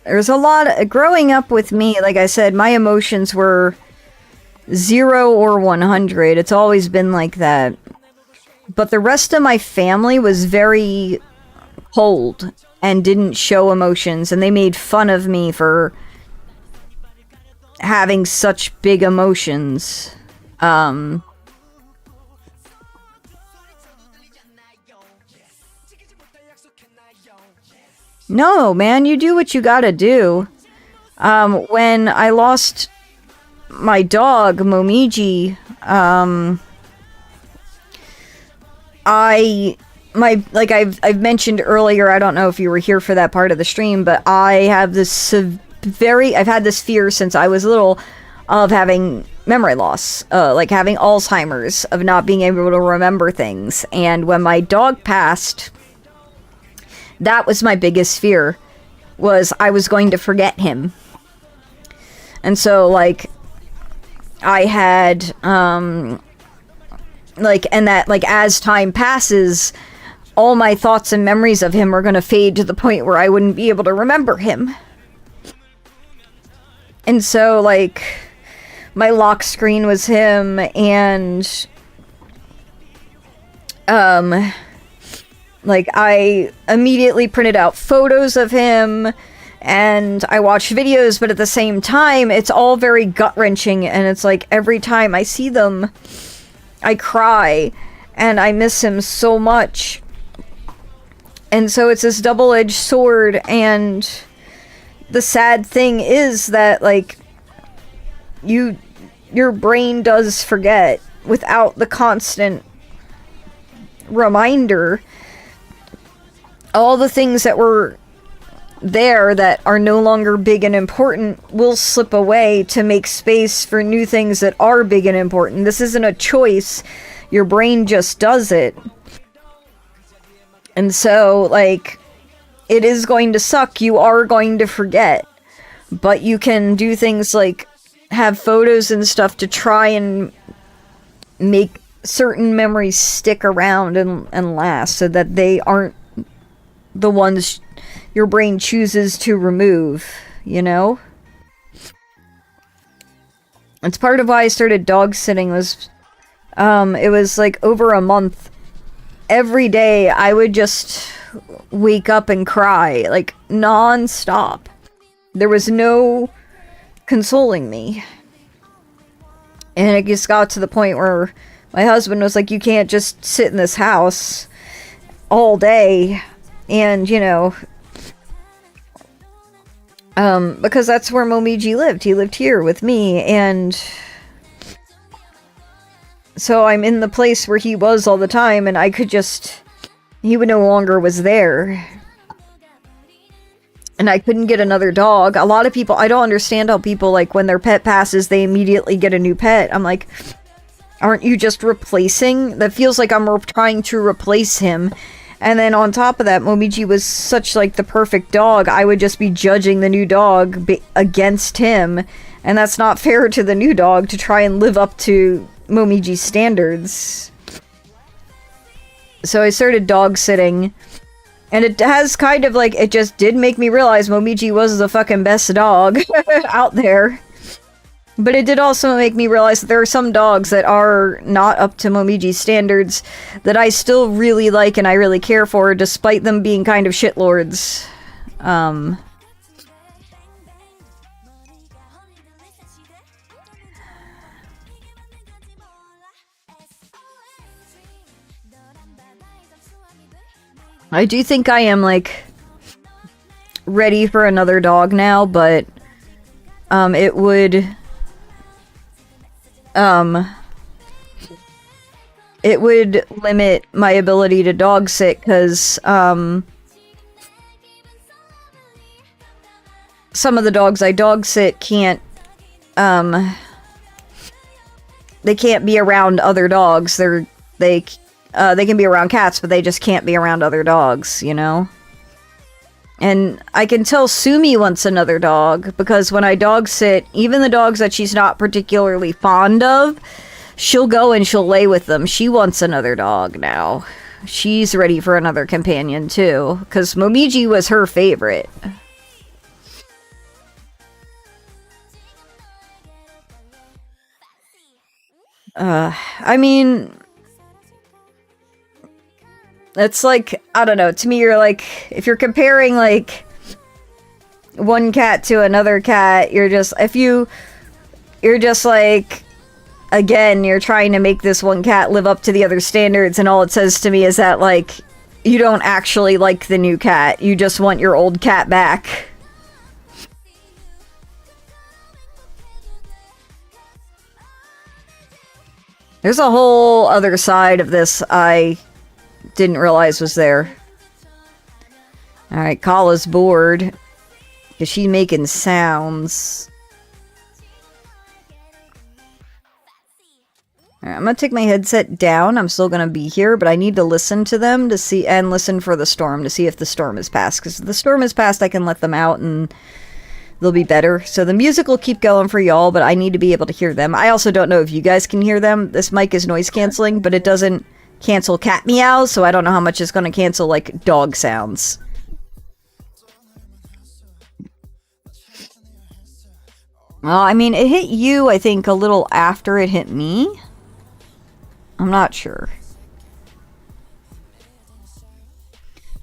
There's a lot growing up with me. Like I said, my emotions were 0 or 100. It's always been like that. But the rest of my family was very cold and didn't show emotions, and they made fun of me for having such big emotions. No, man, you do what you gotta do. When I lost my dog, Momiji, I've mentioned earlier, I don't know if you were here for that part of the stream, but I have this I've had this fear since I was little of having memory loss, like having Alzheimer's, of not being able to remember things. And when my dog passed, that was my biggest fear, was I was going to forget him. And so, like, I had, and that, like, as time passes, all my thoughts and memories of him are going to fade to the point where I wouldn't be able to remember him. And so, like, my lock screen was him, and, like, I immediately printed out photos of him, and I watched videos, but at the same time, it's all very gut-wrenching, and it's like, every time I see them, I cry, and I miss him so much. And so it's this double-edged sword, and the sad thing is that, like, your brain does forget without the constant reminder. All the things that were there that are no longer big and important will slip away to make space for new things that are big and important. This isn't a choice. Your brain just does it. And so, like, it is going to suck. You are going to forget. But you can do things like have photos and stuff to try and make certain memories stick around and last, so that they aren't the ones your brain chooses to remove, you know? It's part of why I started dog sitting. Was it was like over a month. Every day I would just wake up and cry, like, non-stop. There was no consoling me. And it just got to the point where my husband was like, you can't just sit in this house all day. And, you know, because that's where Momiji lived. He lived here with me, and so I'm in the place where he was all the time, and I could just, he no longer was there. And I couldn't get another dog. A lot of people, I don't understand how people, like, when their pet passes, they immediately get a new pet. I'm like, aren't you just replacing? That feels like I'm trying to replace him. And then on top of that, Momiji was such, like, the perfect dog. I would just be judging the new dog against him. And that's not fair to the new dog to try and live up to Momiji's standards. So I started dog sitting. And it has kind of, like, it just did make me realize Momiji was the fucking best dog out there. But it did also make me realize that there are some dogs that are not up to Momiji's standards that I still really like and I really care for, despite them being kind of shitlords. I do think I am, like, ready for another dog now, but it would limit my ability to dog sit, because some of the dogs I dog sit can't, they can't be around other dogs. They can be around cats, but they just can't be around other dogs, you know? And I can tell Sumi wants another dog, because when I dog sit, even the dogs that she's not particularly fond of, she'll go and she'll lay with them. She wants another dog now. She's ready for another companion too, because Momiji was her favorite. I mean, it's like, I don't know, to me you're like, if you're comparing like one cat to another cat, you're just like, again, you're trying to make this one cat live up to the other standards, and all it says to me is that, like, you don't actually like the new cat. You just want your old cat back. There's a whole other side of this I didn't realize was there. Alright, Kala's bored. Because she's making sounds. Alright, I'm gonna take my headset down. I'm still gonna be here, but I need to listen to them to see, and listen for the storm to see if the storm is past. Because if the storm is past, I can let them out and they'll be better. So the music will keep going for y'all, but I need to be able to hear them. I also don't know if you guys can hear them. This mic is noise canceling, but it doesn't cancel cat meows, so I don't know how much it's gonna cancel, like, dog sounds. Well, I mean, it hit you, I think, a little after it hit me. I'm not sure.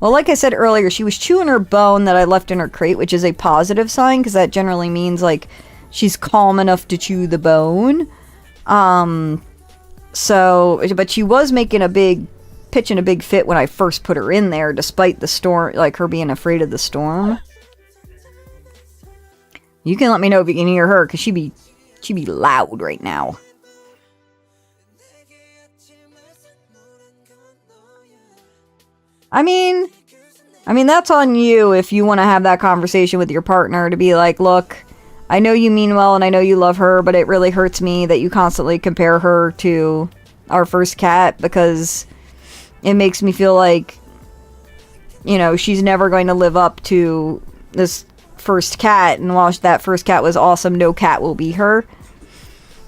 Well, like I said earlier, she was chewing her bone that I left in her crate, which is a positive sign, because that generally means, like, she's calm enough to chew the bone. So, but she was pitching a big fit when I first put her in there, despite the storm, like, her being afraid of the storm. You can let me know if you can hear her, because she'd be loud right now. I mean, that's on you if you want to have that conversation with your partner to be like, look, I know you mean well and I know you love her, but it really hurts me that you constantly compare her to our first cat, because it makes me feel like, you know, she's never going to live up to this first cat, and while that first cat was awesome, no cat will be her.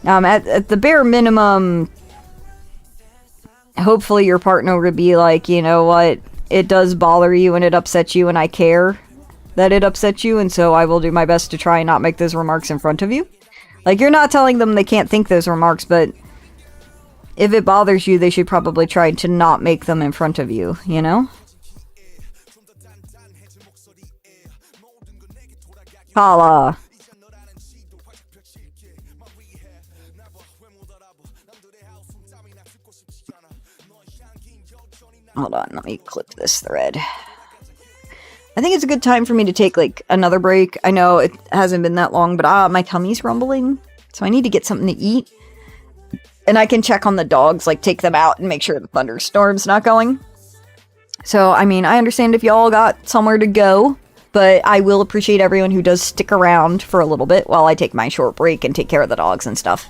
At the bare minimum, hopefully your partner would be like, you know what, it does bother you and it upsets you, and I care that it upsets you, and so I will do my best to try and not make those remarks in front of you. Like, you're not telling them they can't think those remarks, but if it bothers you, they should probably try to not make them in front of you, you know? Kala. Hold on, let me clip this thread. I think it's a good time for me to take, like, another break. I know it hasn't been that long, but my tummy's rumbling, so I need to get something to eat. And I can check on the dogs, like, take them out and make sure the thunderstorm's not going. So, I mean, I understand if y'all got somewhere to go, but I will appreciate everyone who does stick around for a little bit while I take my short break and take care of the dogs and stuff.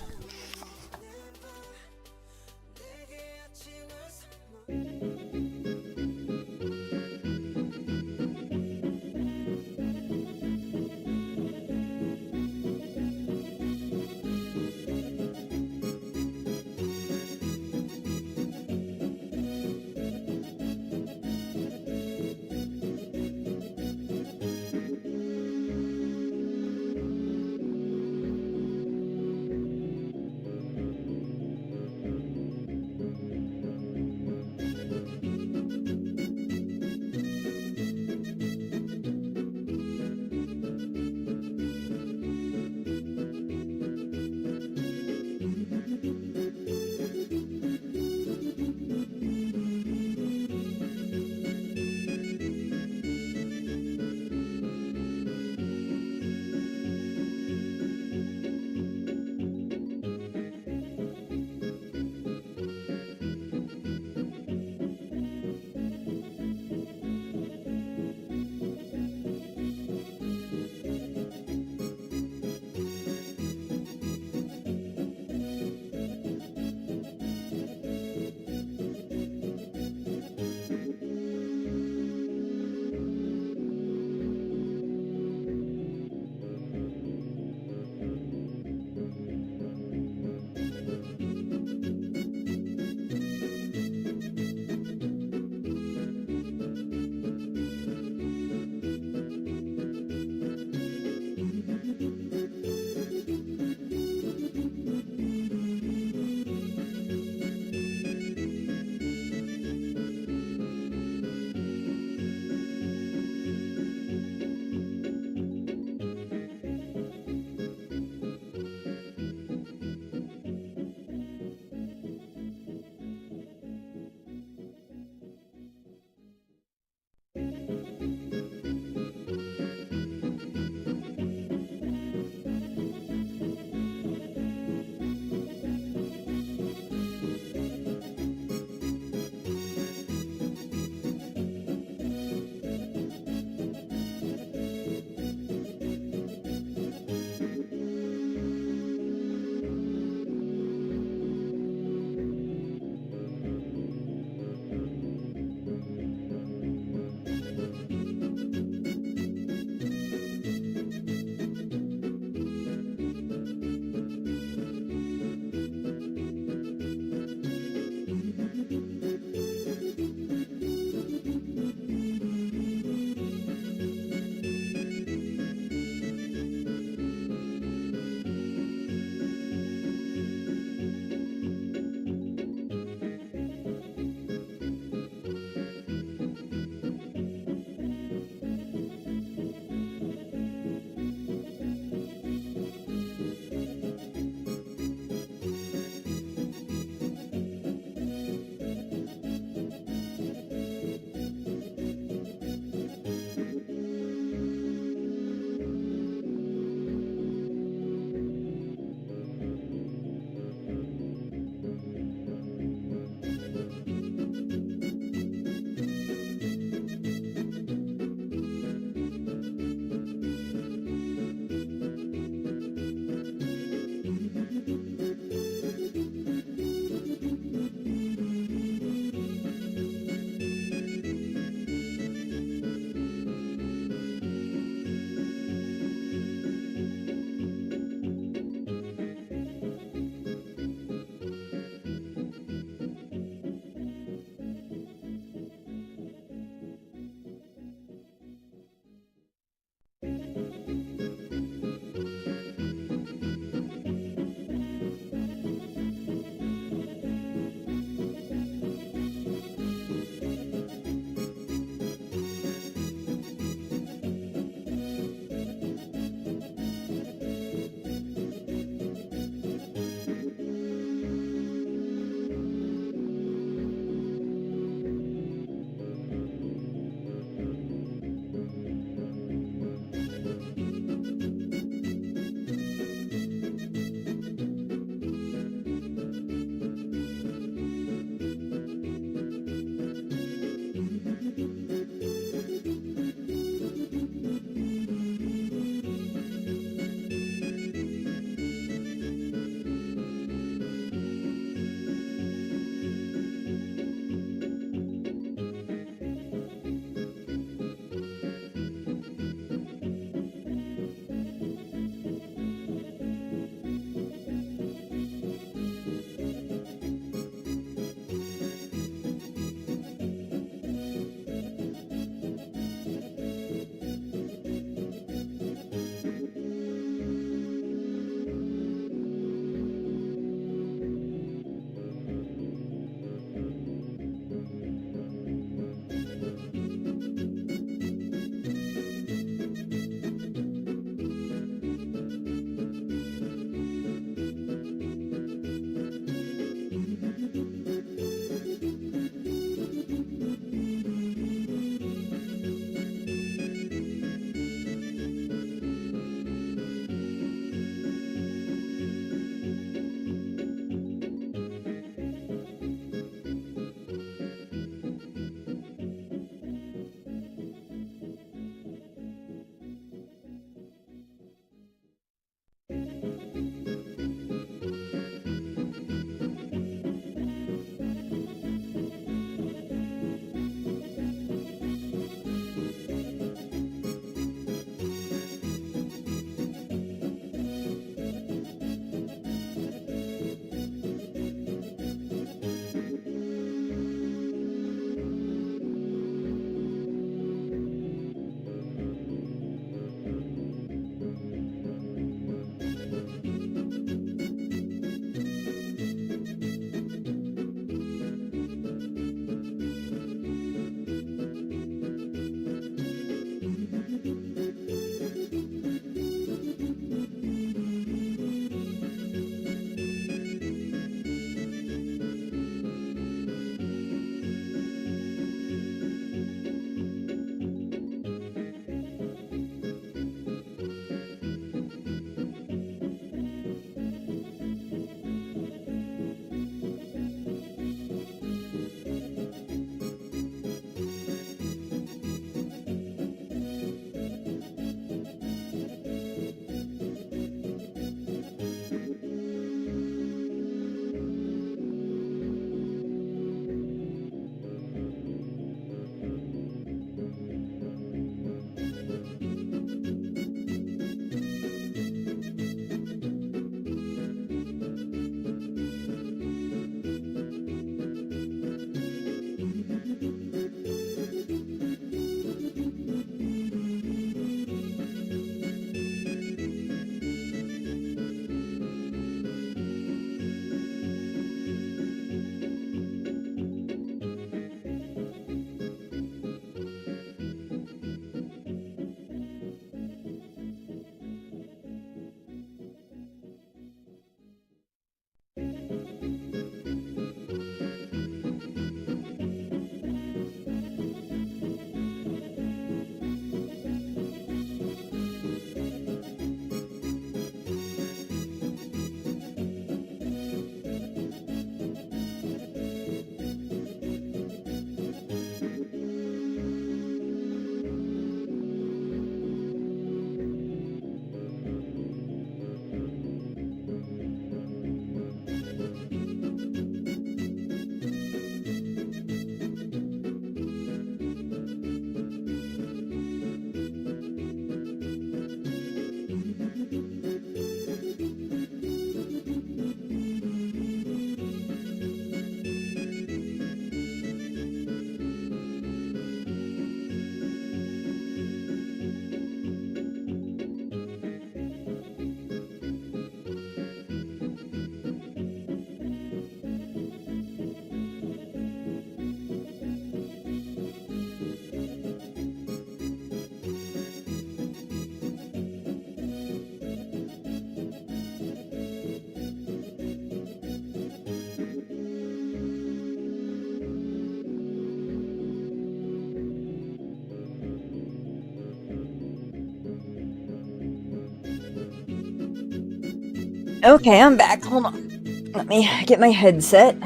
Okay, I'm back. Hold on. Let me get my headset.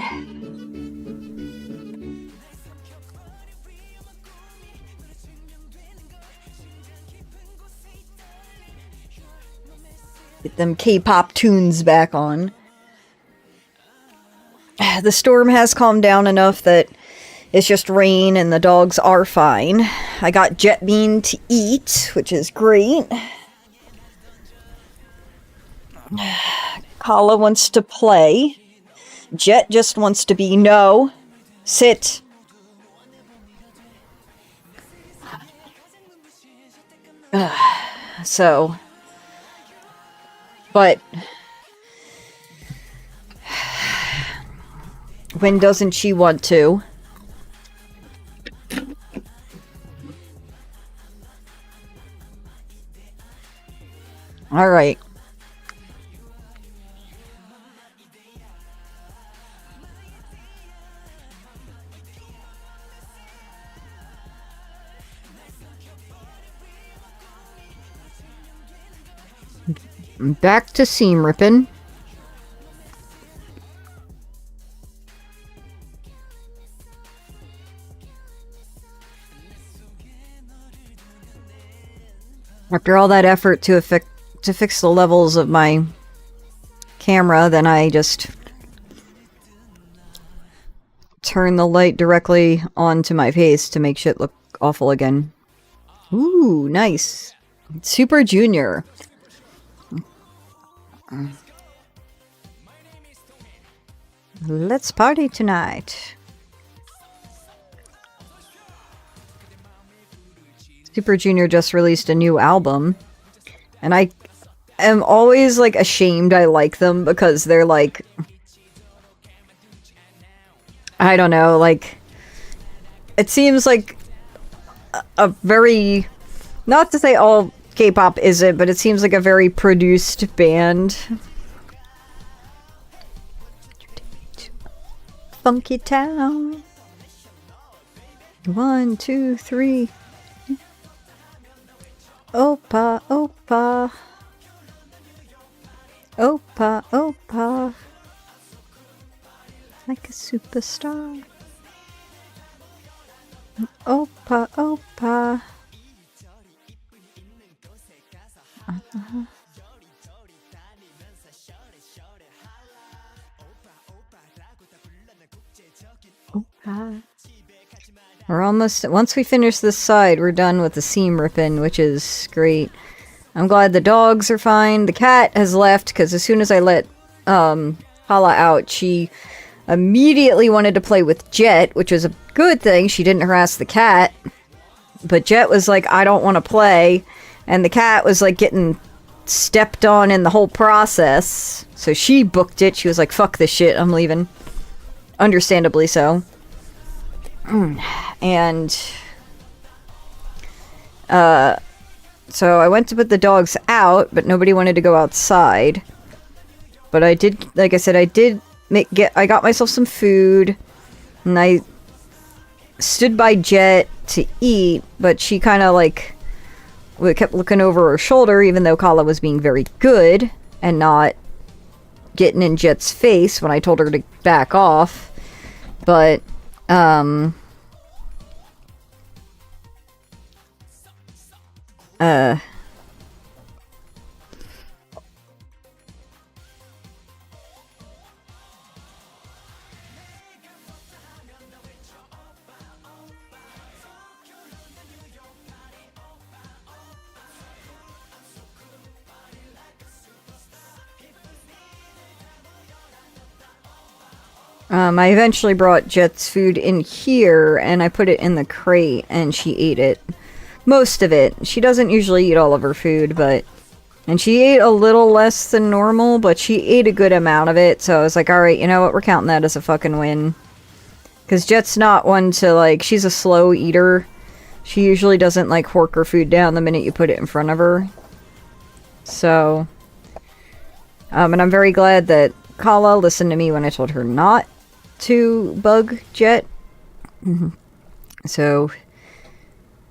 Get them K-pop tunes back on. The storm has calmed down enough that it's just rain and the dogs are fine. I got Jet Bean to eat, which is great. Kala wants to play. Jet just wants to be no. Sit. So. But. When doesn't she want to? Alright. Back to seam ripping. After all that effort to fix the levels of my camera, then I just turn the light directly onto my face to make shit look awful again. Ooh, nice. Super Junior. Let's party tonight. Super Junior just released a new album, and I am always, like, ashamed I like them because they're, like, I don't know, like, it seems like a very, not to say all K-pop isn't, but it seems like a very produced band. Funky Town. 1, 2, 3. Opa, opa. Opa, opa. Like a superstar. Opa, opa. Opa. We're almost, once we finish this side, we're done with the seam ripping, which is great. I'm glad the dogs are fine. The cat has left, because as soon as I let Hala out, she immediately wanted to play with Jet, which was a good thing. She didn't harass the cat. But Jet was like, I don't want to play. And the cat was like getting stepped on in the whole process. So she booked it. She was like, fuck this shit, I'm leaving. Understandably so. And so I went to put the dogs out, but nobody wanted to go outside. But I did, like I said, I did I got myself some food, and I stood by Jet to eat, but she kind of like kept looking over her shoulder, even though Kala was being very good and not getting in Jet's face when I told her to back off. But I eventually brought Jet's food in here, and I put it in the crate, and she ate it. Most of it. She doesn't usually eat all of her food, but... And she ate a little less than normal, but she ate a good amount of it, so I was like, alright, you know what, we're counting that as a fucking win. Because Jet's not one to, like, she's a slow eater. She usually doesn't, like, hork her food down the minute you put it in front of her. So... and I'm very glad that Kala listened to me when I told her not to bug Jet. So,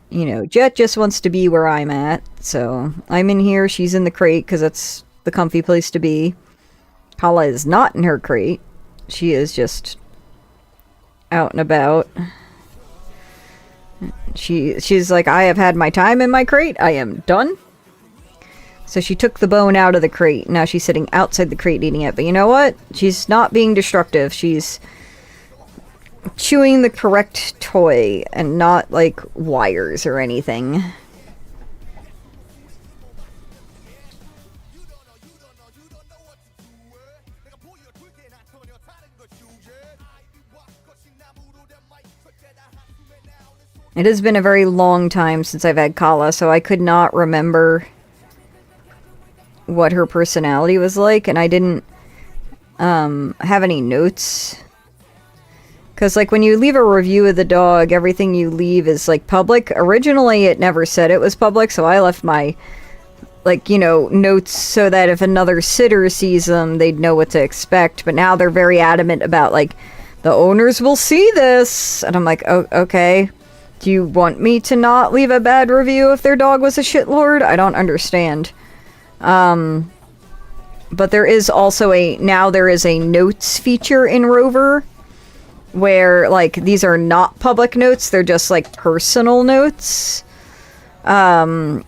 you know, Jet just wants to be where I'm at. So, I'm in here, she's in the crate, because that's the comfy place to be. Kala is not in her crate. She is just out and about. She's like, I have had my time in my crate. I am done. So she took the bone out of the crate. Now she's sitting outside the crate eating it. But you know what? She's not being destructive. She's chewing the correct toy and not like wires or anything. It has been a very long time since I've had Kala, so I could not remember what her personality was like, and I didn't have any notes. Because, like, when you leave a review of the dog, everything you leave is, like, public. Originally, it never said it was public, so I left my, like, you know, notes so that if another sitter sees them, they'd know what to expect. But now they're very adamant about, like, the owners will see this. And I'm like, oh, okay. Do you want me to not leave a bad review if their dog was a shitlord? I don't understand. But there is also now there is a notes feature in Rover where, like, these are not public notes, they're just, like, personal notes. And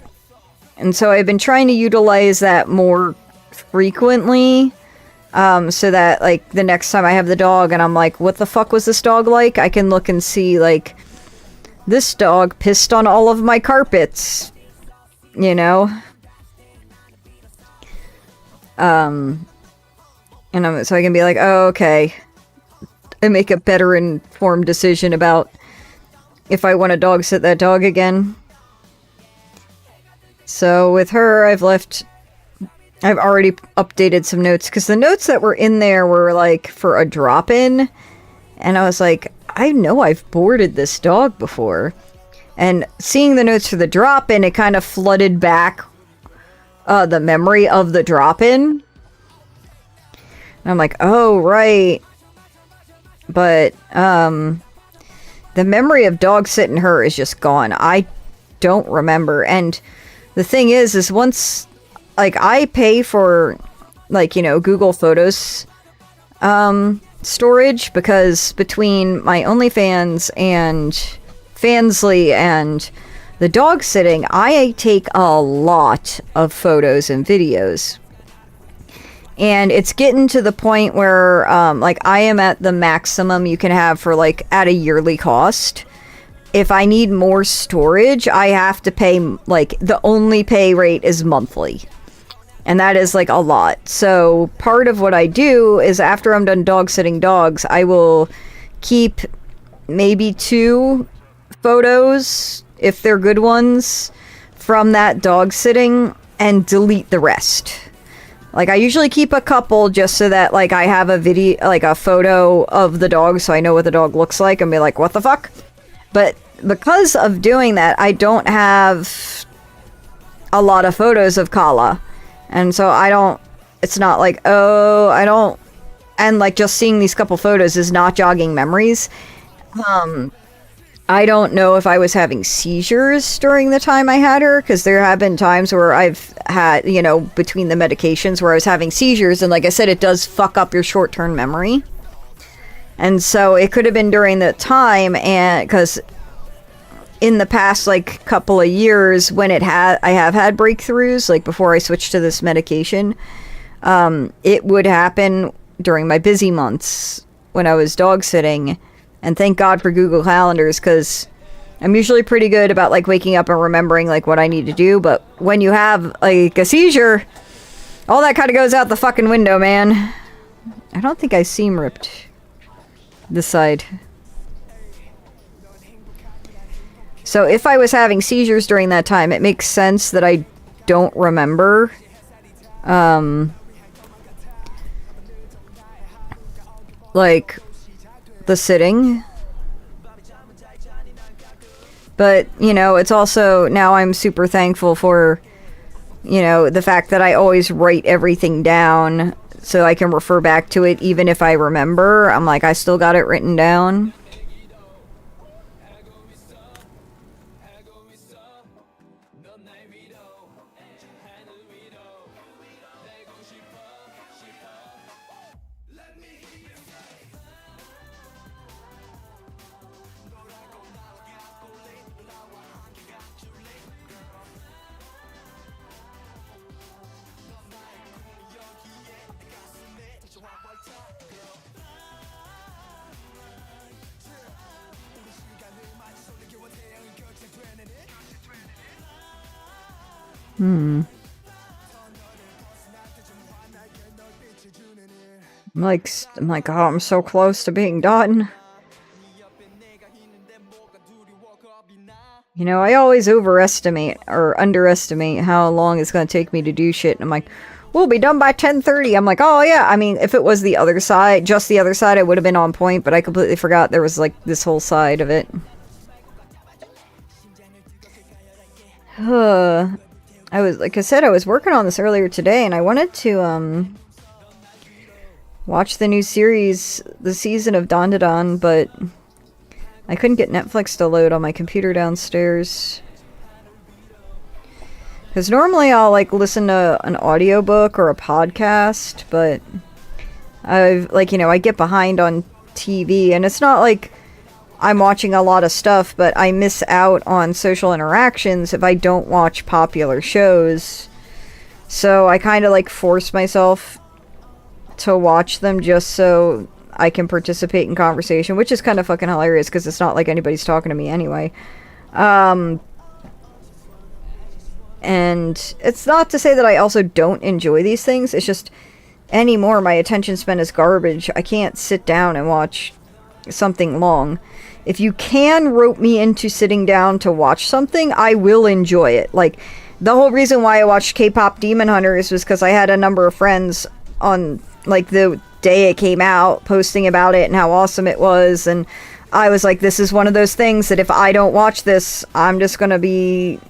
so I've been trying to utilize that more frequently, so that, like, the next time I have the dog and I'm like, what the fuck was this dog like? I can look and see, like, this dog pissed on all of my carpets, you know? So I can be like, oh, okay. And make a better informed decision about if I want to dog sit that dog again. So with her, I've already updated some notes, because the notes that were in there were, like, for a drop-in. And I was like, I know I've boarded this dog before. And seeing the notes for the drop-in, it kind of flooded back the memory of the drop-in. And I'm like, oh, right. But, the memory of dog sitting her is just gone. I don't remember. And the thing is once, like, I pay for, like, you know, Google Photos, storage, because between my OnlyFans and Fansly and the dog sitting, I take a lot of photos and videos. And it's getting to the point where, like, I am at the maximum you can have for, like, at a yearly cost. If I need more storage, I have to pay, like, the only pay rate is monthly. And that is, like, a lot. So part of what I do is after I'm done dog sitting dogs, I will keep maybe 2 photos, if they're good ones, from that dog sitting and delete the rest. Like, I usually keep a couple just so that, like, I have a video, like, a photo of the dog so I know what the dog looks like and be like, what the fuck? But because of doing that, I don't have a lot of photos of Kala. And so it's not like, oh, and, like, just seeing these couple photos is not jogging memories. I don't know if I was having seizures during the time I had her, because there have been times where I've had, you know, between the medications where I was having seizures, and like I said, it does fuck up your short-term memory. And so it could have been during the time, and because in the past, like, couple of years when I have had breakthroughs, like before I switched to this medication, it would happen during my busy months when I was dog sitting. And thank God for Google Calendars, because I'm usually pretty good about, like, waking up and remembering, like, what I need to do. But when you have, like, a seizure, all that kind of goes out the fucking window, man. I don't think I seam ripped this side. So if I was having seizures during that time, it makes sense that I don't remember. Like, the sitting. But, you know, it's also, now I'm super thankful for, you know, the fact that I always write everything down so I can refer back to it even if I remember. I'm like, I still got it written down. I'm like, oh, I'm so close to being done. You know, I always overestimate or underestimate how long it's going to take me to do shit. And I'm like, we'll be done by 10:30. I'm like, oh yeah. I mean, if it was the other side, just the other side, I would have been on point, but I completely forgot there was like this whole side of it. Like I said, I was working on this earlier today, and I wanted to, watch the new series, the season of Don Don, but I couldn't get Netflix to load on my computer downstairs. Because normally I'll, like, listen to an audiobook or a podcast, but I get behind on TV, and it's not like I'm watching a lot of stuff, but I miss out on social interactions if I don't watch popular shows. So I kind of, like, force myself to watch them just so I can participate in conversation, which is kind of fucking hilarious because it's not like anybody's talking to me anyway. And it's not to say that I also don't enjoy these things. It's just anymore my attention span is garbage. I can't sit down and watch something long. If you can rope me into sitting down to watch something, I will enjoy it. Like, the whole reason why I watched K-Pop Demon Hunters was because I had a number of friends on, like, the day it came out posting about it and how awesome it was, and I was like, this is one of those things that if I don't watch this, I'm gonna be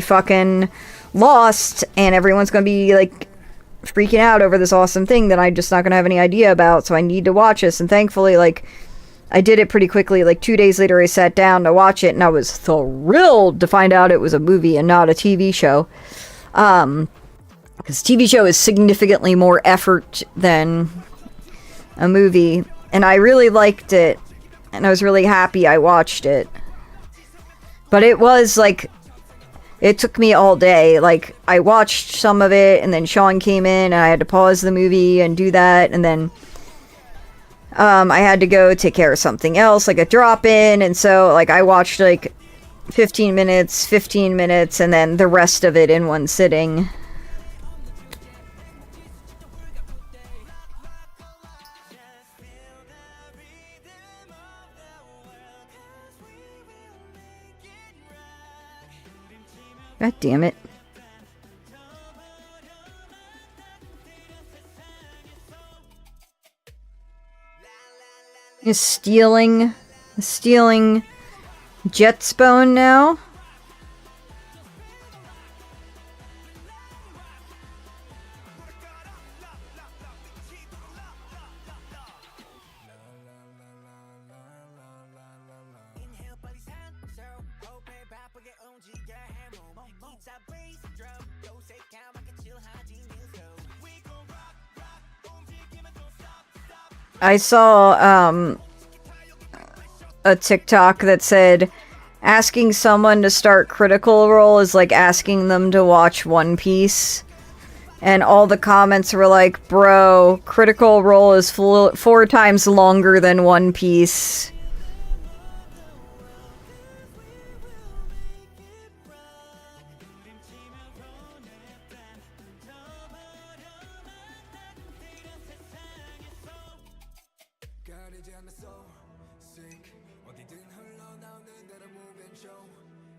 fucking lost, and everyone's gonna be, like, freaking out over this awesome thing that I'm just not gonna have any idea about, so I need to watch this. And thankfully, like, I did it pretty quickly. Like, 2 days later I sat down to watch it, and I was thrilled to find out it was a movie and not a TV show. Because TV show is significantly more effort than a movie. And I really liked it. And I was really happy I watched it. But it was, like, it took me all day. Like, I watched some of it, and then Sean came in, and I had to pause the movie and do that. And then I had to go take care of something else, like a drop-in. And so, like, I watched, like, 15 minutes, and then the rest of it in one sitting. God damn it. Is stealing Jet's bone now? I saw a TikTok that said asking someone to start Critical Role is like asking them to watch One Piece. And all the comments were like, bro, Critical Role is 4 times longer than One Piece.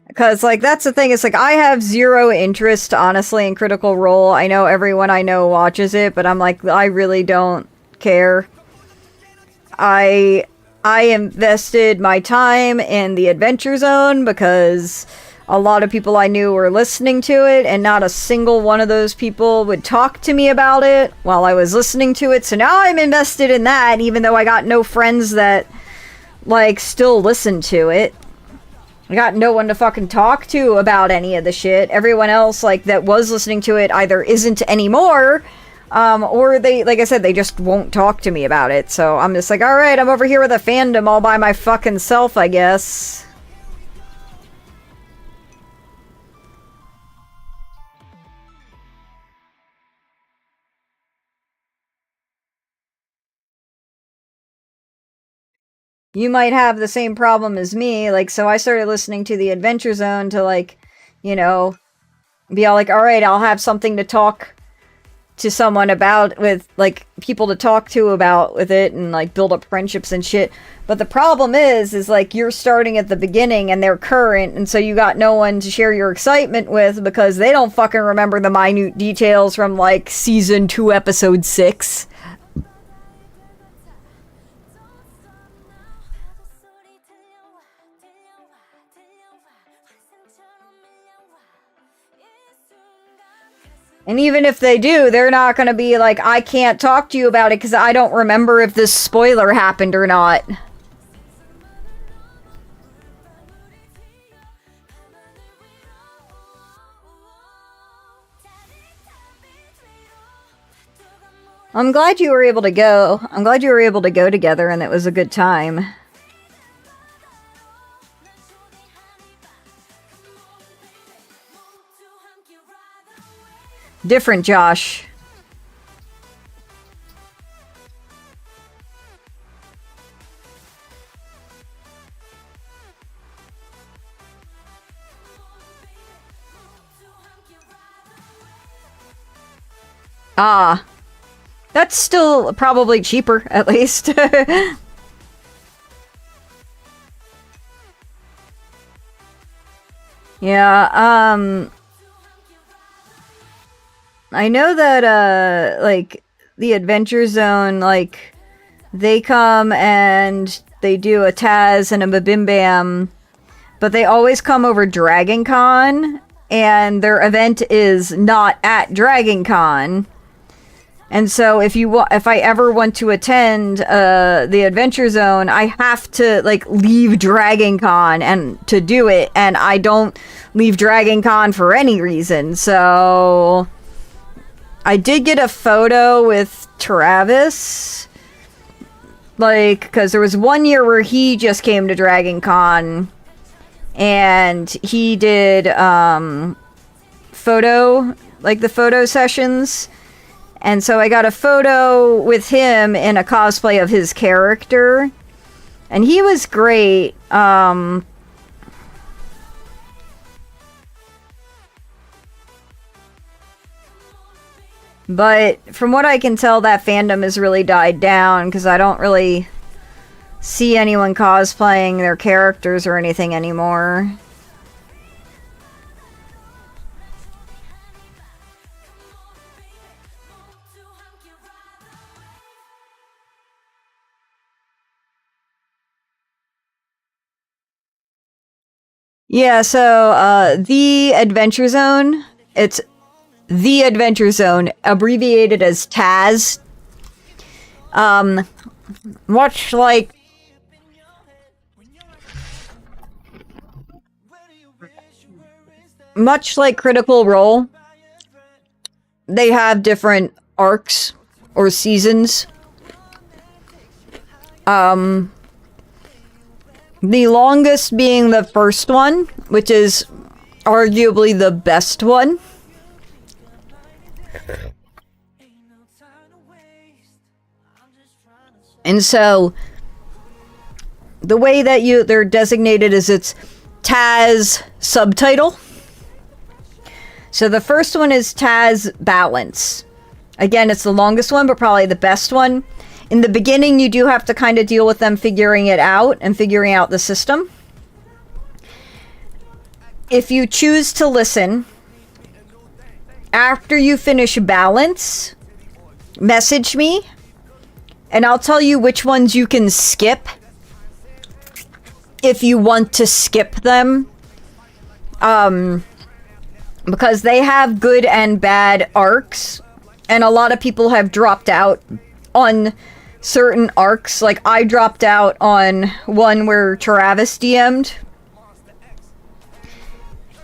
Because, like, that's the thing. It's like, I have zero interest, honestly, in Critical Role. I know everyone I know watches it, but I'm like, I really don't care. I invested my time in the Adventure Zone because a lot of people I knew were listening to it, and not a single one of those people would talk to me about it while I was listening to it. So now I'm invested in that, even though I got no friends that, like, still listen to it. I got no one to fucking talk to about any of the shit. Everyone else, like, that was listening to it either isn't anymore, or they, like I said, they just won't talk to me about it. So I'm just like, alright, I'm over here with a fandom all by my fucking self, I guess. You might have the same problem as me, like, so I started listening to the Adventure Zone to, like, you know, be all like, all right, I'll have something to talk to someone about, with like people to talk to about with it, and like build up friendships and shit. But the problem is like you're starting at the beginning and they're current, and so you got no one to share your excitement with because they don't fucking remember the minute details from like season 2 episode 6. And even if they do, they're not going to be like, I can't talk to you about it because I don't remember if this spoiler happened or not. I'm glad you were able to go. I'm glad you were able to go together and it was a good time. Different Josh. Ah. That's still probably cheaper, at least. Yeah, I know that, like, the Adventure Zone, like, they come and they do a Taz and a Mabimbam, but they always come over Dragon Con, and their event is not at Dragon Con. And so if I ever want to attend the Adventure Zone, I have to like leave Dragon Con and to do it, and I don't leave Dragon Con for any reason. So I did get a photo with Travis, like, because there was one year where he just came to Dragon Con and he did the photo sessions. And so I got a photo with him in a cosplay of his character. And he was great. But from what I can tell, that fandom has really died down, because I don't really see anyone cosplaying their characters or anything anymore. Yeah, so, the Adventure Zone, it's the Adventure Zone, abbreviated as Taz. Much like Critical Role, they have different arcs or seasons. The longest being the first one, which is arguably the best one. And so, the way that they're designated is it's Taz subtitle. So the first one is Taz Balance. Again, it's the longest one, but probably the best one. In the beginning, you do have to kind of deal with them figuring it out and figuring out the system. If you choose to listen, after you finish Balance, message me, and I'll tell you which ones you can skip if you want to skip them. Because they have good and bad arcs, and a lot of people have dropped out on certain arcs. Like, I dropped out on one where Travis DM'd,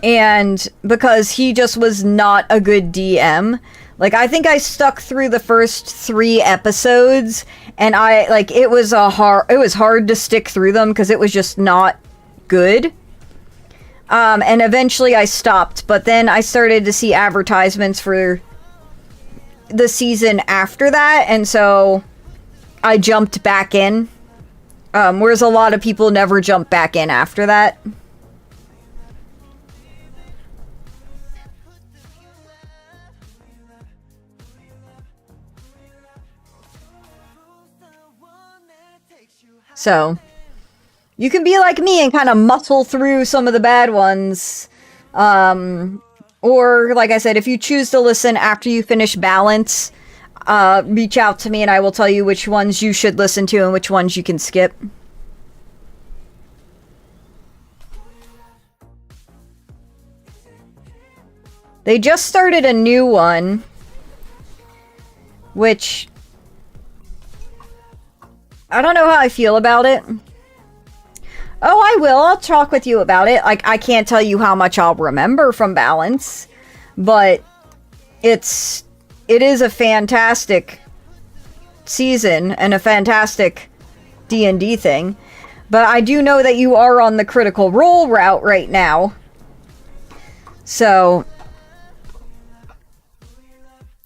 and because he just was not a good DM. Like, I think I stuck through the first 3 episodes, and it was hard to stick through them because it was just not good. And eventually I stopped, but then I started to see advertisements for the season after that, and so I jumped back in. Whereas a lot of people never jump back in after that. So, you can be like me and kind of muscle through some of the bad ones. Or, like I said, if you choose to listen after you finish Balance, reach out to me and I will tell you which ones you should listen to and which ones you can skip. They just started a new one, which I don't know how I feel about it. Oh, I will. I'll talk with you about it. Like, I can't tell you how much I'll remember from Balance, but it is a fantastic season and a fantastic D&D thing. But I do know that you are on the Critical Role route right now. So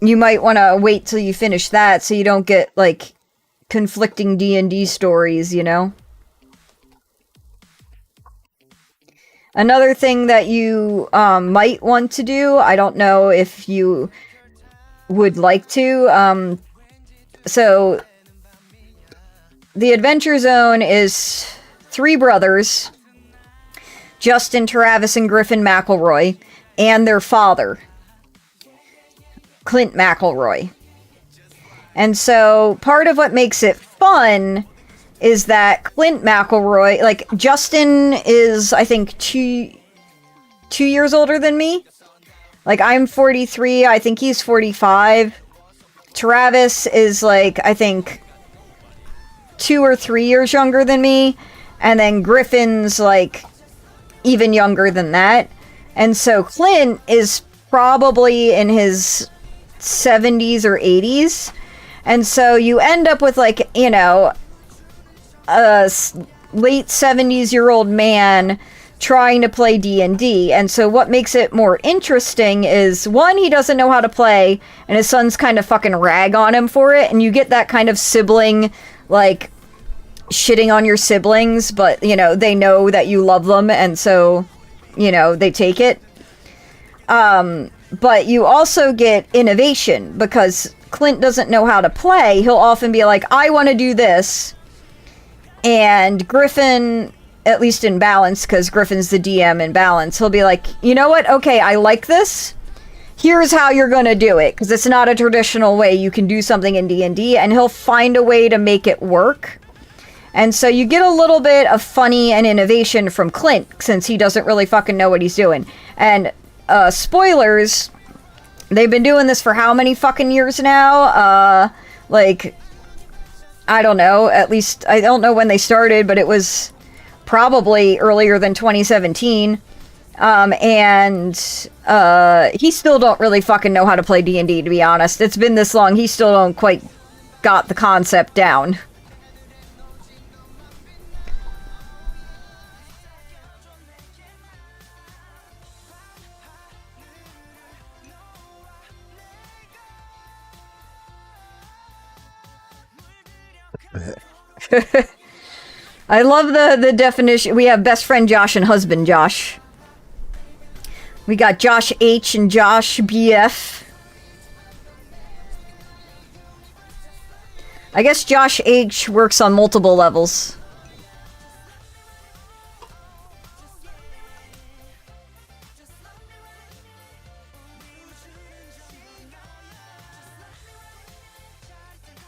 you might want to wait till you finish that so you don't get, like, conflicting D&D stories, you know? Another thing that you might want to do, I don't know if you would like to, so the Adventure Zone is 3 brothers, Justin, Travis, and Griffin McElroy, and their father, Clint McElroy. And so part of what makes it fun is that Clint McElroy, like, Justin is, I think, two years older than me. Like, I'm 43, I think he's 45. Travis is, like, I think 2 or 3 years younger than me. And then Griffin's, like, even younger than that. And so Clint is probably in his 70s or 80s. And so you end up with, like, you know, a late 70s-year-old man trying to play D&D. And so what makes it more interesting is, one, he doesn't know how to play, and his sons kind of fucking rag on him for it, and you get that kind of sibling, like, shitting on your siblings, but, you know, they know that you love them, and so, you know, they take it. But you also get innovation, because Clint doesn't know how to play. He'll often be like, I want to do this. And Griffin, at least in Balance, because Griffin's the DM in Balance, he'll be like, you know what? Okay, I like this. Here's how you're going to do it, because it's not a traditional way you can do something in D&D, and he'll find a way to make it work. And so you get a little bit of funny and innovation from Clint, since he doesn't really fucking know what he's doing. And, spoilers, they've been doing this for how many fucking years now? Like, I don't know, at least, I don't know when they started, but it was probably earlier than 2017. He still don't really fucking know how to play D&D, to be honest. It's been this long, he still don't quite got the concept down. I love the definition. We have best friend Josh and husband Josh. We got Josh H and Josh BF. I guess Josh H works on multiple levels.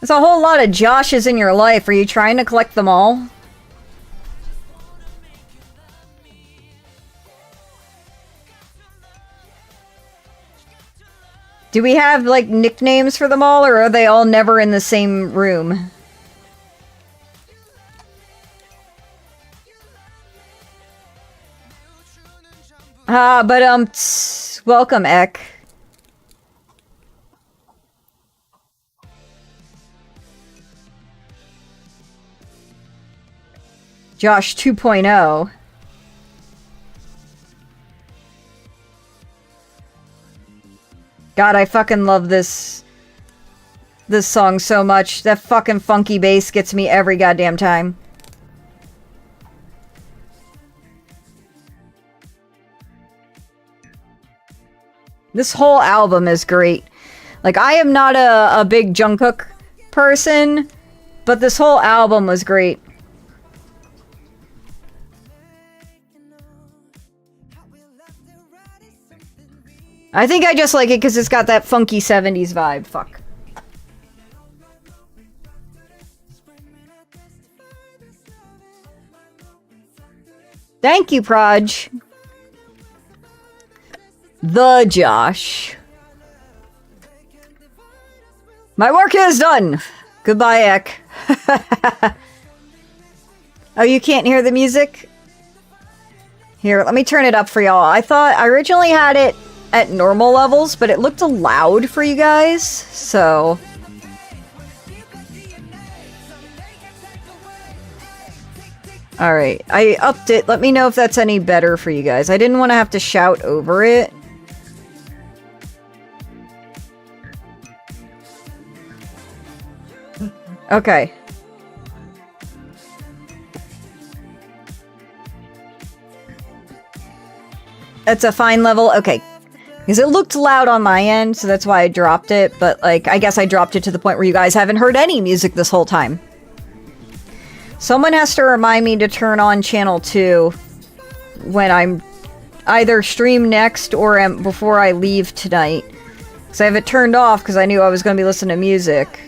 There's a whole lot of Joshes in your life. Are you trying to collect them all? Do we have, like, nicknames for them all, or are they all never in the same room? Welcome, Ek. Josh 2.0. God, I fucking love this song so much. That fucking funky bass gets me every goddamn time. This whole album is great. Like, I am not a big Jungkook person, but this whole album was great. I think I just like it because it's got that funky 70s vibe. Fuck. Thank you, Proj. The Josh. My work is done. Goodbye, Ek. Oh, you can't hear the music? Here, let me turn it up for y'all. I thought I originally had it at normal levels, but it looked loud for you guys, so... Alright, I upped it. Let me know if that's any better for you guys. I didn't want to have to shout over it. Okay. That's a fine level? Okay. Because it looked loud on my end, so that's why I dropped it. But, like, I guess I dropped it to the point where you guys haven't heard any music this whole time. Someone has to remind me to turn on channel 2 when I'm either stream next or before I leave tonight. Because I have it turned off because I knew I was going to be listening to music.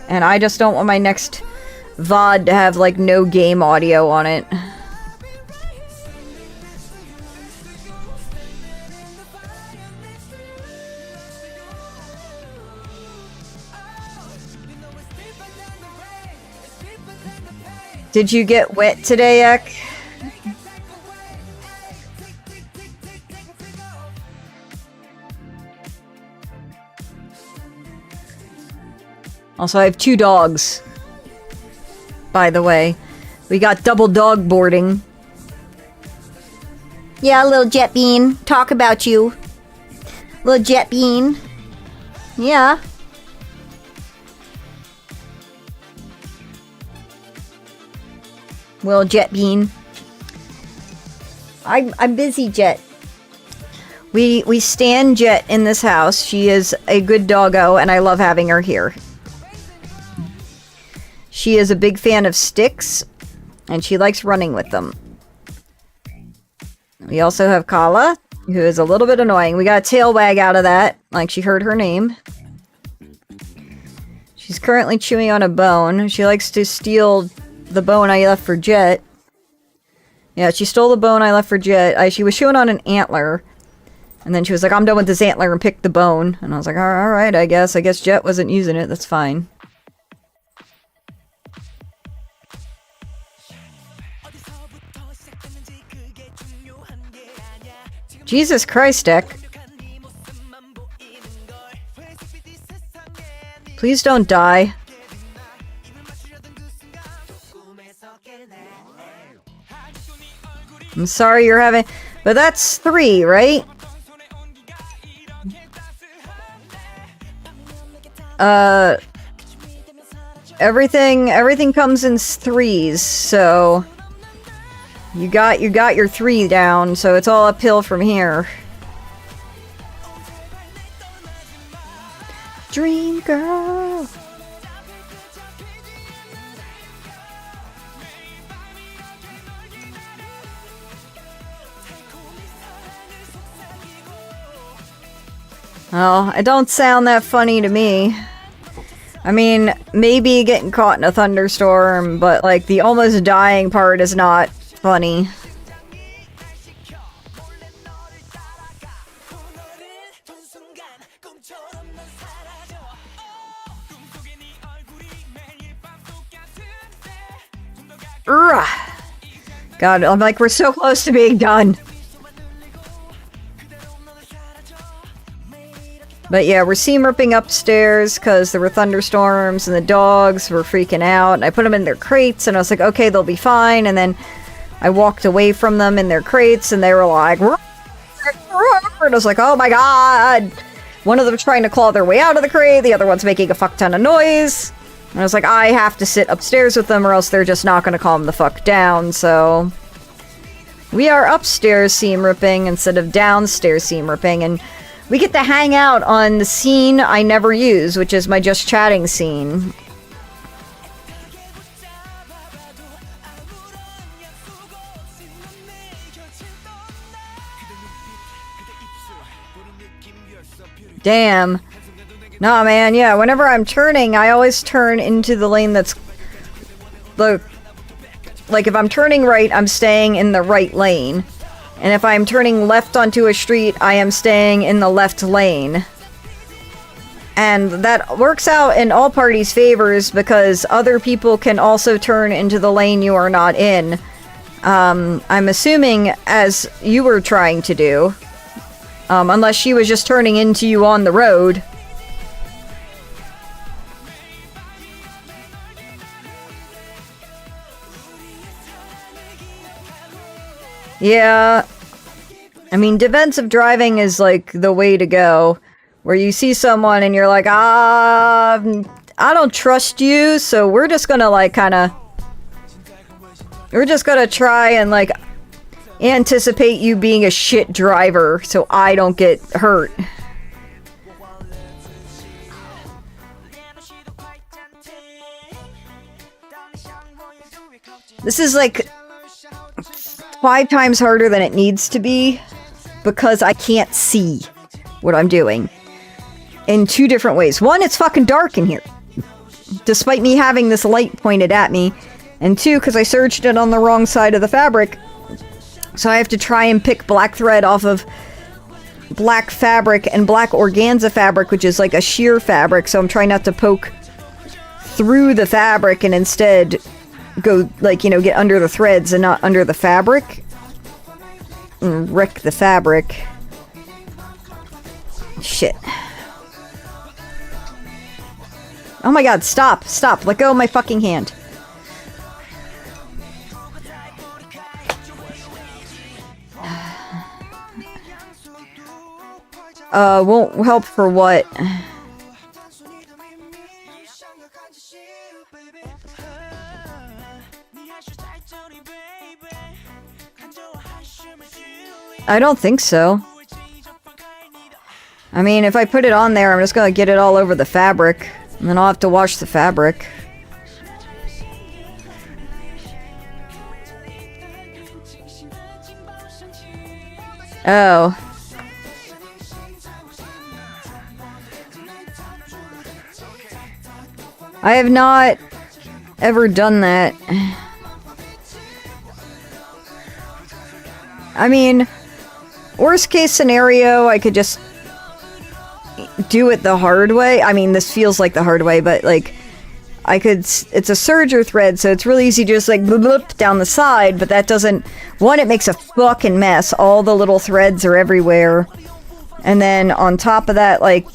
And I just don't want my next VOD to have, like, no game audio on it. Did you get wet today, Ek? Also, I have 2 dogs. By the way. We got double dog boarding. Yeah, little Jet Bean. Talk about you. Little Jet Bean. Yeah. Well, Jet Bean. I'm busy, Jet. We stand Jet in this house. She is a good doggo, and I love having her here. She is a big fan of sticks, and she likes running with them. We also have Kala, who is a little bit annoying. We got a tail wag out of that, like she heard her name. She's currently chewing on a bone. She likes to steal the bone I left for Jet. Yeah, she stole the bone I left for Jet. She was chewing on an antler. And then she was like, I'm done with this antler, and picked the bone. And I was like, alright, I guess. I guess Jet wasn't using it. That's fine. Jesus Christ, Ek. Please don't die. I'm sorry you're having... But that's 3, right? Everything comes in 3s, so... You got your 3 down, so it's all uphill from here. Dream girl. Oh, it don't sound that funny to me. I mean, maybe getting caught in a thunderstorm, but like the almost dying part is not funny. God, I'm like, we're so close to being done. But yeah, we're seam ripping upstairs because there were thunderstorms and the dogs were freaking out. And I put them in their crates and I was like, okay, they'll be fine. And then I walked away from them in their crates and they were like, and I was like, oh my god. One of them was trying to claw their way out of the crate. The other one's making a fuck ton of noise. And I was like, I have to sit upstairs with them or else they're just not going to calm the fuck down. So we are upstairs seam ripping instead of downstairs seam ripping. And we get to hang out on the scene I never use, which is my just chatting scene. Damn. Nah, man, yeah, whenever I'm turning, I always turn into the lane that's... Like, if I'm turning right, I'm staying in the right lane. And if I'm turning left onto a street, I am staying in the left lane. And that works out in all parties' favors because other people can also turn into the lane you are not in. I'm assuming as you were trying to do. Unless she was just turning into you on the road. Yeah. I mean, defensive driving is like the way to go. Where you see someone and you're like, I don't trust you, so we're just gonna like we're just gonna try and like anticipate you being a shit driver so I don't get hurt. This is like 5 times harder than it needs to be because I can't see what I'm doing. In 2 different ways. One, it's fucking dark in here. Despite me having this light pointed at me. And 2, because I serged it on the wrong side of the fabric. So I have to try and pick black thread off of black fabric and black organza fabric, which is like a sheer fabric. So I'm trying not to poke through the fabric and instead go, like, you know, get under the threads and not under the fabric. And wreck the fabric. Shit. Oh my god, stop, stop, let go of my fucking hand. Won't help for what? I don't think so. I mean, if I put it on there, I'm just gonna get it all over the fabric. And then I'll have to wash the fabric. Oh. I have not ever done that. I mean, worst case scenario, I could just do it the hard way. I mean, this feels like the hard way, but like I could, it's a serger thread, so it's really easy to just like bloop down the side, but that doesn't, one, it makes a fucking mess. All the little threads are everywhere. And then on top of that, like,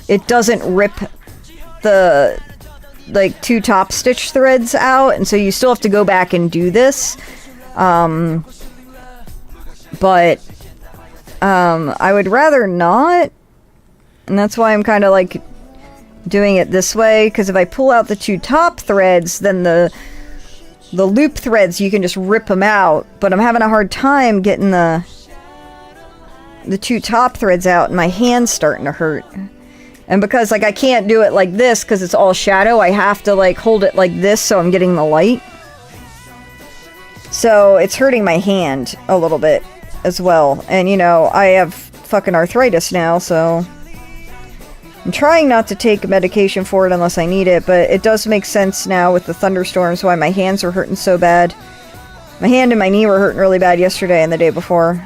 it doesn't rip the like 2 top stitch threads out, and so you still have to go back and do this. But I would rather not. And that's why I'm kind of like doing it this way, because if I pull out the 2 top threads, then the loop threads, you can just rip them out. But I'm having a hard time getting the 2 top threads out, and my hand's starting to hurt. And because like I can't do it like this because it's all shadow, I have to like hold it like this so I'm getting the light. So it's hurting my hand a little bit as well. And you know, I have fucking arthritis now, so I'm trying not to take medication for it unless I need it, but it does make sense now with the thunderstorms why my hands are hurting so bad. My hand and my knee were hurting really bad yesterday and the day before.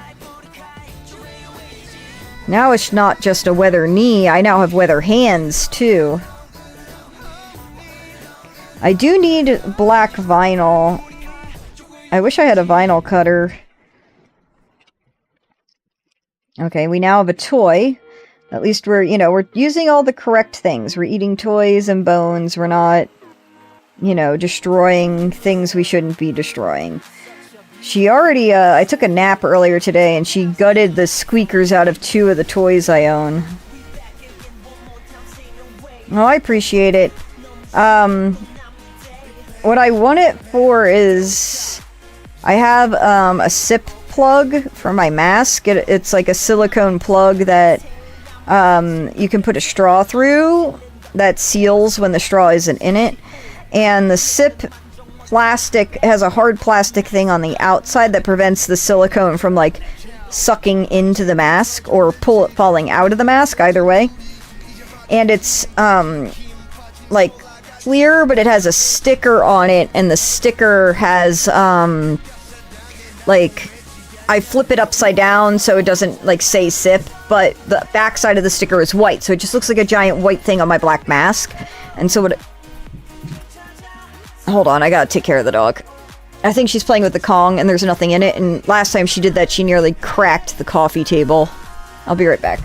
Now it's not just a weather knee, I now have weather hands too. I do need black vinyl. I wish I had a vinyl cutter. Okay, we now have a toy. At least we're, you know, we're using all the correct things. We're eating toys and bones. We're not, you know, destroying things we shouldn't be destroying. She already, I took a nap earlier today and she gutted the squeakers out of 2 of the toys I own. Oh, I appreciate it. What I want it for is, I have, a sip plug for my mask. It's like a silicone plug that you can put a straw through that seals when the straw isn't in it. And the sip plastic has a hard plastic thing on the outside that prevents the silicone from like sucking into the mask or falling out of the mask, either way. and it's like clear, but it has a sticker on it, and the sticker has like, I flip it upside down so it doesn't like say sip, but the back side of the sticker is white, so it just looks like a giant white thing on my black mask. And so what hold on, I gotta take care of the dog. I think she's playing with the Kong and there's nothing in it, and last time she did that she nearly cracked the coffee table. I'll be right back.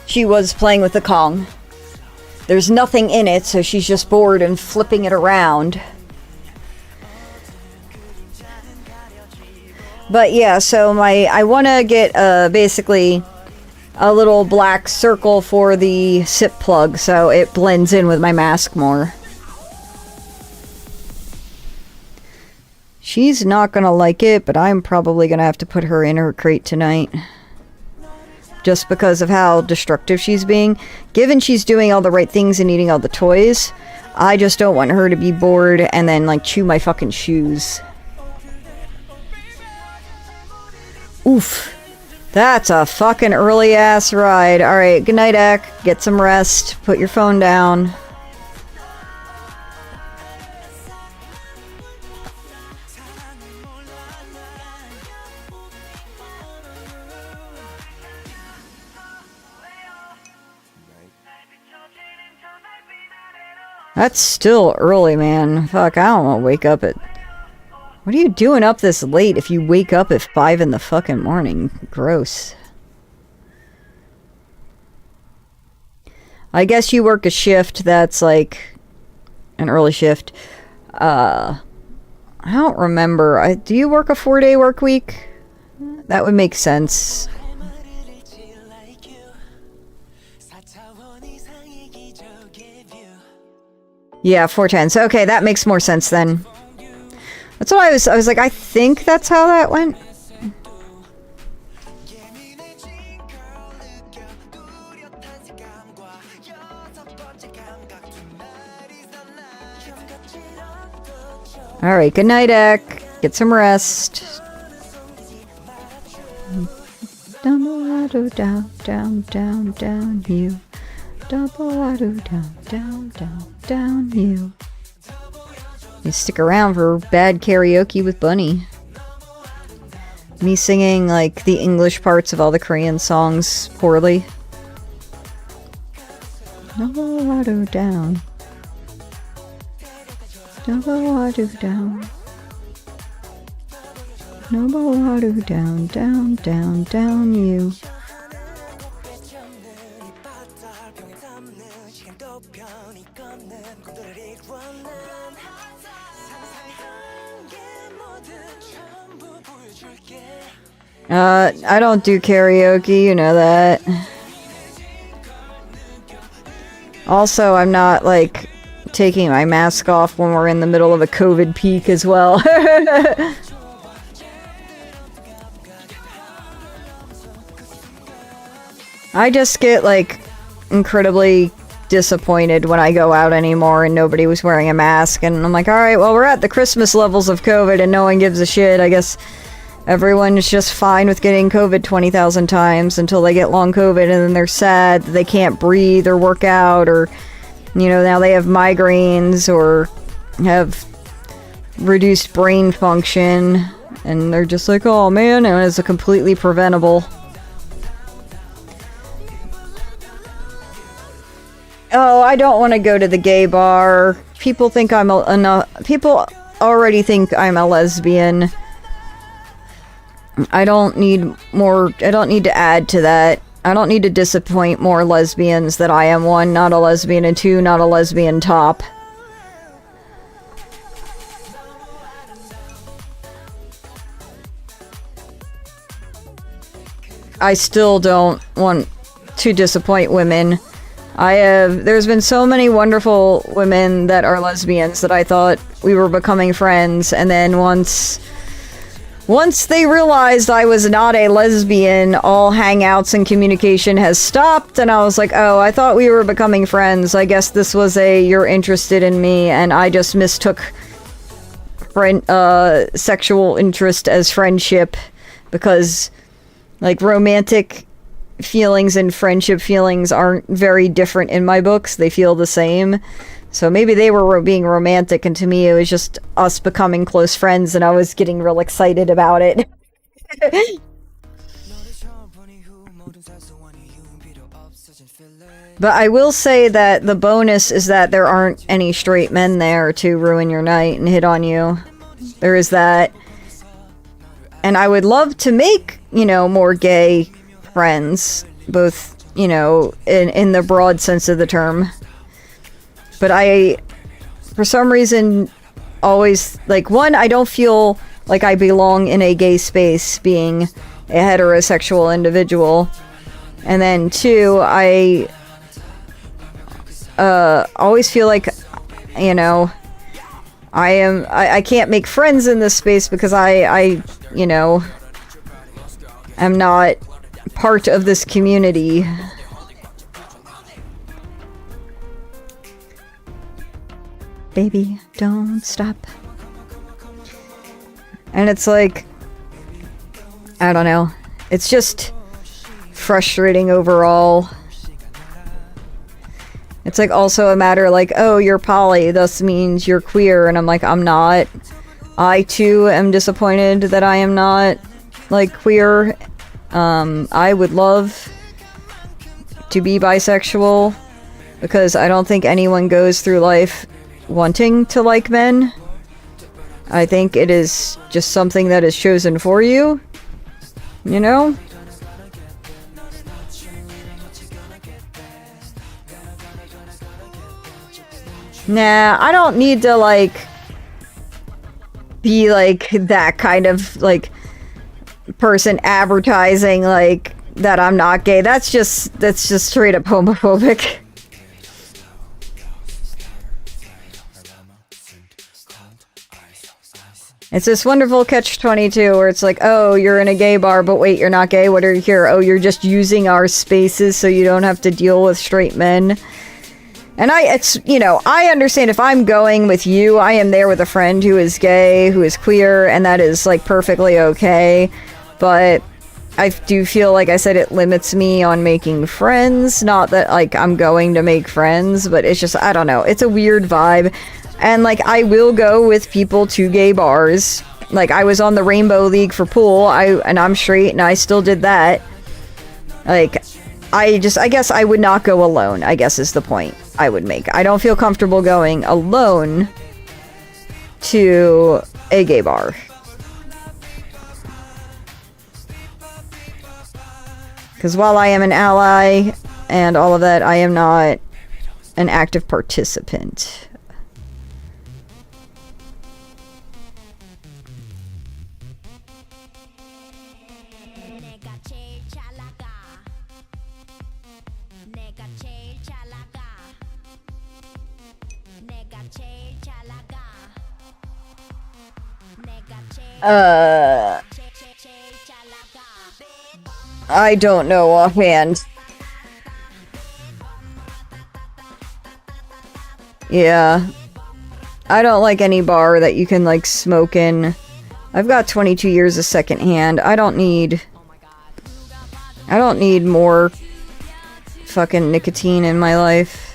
She was playing with the Kong. There's nothing in it, so she's just bored and flipping it around. But yeah, so I want to get basically a little black circle for the sip plug so it blends in with my mask more. She's not gonna like it, but I'm probably gonna have to put her in her crate tonight. Just because of how destructive she's being. Given she's doing all the right things and eating all the toys, I just don't want her to be bored and then like chew my fucking shoes. Oof. That's a fucking early ass ride. Alright, good night, Ek. Get some rest. Put your phone down. That's still early, man. Fuck, I don't want to wake up at... What are you doing up this late if you wake up at 5 in the fucking morning? Gross. I guess you work a shift that's like an early shift. I don't remember. Do you work a 4-day work week? That would make sense. Yeah, 4/10s. Okay, that makes more sense then. That's what I was like, I think that's how that went. Alright, good night, Ek. Get some rest. Down, down, down, down, down, you. Double down, down, down, down, you. You stick around for bad karaoke with Bunny. Me singing like the English parts of all the Korean songs poorly. Double down. Double down. Double down, down, down, down, you. I don't do karaoke, you know that. Also, I'm not, like, taking my mask off when we're in the middle of a COVID peak as well. I just get, like, incredibly disappointed when I go out anymore and nobody was wearing a mask, and I'm like, alright, well, we're at the Christmas levels of COVID and no one gives a shit. I guess everyone is just fine with getting COVID 20,000 times until they get long COVID, and then they're sad that they can't breathe or work out, or, you know, now they have migraines or have reduced brain function, and they're just like, oh man, and it's a completely preventable. Oh, I don't want to go to the gay bar. People think I'm people already think I'm a lesbian. I don't need to add to that. I don't need to disappoint more lesbians that I am, 1, not a lesbian, and 2, not a lesbian top. I still don't want to disappoint women. There's been so many wonderful women that are lesbians that I thought we were becoming friends, and then once they realized I was not a lesbian, all hangouts and communication has stopped, and I was like, oh, I thought we were becoming friends. I guess this was you're interested in me, and I just mistook sexual interest as friendship, because, like, romantic feelings and friendship feelings aren't very different in my books. They feel the same. So maybe they were being romantic, and to me it was just us becoming close friends, and I was getting real excited about it. But I will say that the bonus is that there aren't any straight men there to ruin your night and hit on you. There is that. And I would love to make, more gay friends, both, in the broad sense of the term. But I, for some reason, always, I don't feel like I belong in a gay space being a heterosexual individual. And then 2, I always feel like, I can't make friends in this space because I am not part of this community. Baby, don't stop. And it's like, I don't know. It's just frustrating overall. It's like also a matter like, oh, you're poly, thus means you're queer, and I'm like, I'm not. I too am disappointed that I am not, queer. I would love to be bisexual, because I don't think anyone goes through life wanting to like men. I think it is just something that is chosen for you, Nah, I don't need to, be, that kind of, person advertising, that I'm not gay. That's just straight up homophobic. It's this wonderful catch-22 where it's like, oh, you're in a gay bar, but wait, you're not gay? What are you here? Oh, you're just using our spaces so you don't have to deal with straight men. And I understand if I'm going with you, I am there with a friend who is gay, who is queer, and that is, perfectly okay. But I do feel, like I said, it limits me on making friends. Not that, I'm going to make friends, but it's just, I don't know. It's a weird vibe. And, I will go with people to gay bars. I was on the Rainbow League for pool, and I'm straight, and I still did that. I guess I would not go alone, I guess is the point I would make. I don't feel comfortable going alone to a gay bar. Because while I am an ally and all of that, I am not an active participant. I don't know offhand. Yeah. I don't like any bar that you can, smoke in. I've got 22 years of secondhand. I don't need more fucking nicotine in my life.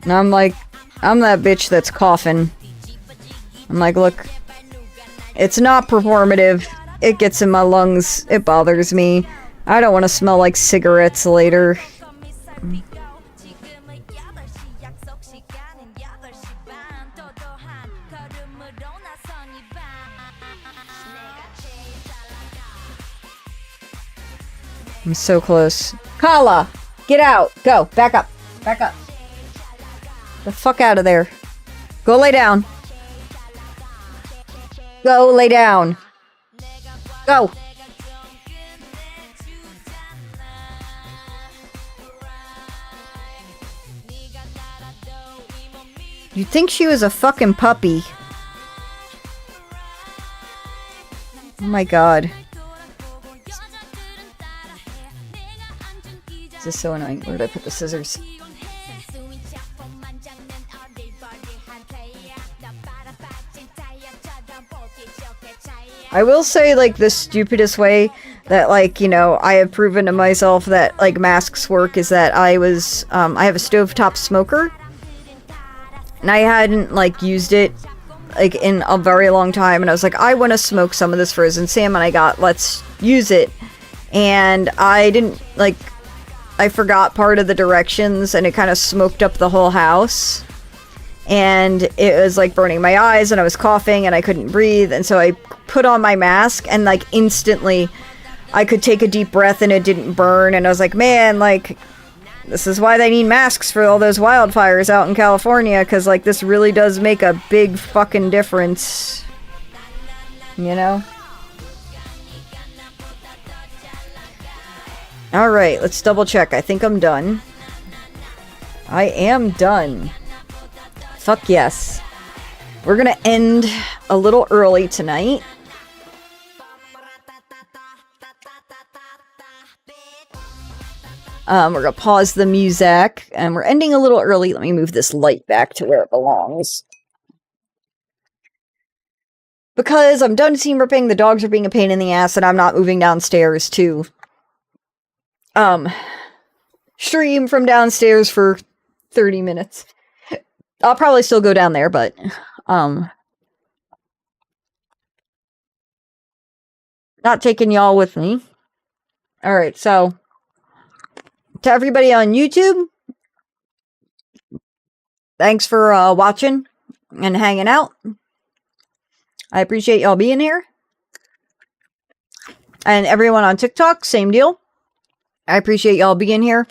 And I'm like, I'm that bitch that's coughing. I'm like, look, it's not performative. It gets in my lungs. It bothers me. I don't want to smell like cigarettes later. I'm so close. Kala! Get out! Go! Back up! Back up! The fuck out of there. Go lay down. Go lay down. Go! You'd think she was a fucking puppy. Oh my god. This is so annoying. Where did I put the scissors? I will say, like, the stupidest way that, like, you know, I have proven to myself that, like, masks work is that I was, I have a stovetop smoker. And I hadn't, like, used it, like, in a very long time. And I was like, I want to smoke some of this frozen salmon I got. Let's use it. And I didn't, like, I forgot part of the directions, and it kind of smoked up the whole house. And it was, like, burning my eyes, and I was coughing, and I couldn't breathe. And so I put on my mask, and, like, instantly I could take a deep breath, and it didn't burn. And I was like, man, like, this is why they need masks for all those wildfires out in California, because, like, this really does make a big fucking difference. You know? Alright, let's double check. I think I'm done. I am done. Fuck yes. We're gonna end a little early tonight. We're gonna pause the music, and we're ending a little early. Let me move this light back to where it belongs. Because I'm done team ripping, the dogs are being a pain in the ass, and I'm not moving downstairs to stream from downstairs for 30 minutes. I'll probably still go down there, but not taking y'all with me. Alright, so to everybody on YouTube, thanks for watching and hanging out. I appreciate y'all being here. And everyone on TikTok, same deal. I appreciate y'all being here.